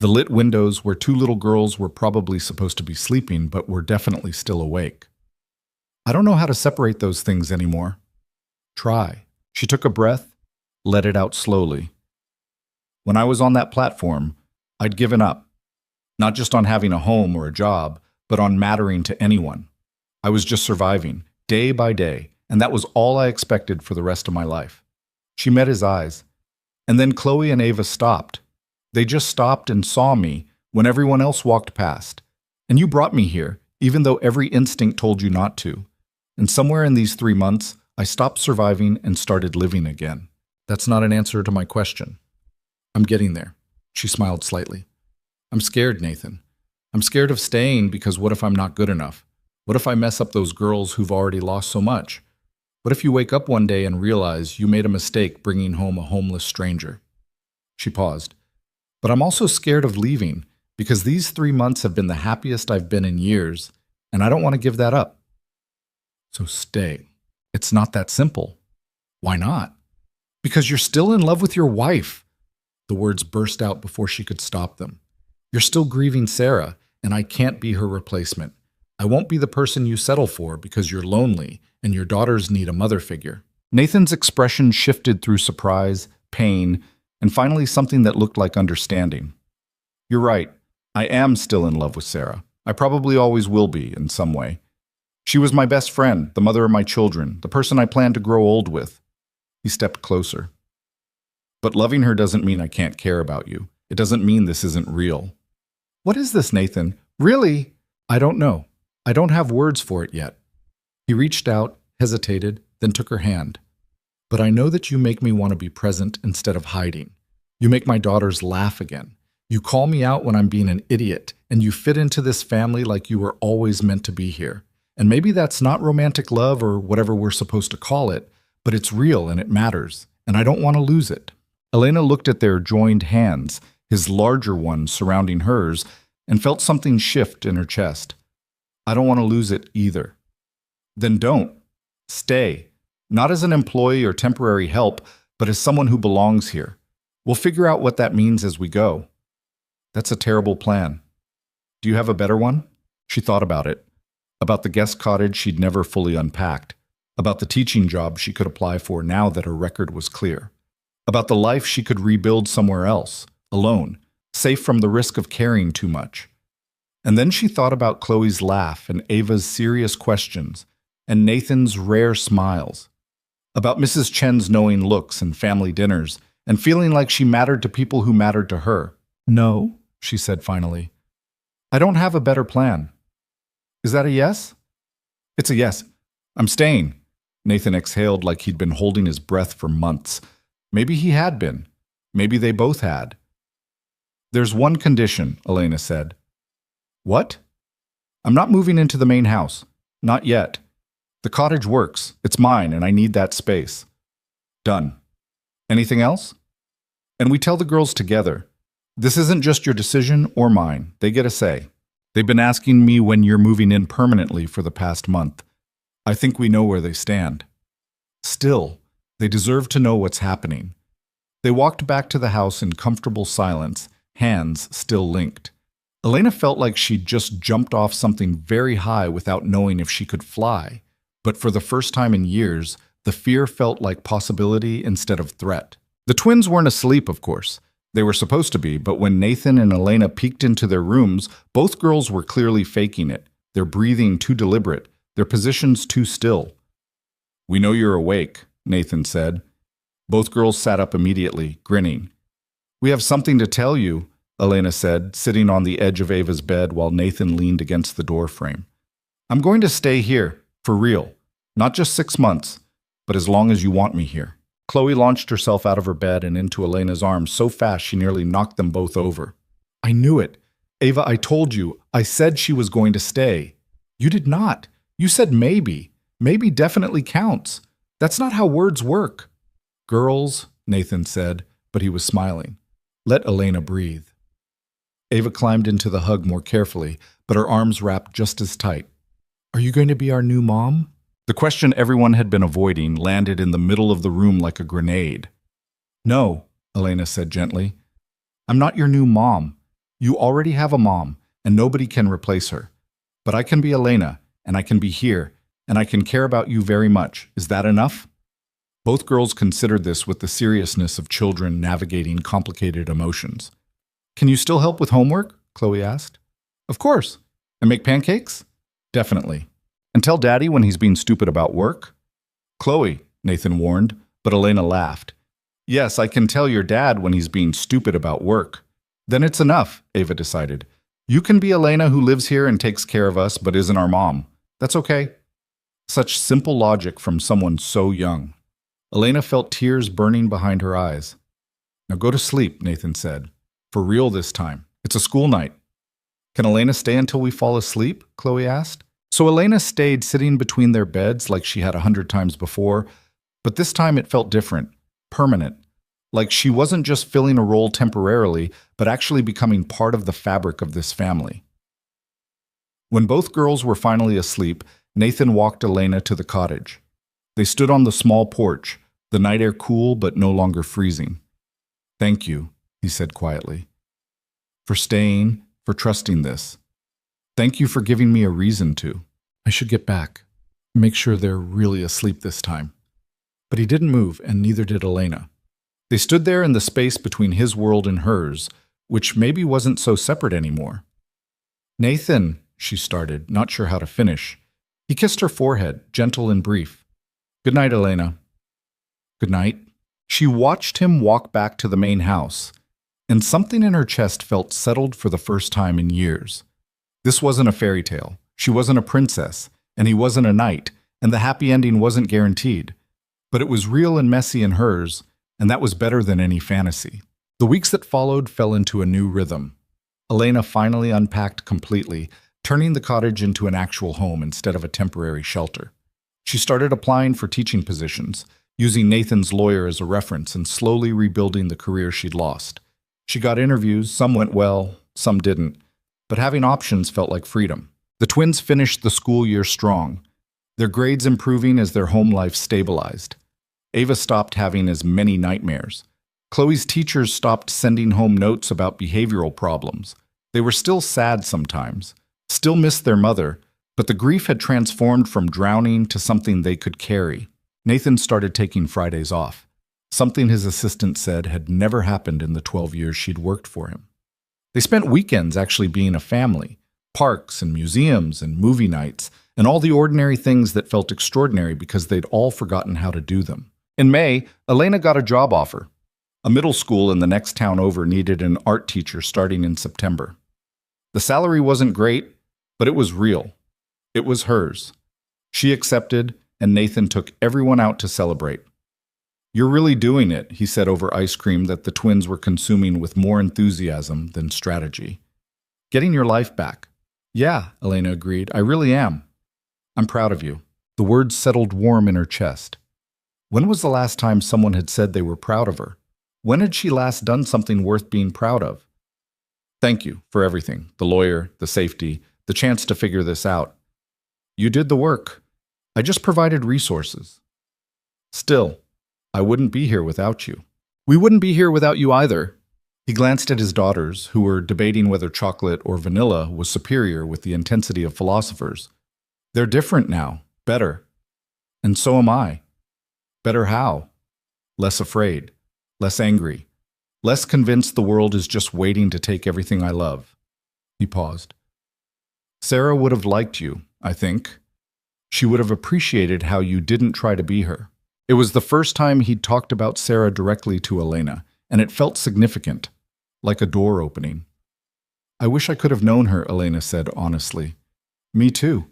the lit windows where 2 little girls were probably supposed to be sleeping but were definitely still awake. "I don't know how to separate those things anymore." "Try." She took a breath, let it out slowly. "When I was on that platform, I'd given up. Not just on having a home or a job, but on mattering to anyone. I was just surviving, day by day, and that was all I expected for the rest of my life." She met his eyes. "And then Chloe and Ava stopped. They just stopped and saw me when everyone else walked past. And you brought me here, even though every instinct told you not to. And somewhere in these 3 months, I stopped surviving and started living again." "That's not an answer to my question." "I'm getting there." She smiled slightly. "I'm scared, Nathan. I'm scared of staying because what if I'm not good enough? What if I mess up those girls who've already lost so much? What if you wake up one day and realize you made a mistake bringing home a homeless stranger?" She paused. "But I'm also scared of leaving because these 3 months have been the happiest I've been in years, and I don't want to give that up." "So stay." "It's not that simple." "Why not?" "Because you're still in love with your wife." The words burst out before she could stop them. "You're still grieving Sarah, and I can't be her replacement. I won't be the person you settle for because you're lonely and your daughters need a mother figure." Nathan's expression shifted through surprise, pain, and finally something that looked like understanding. "You're right. I am still in love with Sarah. I probably always will be, in some way. She was my best friend, the mother of my children, the person I plan to grow old with." He stepped closer. "But loving her doesn't mean I can't care about you. It doesn't mean this isn't real." "What is this, Nathan? Really?" "I don't know. I don't have words for it yet." He reached out, hesitated, then took her hand. "But I know that you make me want to be present instead of hiding. You make my daughters laugh again. You call me out when I'm being an idiot, and you fit into this family like you were always meant to be here. And maybe that's not romantic love or whatever we're supposed to call it, but it's real and it matters, and I don't want to lose it." Elena looked at their joined hands, his larger one surrounding hers, and felt something shift in her chest. "I don't want to lose it either." "Then don't. Stay. Not as an employee or temporary help, but as someone who belongs here. We'll figure out what that means as we go." "That's a terrible plan. Do you have a better one?" She thought about it. About the guest cottage she'd never fully unpacked. About the teaching job she could apply for now that her record was clear. About the life she could rebuild somewhere else, alone, safe from the risk of caring too much. And then she thought about Chloe's laugh and Ava's serious questions and Nathan's rare smiles. About Mrs. Chen's knowing looks and family dinners and feeling like she mattered to people who mattered to her. "No," she said finally. "I don't have a better plan." "Is that a yes?" "It's a yes. I'm staying." Nathan exhaled like he'd been holding his breath for months. Maybe he had been. Maybe they both had. "There's one condition," Elena said. "What?" "I'm not moving into the main house. Not yet. The cottage works. It's mine, and I need that space. Done. Anything else? And we tell the girls together, this isn't just your decision or mine. They get a say. They've been asking me when you're moving in permanently for the past month. I think we know where they stand. Still, they deserve to know what's happening. They walked back to the house in comfortable silence, hands still linked. Elena felt like she'd just jumped off something very high without knowing if she could fly. But for the first time in years, the fear felt like possibility instead of threat. The twins weren't asleep, of course. They were supposed to be, but when Nathan and Elena peeked into their rooms, both girls were clearly faking it. Their breathing too deliberate, their positions too still. "We know you're awake," Nathan said. Both girls sat up immediately, grinning. "We have something to tell you," Elena said, sitting on the edge of Ava's bed while Nathan leaned against the door frame. "I'm going to stay here, for real. Not just 6 months, but as long as you want me here." Chloe launched herself out of her bed and into Elena's arms so fast she nearly knocked them both over. "I knew it. Ava, I told you. I said she was going to stay." "You did not. You said maybe. Maybe definitely counts. That's not how words work." "Girls," Nathan said, but he was smiling. "Let Elena breathe." Ava climbed into the hug more carefully, but her arms wrapped just as tight. "Are you going to be our new mom?" The question everyone had been avoiding landed in the middle of the room like a grenade. "No," Elena said gently. "I'm not your new mom. You already have a mom, and nobody can replace her. But I can be Elena, and I can be here, and I can care about you very much. Is that enough?" Both girls considered this with the seriousness of children navigating complicated emotions. "Can you still help with homework?" Chloe asked. "Of course. And make pancakes?" "Definitely. And tell Daddy when he's being stupid about work?" "Chloe," Nathan warned, but Elena laughed. "Yes, I can tell your dad when he's being stupid about work." "Then it's enough," Ava decided. "You can be Elena who lives here and takes care of us but isn't our mom. That's okay." Such simple logic from someone so young. Elena felt tears burning behind her eyes. "Now go to sleep," Nathan said. "For real this time. It's a school night." "Can Elena stay until we fall asleep?" Chloe asked. So Elena stayed sitting between their beds like she had 100 times before, but this time it felt different, permanent. Like she wasn't just filling a role temporarily, but actually becoming part of the fabric of this family. When both girls were finally asleep, Nathan walked Elena to the cottage. They stood on the small porch, the night air cool but no longer freezing. "Thank you," he said quietly. "For staying, for trusting this. Thank you for giving me a reason to. I should get back. Make sure they're really asleep this time." But he didn't move, and neither did Elena. They stood there in the space between his world and hers, which maybe wasn't so separate anymore. "Nathan," she started, not sure how to finish. He kissed her forehead, gentle and brief. "Good night, Elena." "Good night." She watched him walk back to the main house, and something in her chest felt settled for the first time in years. This wasn't a fairy tale. She wasn't a princess, and he wasn't a knight, and the happy ending wasn't guaranteed. But it was real and messy in hers, and that was better than any fantasy. The weeks that followed fell into a new rhythm. Elena finally unpacked completely, turning the cottage into an actual home instead of a temporary shelter. She started applying for teaching positions, using Nathan's lawyer as a reference and slowly rebuilding the career she'd lost. She got interviews, some went well, some didn't, but having options felt like freedom. The twins finished the school year strong, their grades improving as their home life stabilized. Ava stopped having as many nightmares. Chloe's teachers stopped sending home notes about behavioral problems. They were still sad sometimes, still missed their mother, but the grief had transformed from drowning to something they could carry. Nathan started taking Fridays off, something his assistant said had never happened in the 12 years she'd worked for him. They spent weekends actually being a family, parks and museums and movie nights, and all the ordinary things that felt extraordinary because they'd all forgotten how to do them. In May, Elena got a job offer. A middle school in the next town over needed an art teacher starting in September. The salary wasn't great, but it was real. It was hers. She accepted, and Nathan took everyone out to celebrate. "You're really doing it," he said over ice cream that the twins were consuming with more enthusiasm than strategy. "Getting your life back." "Yeah," Elena agreed, "I really am." I'm proud of you. The words settled warm in her chest. When was the last time someone had said they were proud of her? When had she last done something worth being proud of? Thank you for everything. The lawyer, the safety, the chance to figure this out. You did the work. I just provided resources. Still, I wouldn't be here without you. We wouldn't be here without you either. He glanced at his daughters, who were debating whether chocolate or vanilla was superior with the intensity of philosophers. They're different now, better. And so am I. Better how? Less afraid, less angry, less convinced the world is just waiting to take everything I love. He paused. Sarah would have liked you, I think. She would have appreciated how you didn't try to be her. It was the first time he'd talked about Sarah directly to Elena, and it felt significant, like a door opening. I wish I could have known her, Elena said honestly. Me too.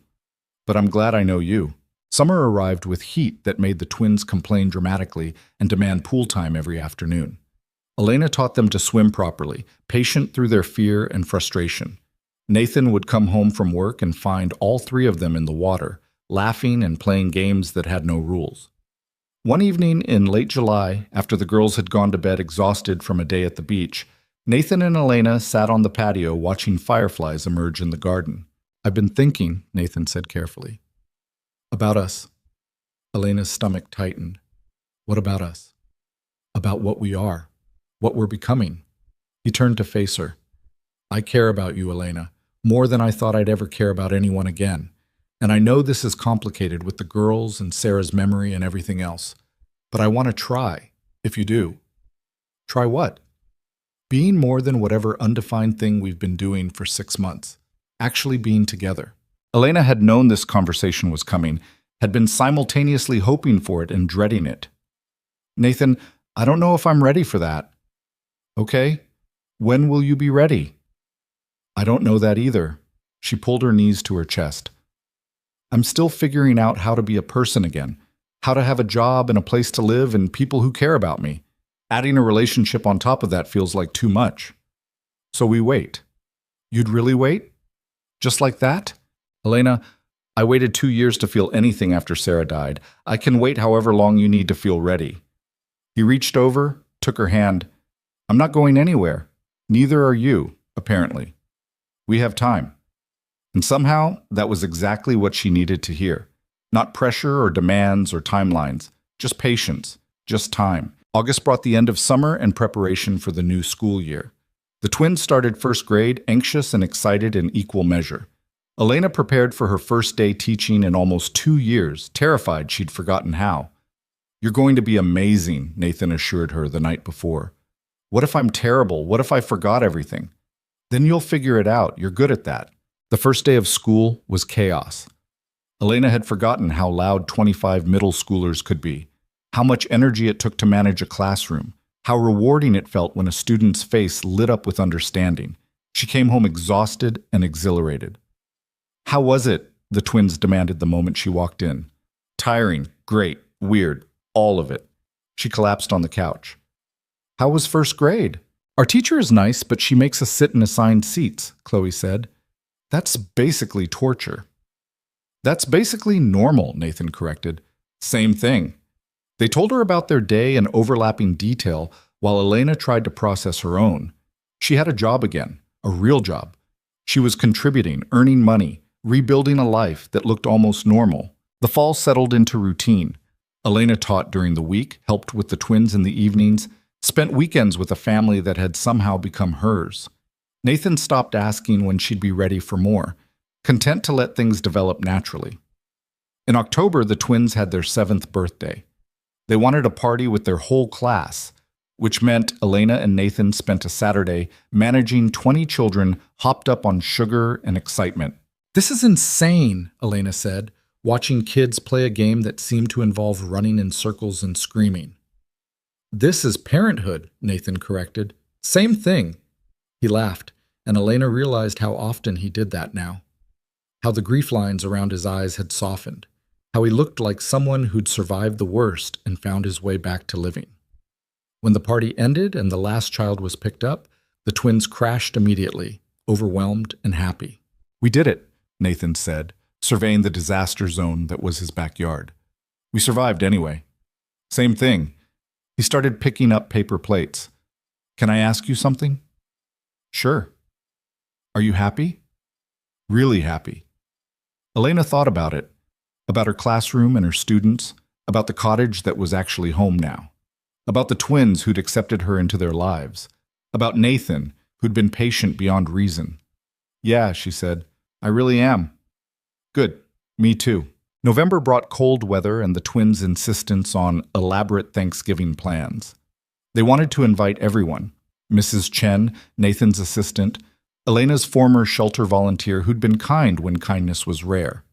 But I'm glad I know you. Summer arrived with heat that made the twins complain dramatically and demand pool time every afternoon. Elena taught them to swim properly, patient through their fear and frustration. Nathan would come home from work and find all three of them in the water, laughing and playing games that had no rules. One evening in late July, after the girls had gone to bed exhausted from a day at the beach, Nathan and Elena sat on the patio watching fireflies emerge in the garden. I've been thinking, Nathan said carefully. About us. Elena's stomach tightened. What about us? About what we are, what we're becoming. He turned to face her. I care about you, Elena, more than I thought I'd ever care about anyone again. And I know this is complicated with the girls and Sarah's memory and everything else. But I want to try, if you do. Try what? Being more than whatever undefined thing we've been doing for 6 months. Actually being together. Elena had known this conversation was coming, had been simultaneously hoping for it and dreading it. Nathan, I don't know if I'm ready for that. Okay, when will you be ready? I don't know that either. She pulled her knees to her chest. I'm still figuring out how to be a person again, how to have a job and a place to live and people who care about me. Adding a relationship on top of that feels like too much. So we wait. You'd really wait? Just like that? Elena, I waited 2 years to feel anything after Sarah died. I can wait however long you need to feel ready. He reached over, took her hand. I'm not going anywhere. Neither are you, apparently. We have time. And somehow, that was exactly what she needed to hear. Not pressure or demands or timelines, just patience, just time. August brought the end of summer and preparation for the new school year. The twins started first grade, anxious and excited in equal measure. Elena prepared for her first day teaching in almost 2 years, terrified she'd forgotten how. You're going to be amazing, Nathan assured her the night before. What if I'm terrible? What if I forgot everything? Then you'll figure it out. You're good at that. The first day of school was chaos. Elena had forgotten how loud 25 middle schoolers could be, how much energy it took to manage a classroom, how rewarding it felt when a student's face lit up with understanding. She came home exhausted and exhilarated. How was it? The twins demanded the moment she walked in. Tiring, great, weird, all of it. She collapsed on the couch. How was first grade? Our teacher is nice, but she makes us sit in assigned seats, Chloe said. That's basically torture. That's basically normal, Nathan corrected. Same thing. They told her about their day in overlapping detail while Elena tried to process her own. She had a job again, a real job. She was contributing, earning money, rebuilding a life that looked almost normal. The fall settled into routine. Elena taught during the week, helped with the twins in the evenings, spent weekends with a family that had somehow become hers. Nathan stopped asking when she'd be ready for more, content to let things develop naturally. In October, the twins had their 7th birthday. They wanted a party with their whole class, which meant Elena and Nathan spent a Saturday managing 20 children hopped up on sugar and excitement. This is insane, Elena said, watching kids play a game that seemed to involve running in circles and screaming. This is parenthood, Nathan corrected. Same thing. He laughed, and Elena realized how often he did that now. How the grief lines around his eyes had softened. How he looked like someone who'd survived the worst and found his way back to living. When the party ended and the last child was picked up, the twins crashed immediately, overwhelmed and happy. We did it, Nathan said, surveying the disaster zone that was his backyard. We survived anyway. Same thing. He started picking up paper plates. Can I ask you something? Sure. Are you happy? Really happy. Elena thought about her classroom and her students, about the cottage that was actually home now, about the twins who'd accepted her into their lives, about Nathan, who'd been patient beyond reason. Yeah, she said, I really am. Good. Me too. November brought cold weather and the twins' insistence on elaborate Thanksgiving plans. They wanted to invite everyone. Mrs. Chen, Nathan's assistant, Elena's former shelter volunteer who'd been kind when kindness was rare.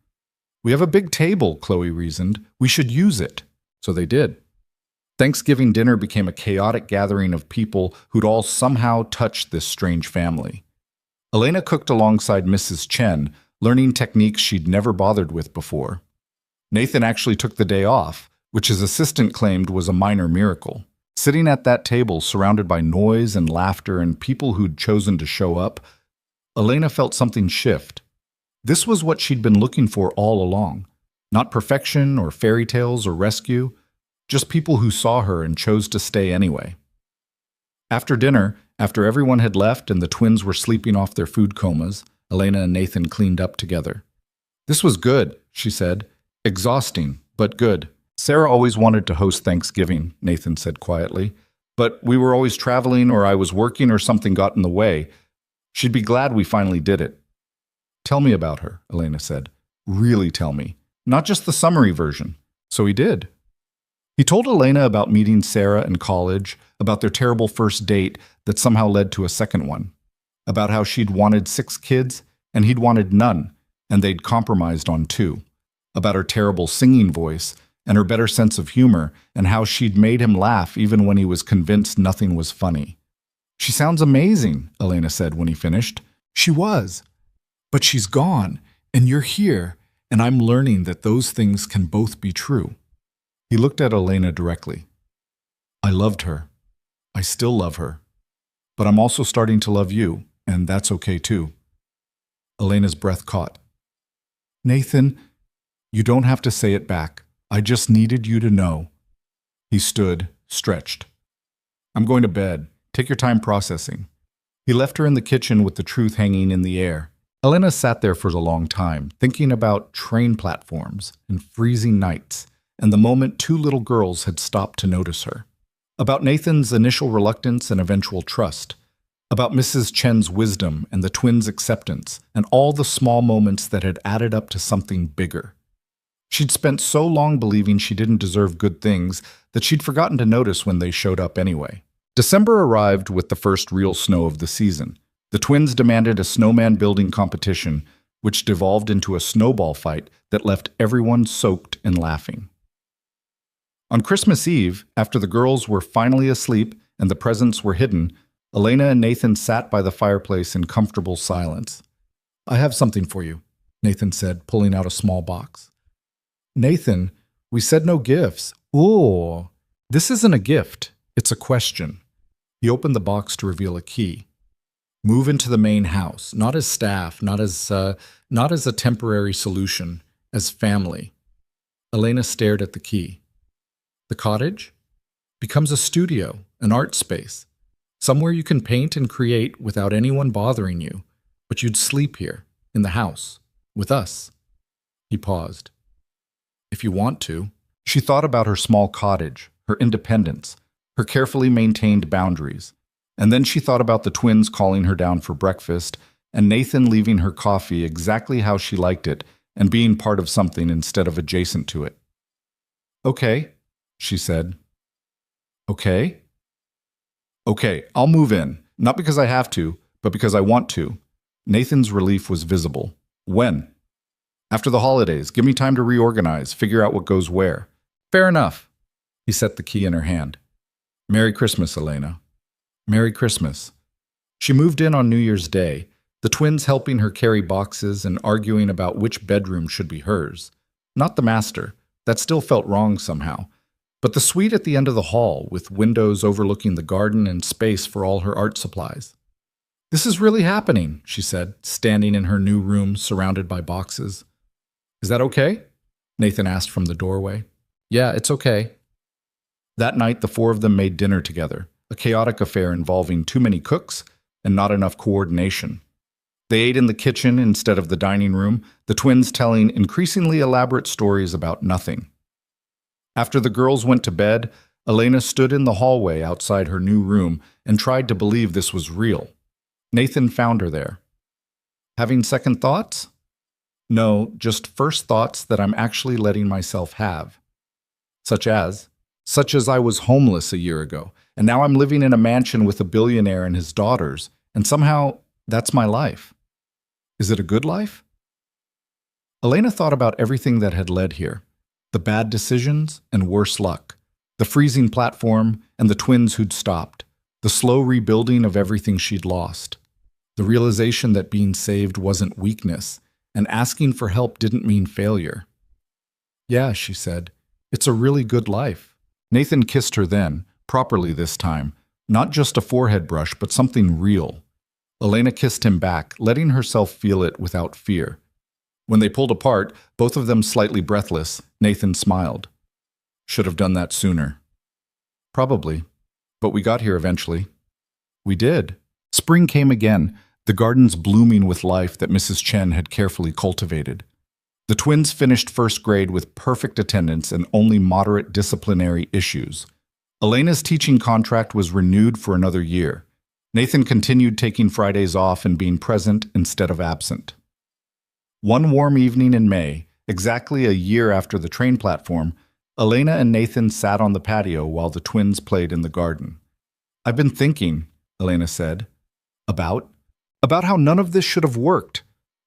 We have a big table, Chloe reasoned. We should use it. So they did. Thanksgiving dinner became a chaotic gathering of people who'd all somehow touched this strange family. Elena cooked alongside Mrs. Chen, learning techniques she'd never bothered with before. Nathan actually took the day off, which his assistant claimed was a minor miracle. Sitting at that table, surrounded by noise and laughter and people who'd chosen to show up, Elena felt something shift. This was what she'd been looking for all along. Not perfection or fairy tales or rescue, just people who saw her and chose to stay anyway. After dinner, after everyone had left and the twins were sleeping off their food comas, Elena and Nathan cleaned up together. This was good, she said. Exhausting, but good. Sarah always wanted to host Thanksgiving, Nathan said quietly. But we were always traveling or I was working or something got in the way. She'd be glad we finally did it. Tell me about her, Elena said. Really tell me. Not just the summary version. So he did. He told Elena about meeting Sarah in college, about their terrible first date that somehow led to a second one, about how she'd wanted 6 kids and he'd wanted none, and they'd compromised on 2, about her terrible singing voice and her better sense of humor and how she'd made him laugh even when he was convinced nothing was funny. She sounds amazing, Elena said when he finished. She was. But she's gone, and you're here, and I'm learning that those things can both be true. He looked at Elena directly. I loved her. I still love her. But I'm also starting to love you, and that's okay too. Elena's breath caught. Nathan, you don't have to say it back. I just needed you to know. He stood, stretched. I'm going to bed. Take your time processing. He left her in the kitchen with the truth hanging in the air. Elena sat there for a long time, thinking about train platforms and freezing nights, and the moment 2 little girls had stopped to notice her. About Nathan's initial reluctance and eventual trust. About Mrs. Chen's wisdom and the twins' acceptance, and all the small moments that had added up to something bigger. She'd spent so long believing she didn't deserve good things that she'd forgotten to notice when they showed up anyway. December arrived with the first real snow of the season. The twins demanded a snowman building competition, which devolved into a snowball fight that left everyone soaked and laughing. On Christmas Eve, after the girls were finally asleep and the presents were hidden, Elena and Nathan sat by the fireplace in comfortable silence. I have something for you, Nathan said, pulling out a small box. Nathan, we said no gifts. Ooh, this isn't a gift, it's a question. He opened the box to reveal a key. Move into the main house, not as staff, not as a temporary solution, as family. Elena stared at the key. The cottage becomes a studio, an art space, somewhere you can paint and create without anyone bothering you, but you'd sleep here, in the house, with us. He paused. If you want to. She thought about her small cottage, her independence, her carefully maintained boundaries. And then she thought about the twins calling her down for breakfast and Nathan leaving her coffee exactly how she liked it and being part of something instead of adjacent to it. Okay, she said. Okay? Okay, I'll move in. Not because I have to, but because I want to. Nathan's relief was visible. When? After the holidays. Give me time to reorganize, figure out what goes where. Fair enough. He set the key in her hand. Merry Christmas, Elena. Merry Christmas. She moved in on New Year's Day, the twins helping her carry boxes and arguing about which bedroom should be hers. Not the master. That still felt wrong somehow. But the suite at the end of the hall, with windows overlooking the garden and space for all her art supplies. This is really happening, she said, standing in her new room surrounded by boxes. Is that okay? Nathan asked from the doorway. Yeah, it's okay. That night, the four of them made dinner together, a chaotic affair involving too many cooks and not enough coordination. They ate in the kitchen instead of the dining room, the twins telling increasingly elaborate stories about nothing. After the girls went to bed, Elena stood in the hallway outside her new room and tried to believe this was real. Nathan found her there. Having second thoughts? No, just first thoughts that I'm actually letting myself have. Such as I was homeless a year ago, and now I'm living in a mansion with a billionaire and his daughters, and somehow that's my life. Is it a good life? Elena thought about everything that had led here, the bad decisions and worse luck, the freezing platform and the twins who'd stopped, the slow rebuilding of everything she'd lost, the realization that being saved wasn't weakness, and asking for help didn't mean failure. Yeah, she said, it's a really good life. Nathan kissed her then, properly this time, not just a forehead brush, but something real. Elena kissed him back, letting herself feel it without fear. When they pulled apart, both of them slightly breathless, Nathan smiled. Should have done that sooner. Probably, but we got here eventually. We did. Spring came again, the gardens blooming with life that Mrs. Chen had carefully cultivated. The twins finished first grade with perfect attendance and only moderate disciplinary issues. Elena's teaching contract was renewed for another year. Nathan continued taking Fridays off and being present instead of absent. One warm evening in May, exactly a year after the train platform, Elena and Nathan sat on the patio while the twins played in the garden. I've been thinking, Elena said, about how none of this should have worked.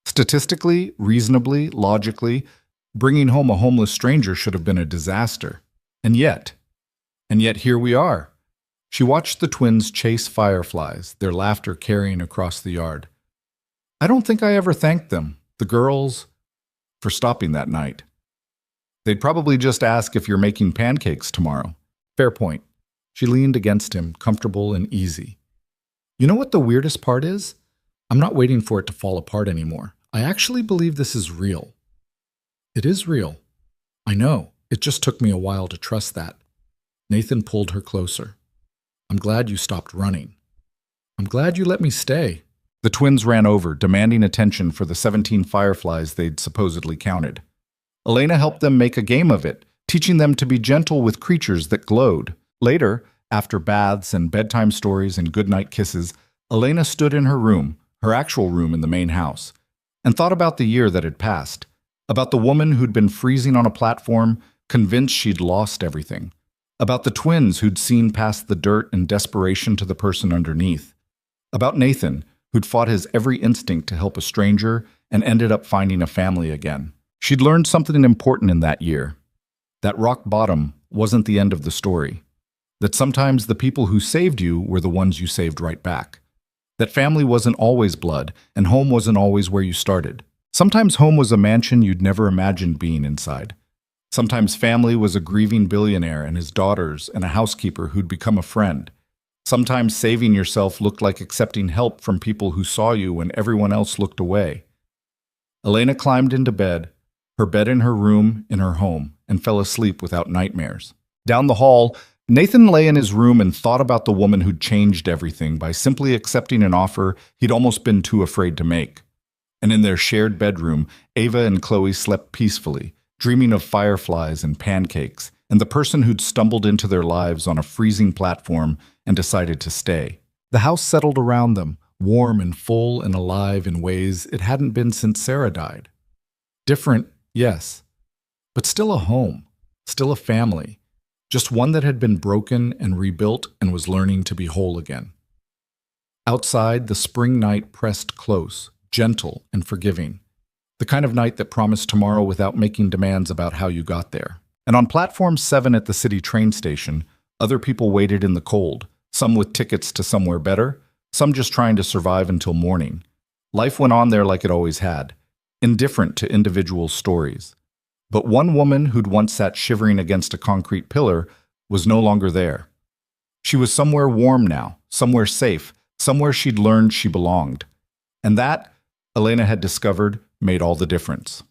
Statistically, reasonably, logically, bringing home a homeless stranger should have been a disaster. And yet here we are. She watched the twins chase fireflies, their laughter carrying across the yard. I don't think I ever thanked them, the girls, for stopping that night. They'd probably just ask if you're making pancakes tomorrow. Fair point. She leaned against him, comfortable and easy. You know what the weirdest part is? I'm not waiting for it to fall apart anymore. I actually believe this is real. It is real. I know. It just took me a while to trust that. Nathan pulled her closer. I'm glad you stopped running. I'm glad you let me stay. The twins ran over, demanding attention for the 17 fireflies they'd supposedly counted. Elena helped them make a game of it, teaching them to be gentle with creatures that glowed. Later, after baths and bedtime stories and goodnight kisses, Elena stood in her room, her actual room in the main house, and thought about the year that had passed, about the woman who'd been freezing on a platform, convinced she'd lost everything, about the twins who'd seen past the dirt and desperation to the person underneath, about Nathan, who'd fought his every instinct to help a stranger and ended up finding a family again. She'd learned something important in that year, that rock bottom wasn't the end of the story, that sometimes the people who saved you were the ones you saved right back, that family wasn't always blood and home wasn't always where you started. Sometimes home was a mansion you'd never imagined being inside. Sometimes family was a grieving billionaire and his daughters and a housekeeper who'd become a friend. Sometimes saving yourself looked like accepting help from people who saw you when everyone else looked away. Elena climbed into bed, her bed in her room in her home, and fell asleep without nightmares. Down the hall, Nathan lay in his room and thought about the woman who'd changed everything by simply accepting an offer he'd almost been too afraid to make. And in their shared bedroom, Ava and Chloe slept peacefully, dreaming of fireflies and pancakes, and the person who'd stumbled into their lives on a freezing platform and decided to stay. The house settled around them, warm and full and alive in ways it hadn't been since Sarah died. Different, yes, but still a home, still a family, just one that had been broken and rebuilt and was learning to be whole again. Outside, the spring night pressed close, gentle and forgiving, the kind of night that promised tomorrow without making demands about how you got there. And on platform 7 at the city train station, other people waited in the cold, some with tickets to somewhere better, some just trying to survive until morning. Life went on there like it always had, indifferent to individual stories. But one woman who'd once sat shivering against a concrete pillar was no longer there. She was somewhere warm now, somewhere safe, somewhere she'd learned she belonged. And that, Elena had discovered, made all the difference.